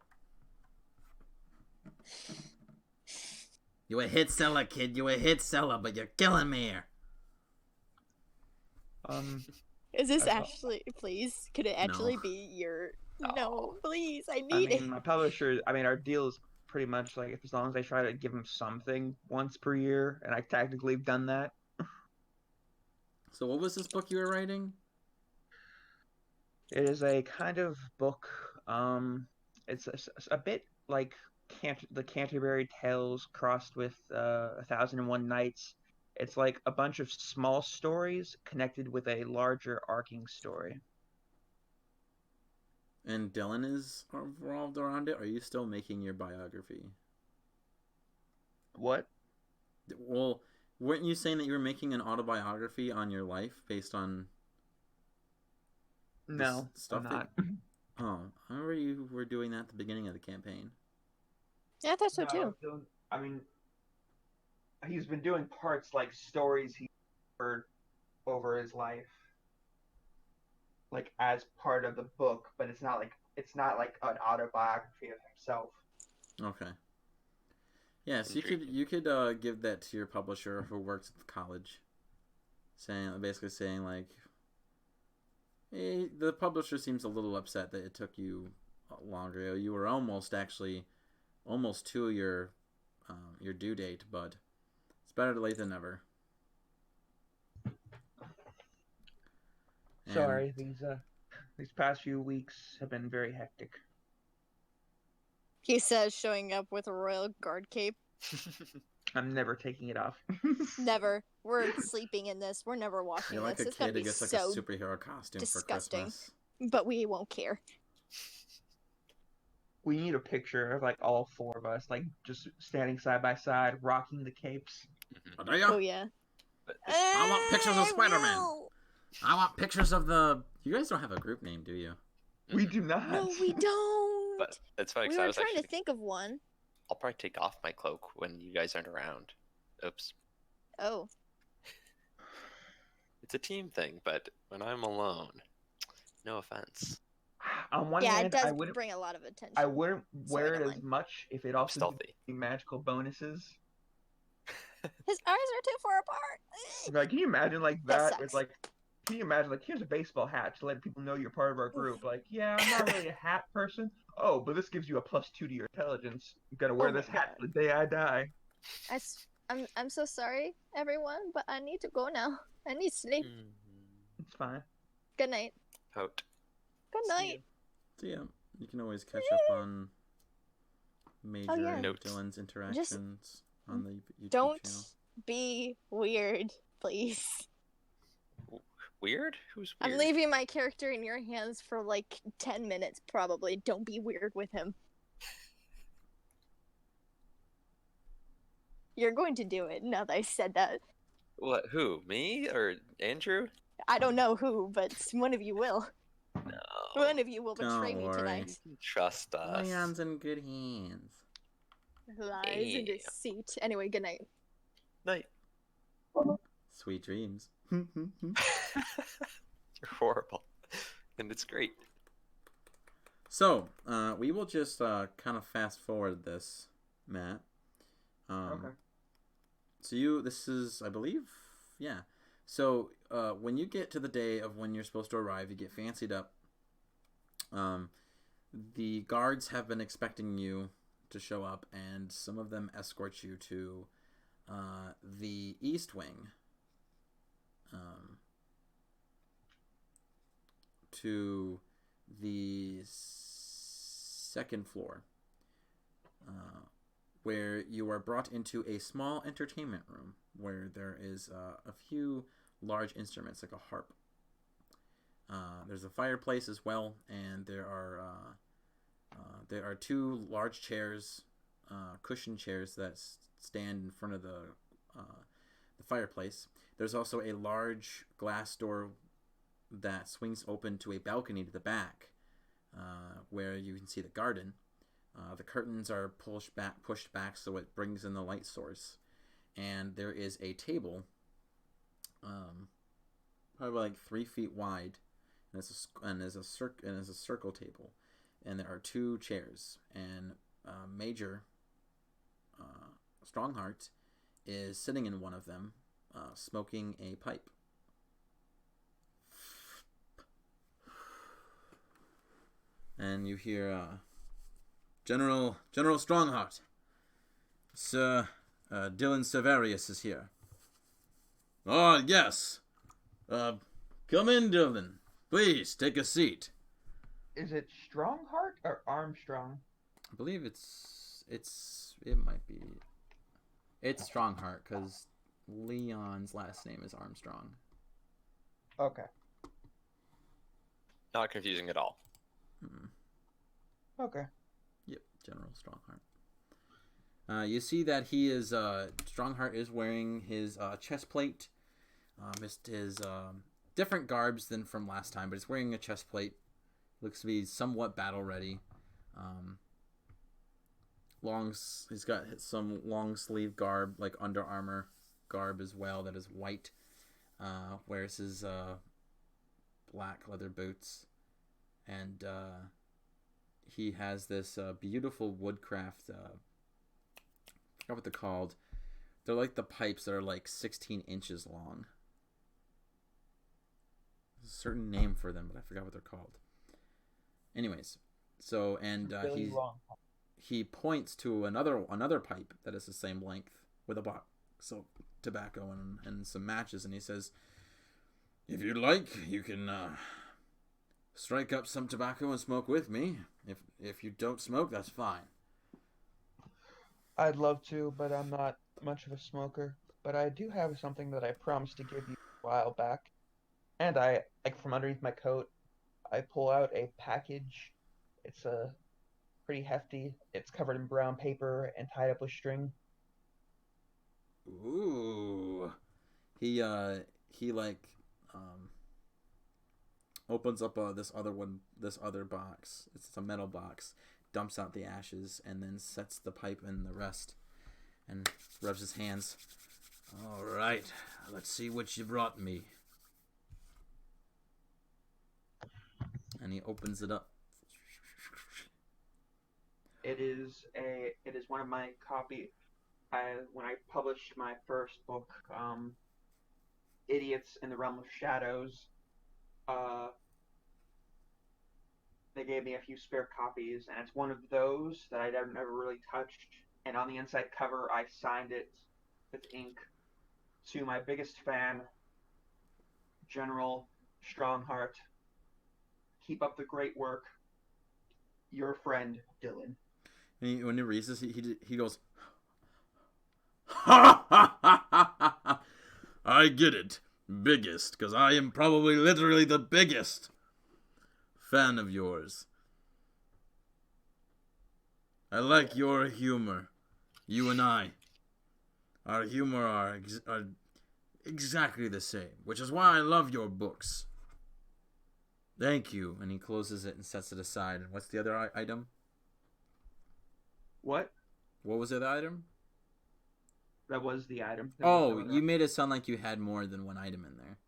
You a hit seller, kid. You a hit seller, but you're killing me here. Is this That's all. actually? Please, could it actually No. be your? No, please, I I need it. mean, my publisher. I mean, our deal is pretty much like as long as I try to give him something once per year, and I technically have done that. So what was this book you were writing? It is a kind of book. It's a bit like the Canterbury Tales crossed with 1001 Nights. It's like a bunch of small stories connected with a larger arcing story. And Dylan is revolved around it? Are you still making your biography? What? Well, weren't you saying that you were making an autobiography on your life based on No, stuff I'm not. Oh, I remember you were doing that at the beginning of the campaign. Yeah, I thought so No, too. I mean, he's been doing parts like stories he heard over his life, like as part of the book, but it's not like an autobiography of himself. Okay. Yes, you could give that to your publisher who works at the college, basically saying like, hey, the publisher seems a little upset that it took you longer. You were almost to your due date, but it's better late than never. And Sorry, these past few weeks have been very hectic. He says, showing up with a royal guard cape. I'm never taking it off. Never. We're sleeping in this. We're never washing you're like this. a It's gonna kid who be gets like so a superhero costume disgusting. for Christmas. But we won't care. We need a picture of like all four of us, like just standing side by side, rocking the capes. Oh, do ya? Oh yeah. I want pictures of I Spider-Man. will. I want pictures of the. You guys don't have a group name, do you? We do not. No, we don't. But it's funny We because I were was trying actually. to think of one. I'll probably take off my cloak when you guys aren't around. Oops. Oh. It's a team thing, but when I'm alone, no offense. On one Yeah, hand, it does I wouldn't bring a lot of attention. I wouldn't So wear I it don't as mind. much if it also Stealthy. gave me magical bonuses. His eyes are too far apart. Like, can you imagine like That that? With sucks. like, can you imagine like here's a baseball hat to let people know you're part of our group? Like, yeah, I'm not really a hat person. Oh, but this gives you a +2 to your intelligence. I'm gonna wear Oh my this hat God. till the day I die. I'm so sorry, everyone, but I need to go now. I need sleep. It's fine. Good night. Out. Good See night. So yeah, you can always catch up on Major yeah. and Notes. Dylan's interactions on the YouTube Don't channel. be weird, please. Weird? Who's weird? I'm leaving my character in your hands for like 10 minutes, probably. Don't be weird with him. You're going to do it now that I said that. What? Who? Me or Andrew? I don't know who, but one of you will. No. One of you will betray Don't me worry. tonight. Trust us. Leon's in good hands. Lies and Damn. deceit. Anyway, good night. Night. Sweet dreams. You're horrible, and it's great. So, we will just kind of fast forward this, Matt. Okay. So this is, I believe, yeah. So, when you get to the day of when you're supposed to arrive, you get fancied up. The guards have been expecting you to show up, and some of them escort you to the East Wing. To the second floor, where you are brought into a small entertainment room where there is a few large instruments like a harp. There's a fireplace as well, and there are two large chairs, cushioned chairs that stand in front of the fireplace. There's also a large glass door that swings open to a balcony to the back, where you can see the garden. The curtains are pushed back so it brings in the light source, and there is a table, probably like 3 feet wide, and it's a circle table, and there are two chairs, and Major Strongheart is sitting in one of them, smoking a pipe. And you hear General Strongheart, Sir Dylan Severius is here. Oh, yes. Come in, Dylan. Please, take a seat. Is it Strongheart or Armstrong? I believe it might be. It's Strongheart, because Leon's last name is Armstrong. Okay. Not confusing at all. Okay. Yep, General Strongheart. You see that he is Strongheart is wearing his chest plate, his different garbs than from last time, but he's wearing a chest plate. Looks to be somewhat battle ready. He's got some long sleeve garb, like Under Armour garb as well, that is white. Wears his black leather boots, and he has this beautiful woodcraft. I forgot what they're called. They're like the pipes that are like 16 inches long. There's a certain name for them, but I forgot what they're called. Anyways, so and he points to another pipe that is the same length with a box of tobacco and some matches, and he says, "If you'd like, you can strike up some tobacco and smoke with me. If you don't smoke, that's fine." I'd love to, but I'm not much of a smoker. But I do have something that I promised to give you a while back. And I, like, from underneath my coat, I pull out a package. It's pretty hefty. It's covered in brown paper and tied up with string. Ooh. He opens up this other box. It's a metal box. Dumps out the ashes and then sets the pipe in the rest and rubs his hands. All right, let's see what you brought me. And he opens it up. It is one of my when I published my first book, Idiots in the Realm of Shadows. They gave me a few spare copies, and it's one of those that I never really touched. And on the inside cover, I signed it with ink to my biggest fan, General Strongheart. Keep up the great work. Your friend, Dylan. And when he reads this, he goes, "Ha ha ha ha ha! I get it. Biggest, because I am probably literally the biggest fan of yours. I like your humor. You and I. Our humor are exactly the same, which is why I love your books. Thank you." And he closes it and sets it aside. And what's the other item? What? What was the other item? That was the item. Oh, you made it sound like you had more than one item in there.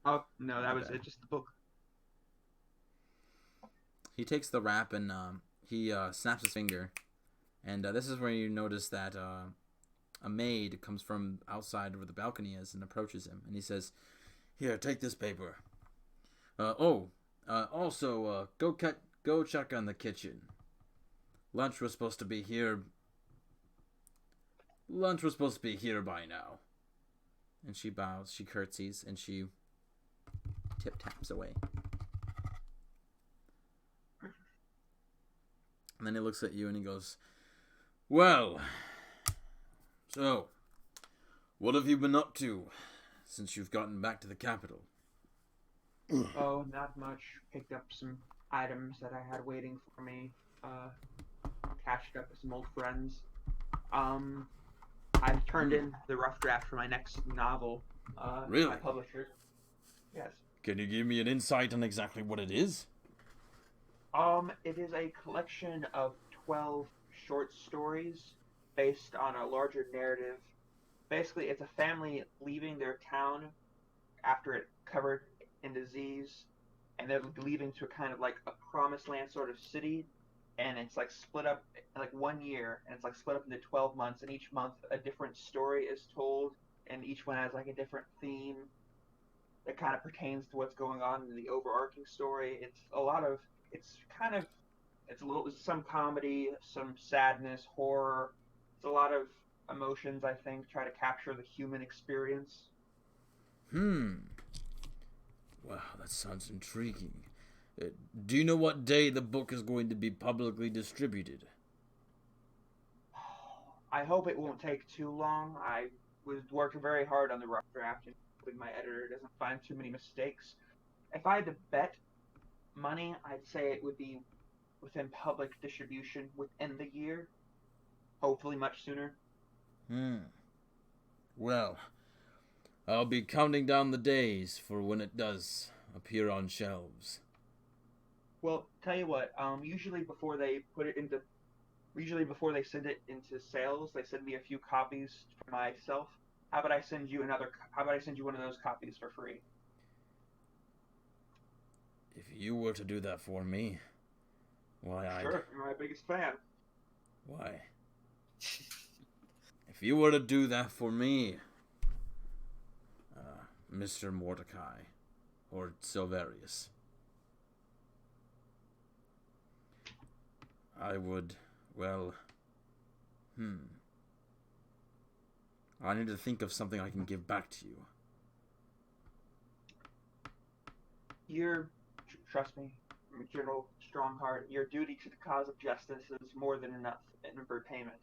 Oh no, that was Okay. it. Just the book. He takes the wrap and he snaps his finger, and this is where you notice that a maid comes from outside where the balcony is and approaches him, and he says, "Here, take this paper. Also, go check on the kitchen. Lunch was supposed to be here. Lunch was supposed to be here by now." And she bows, she curtsies, and she tip taps away. And then he looks at you and he goes, "Well, so, what have you been up to since you've gotten back to the capital?" Oh, not much. Picked up some items that I had waiting for me. Catched up with some old friends. I've turned in the rough draft for my next novel. Really? My publisher. Yes. Can you give me an insight on exactly what it is? It is a collection of 12 short stories based on a larger narrative. Basically, it's a family leaving their town after it covered in disease, and they're leaving to kind of like a promised land sort of city, and it's like split up in like 1 year, and it's like split up into 12 months, and each month a different story is told, and each one has like a different theme that kind of pertains to what's going on in the overarching story. It's a little some comedy, some sadness, horror. It's a lot of emotions, I think, try to capture the human experience. Wow, that sounds intriguing. Do you know what day the book is going to be publicly distributed? I hope it won't take too long. I was working very hard on the rough draft, and hoping my editor doesn't find too many mistakes. If I had to bet money, I'd say it would be within public distribution within the year. Hopefully much sooner. Well, I'll be counting down the days for when it does appear on shelves. Well, tell you what, usually before they send it into sales, they send me a few copies for myself. How about I send you one of those copies for free? If you were to do that for me, why, Sure, you're my biggest fan. Why? If you were to do that for me, Mr. Mordecai, or Silverius, I would, I need to think of something I can give back to you. Trust me, General Strongheart, your duty to the cause of justice is more than enough in repayment.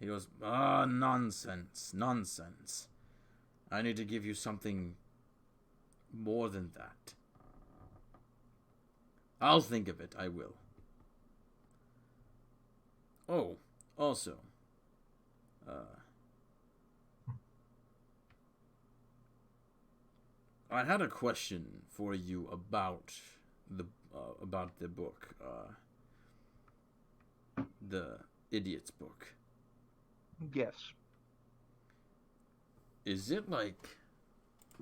He goes, nonsense. I need to give you something more than that. I'll think of it, I will. Oh, also, I had a question for you about the book, the Idiot's book. Yes. Is it like,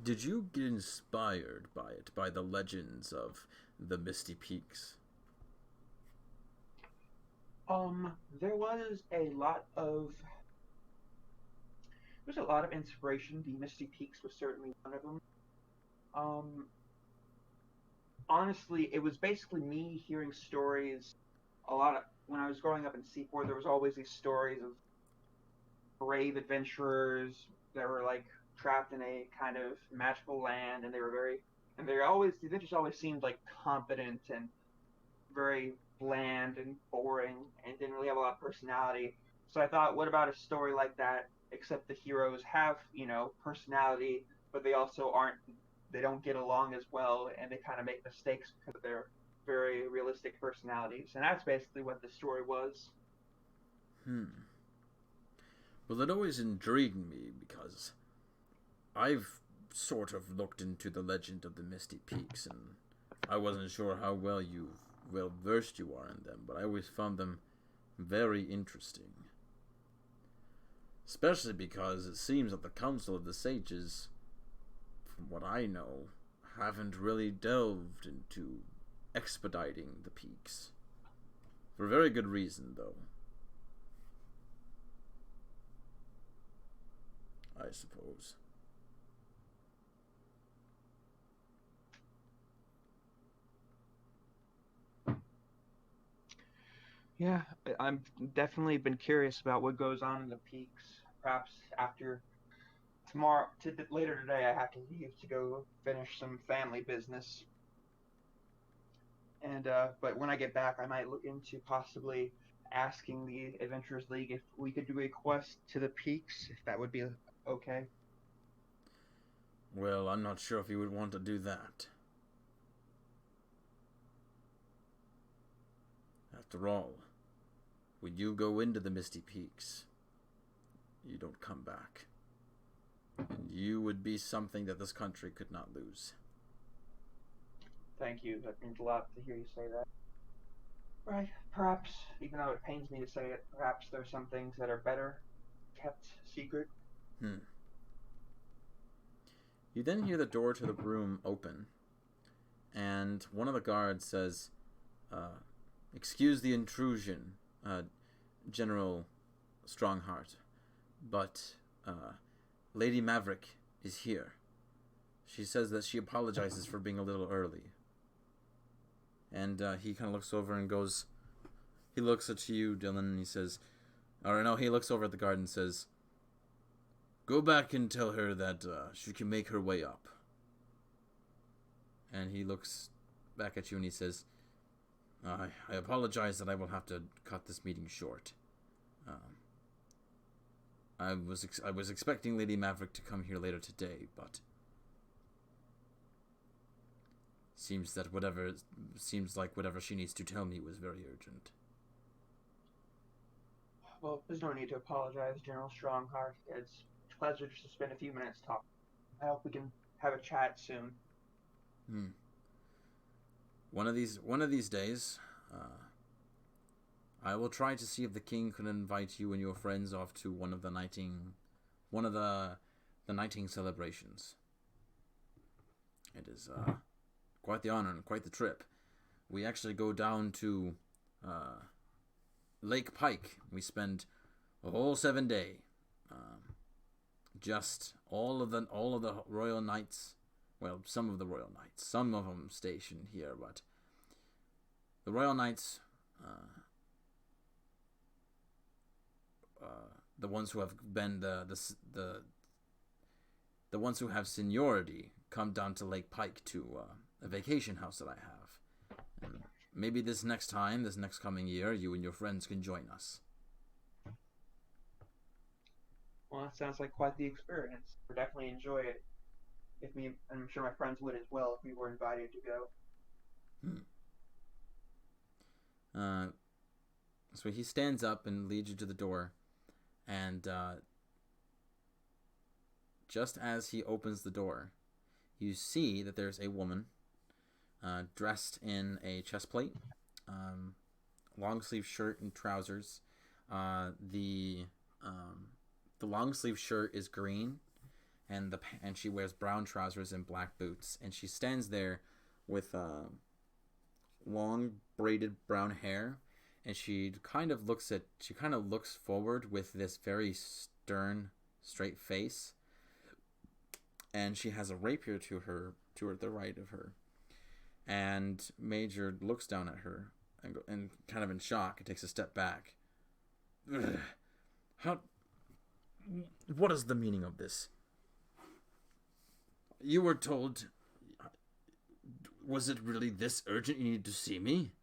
did you get inspired by it, by the legends of the Misty Peaks? There was a lot of inspiration. The Misty Peaks was certainly one of them. Honestly, it was basically me hearing stories. When I was growing up in Seaport, there was always these stories of brave adventurers that were like trapped in a kind of magical land, and the adventures always seemed like competent and very bland and boring and didn't really have a lot of personality. So I thought, what about a story like that, except the heroes have, personality, but they don't get along as well, and they kind of make mistakes because of their very realistic personalities. And that's basically what the story was. Well, it always intrigued me because I've sort of looked into the legend of the Misty Peaks, and I wasn't sure how well versed you are in them, but I always found them very interesting. Especially because it seems that the Council of the Sages, from what I know, haven't really delved into expediting the peaks. For a very good reason, though. I suppose. Yeah, I'm definitely been curious about what goes on in the peaks. Perhaps after tomorrow, later today, I have to leave to go finish some family business. And but when I get back, I might look into possibly asking the Adventurers League if we could do a quest to the peaks, if that would be okay. Well, I'm not sure if you would want to do that. After all, when you go into the Misty Peaks, you don't come back. And you would be something that this country could not lose. Thank you. That means a lot to hear you say that. Right. Perhaps, even though it pains me to say it, perhaps there's some things that are better kept secret. You then hear the door to the room open, and one of the guards says, "Excuse the intrusion, General Strongheart, but Lady Maverick is here. She says that she apologizes for being a little early." And he kind of looks over and goes, he looks at you, Dylan, and he says, or no, he looks over at the guard and says, "Go back and tell her that she can make her way up." And he looks back at you and he says, I apologize that I will have to cut this meeting short. I was expecting Lady Maverick to come here later today, but seems like whatever she needs to tell me was very urgent. Well, there's no need to apologize, General Strongheart. It's a pleasure just to spend a few minutes talking. I hope we can have a chat soon. One of these days, I will try to see if the king can invite you and your friends off to one of the knighting celebrations. It is quite the honor and quite the trip. We actually go down to Lake Pike. We spend a whole 7 day. Just all of the royal knights. Well, some of the royal knights. Some of them stationed here, but the royal knights, the ones who have been the ones who have seniority, come down to Lake Pike to a vacation house that I have. And maybe this next coming year, you and your friends can join us. Well, that sounds like quite the experience. We'll definitely enjoy it. I'm sure my friends would as well if we were invited to go. So he stands up and leads you to the door, and just as he opens the door, you see that there's a woman dressed in a chest plate, long sleeve shirt and trousers. The long sleeve shirt is green, and she wears brown trousers and black boots, and she stands there with long braided brown hair, and she kind of looks forward with this very stern, straight face, and she has a rapier to the right of her. And Major looks down at her and kind of in shock and takes a step back. What is the meaning of this? You were told... Was it really this urgent you needed to see me?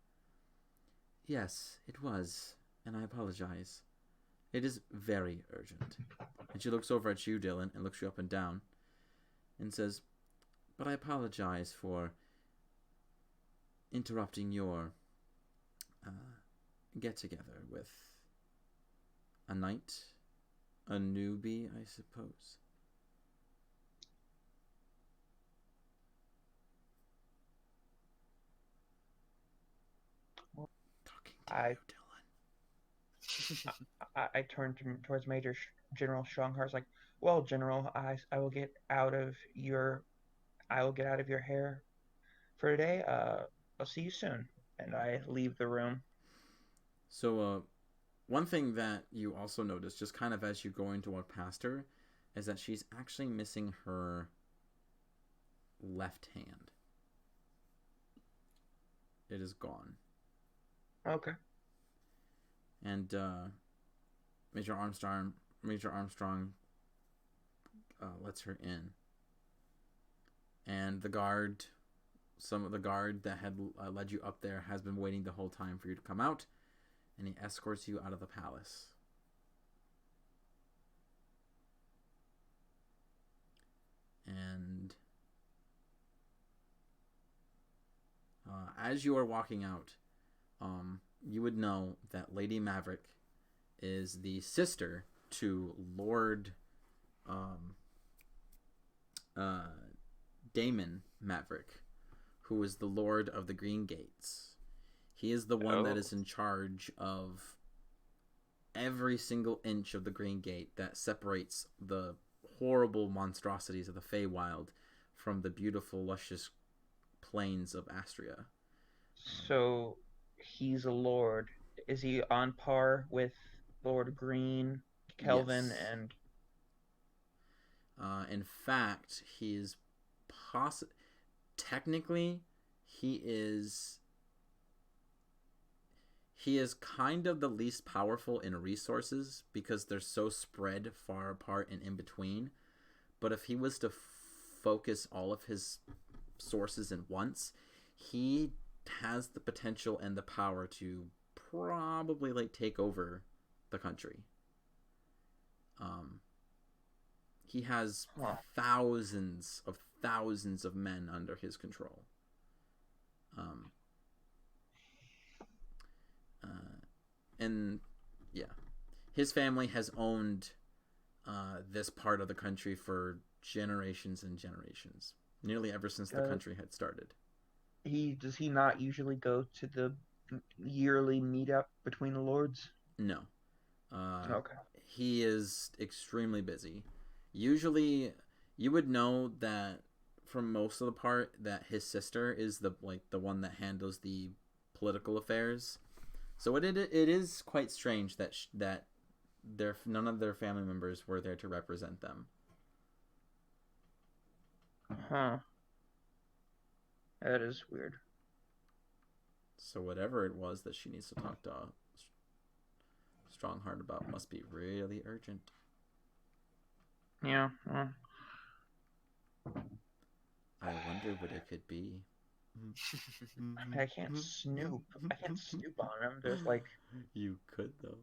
Yes, it was, and I apologize. It is very urgent. And she looks over at you, Dylan, and looks you up and down, and says, "But I apologize for interrupting your get-together with a knight, a newbie, I suppose." Talking to you, Dylan. I turned towards Major. General Strongheart's like, well, General, I will get out of your hair for today. I'll see you soon. And I leave the room. So, one thing that you also notice, just kind of as you're going to walk past her, is that she's actually missing her left hand. It is gone. Okay. And Major Armstrong lets her in. And some of the guard that had led you up there has been waiting the whole time for you to come out, and he escorts you out of the palace. And as you are walking out, you would know that Lady Maverick is the sister to Lord Damon Maverick, who is the Lord of the Green Gates. He is the one that is in charge of every single inch of the Green Gate that separates the horrible monstrosities of the Feywild from the beautiful, luscious plains of Astria. So he's a lord. Is he on par with Lord Green, Kelvin, Yes. and... In fact, he is technically, he is kind of the least powerful in resources because they're so spread far apart and in between. But if he was to focus all of his sources at once, he has the potential and the power to probably take over the country. He has thousands of men under his control. And yeah, his family has owned this part of the country for generations and generations, nearly ever since the country had started. Does he not usually go to the yearly meetup between the lords? No. Okay. He is extremely busy. Usually, you would know that from most of the part that his sister is the one that handles the political affairs. So it is quite strange that none of their family members were there to represent them. Huh. That is weird. So whatever it was that she needs to talk to Strongheart about must be really urgent. Yeah. I wonder what it could be. I can't snoop. I can't snoop on him. There's You could though.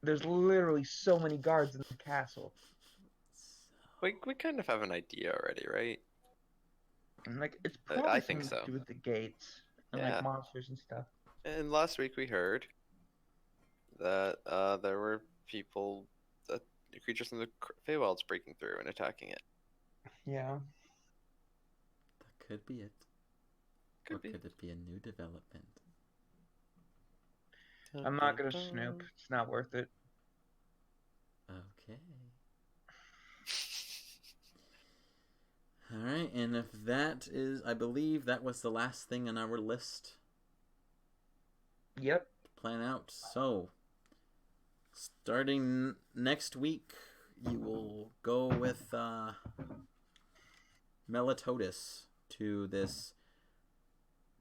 There's literally so many guards in the castle. We kind of have an idea already, right? And it's probably I think something so. to do with the gates and Yeah. monsters and stuff. And last week we heard that there were creatures in the Feywilds breaking through and attacking it. Yeah. That could be it. Could it be a new development? I'm not gonna snoop. It's not worth it. Okay. Alright, and if that is... I believe that was the last thing on our list. Yep. Plan out. So, starting next week, you will go with Melatotis to this...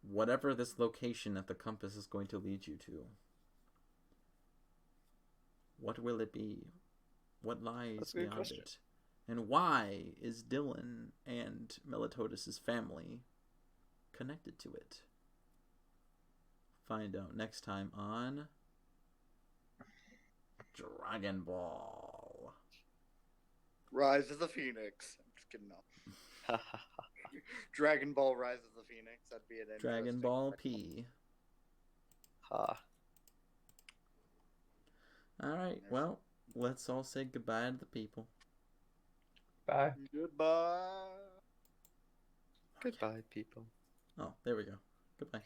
whatever this location that the compass is going to lead you to. What will it be? What lies beyond it? And why is Dylan and Melatotis' family connected to it? Find out next time on Dragon Ball. Rise of the Phoenix. I'm just kidding. No. Dragon Ball Rise of the Phoenix. That'd be an Dragon Ball P. Ha. Alright, well, let's all say goodbye to the people. Bye. Goodbye. Goodbye, people. Oh, there we go. Goodbye.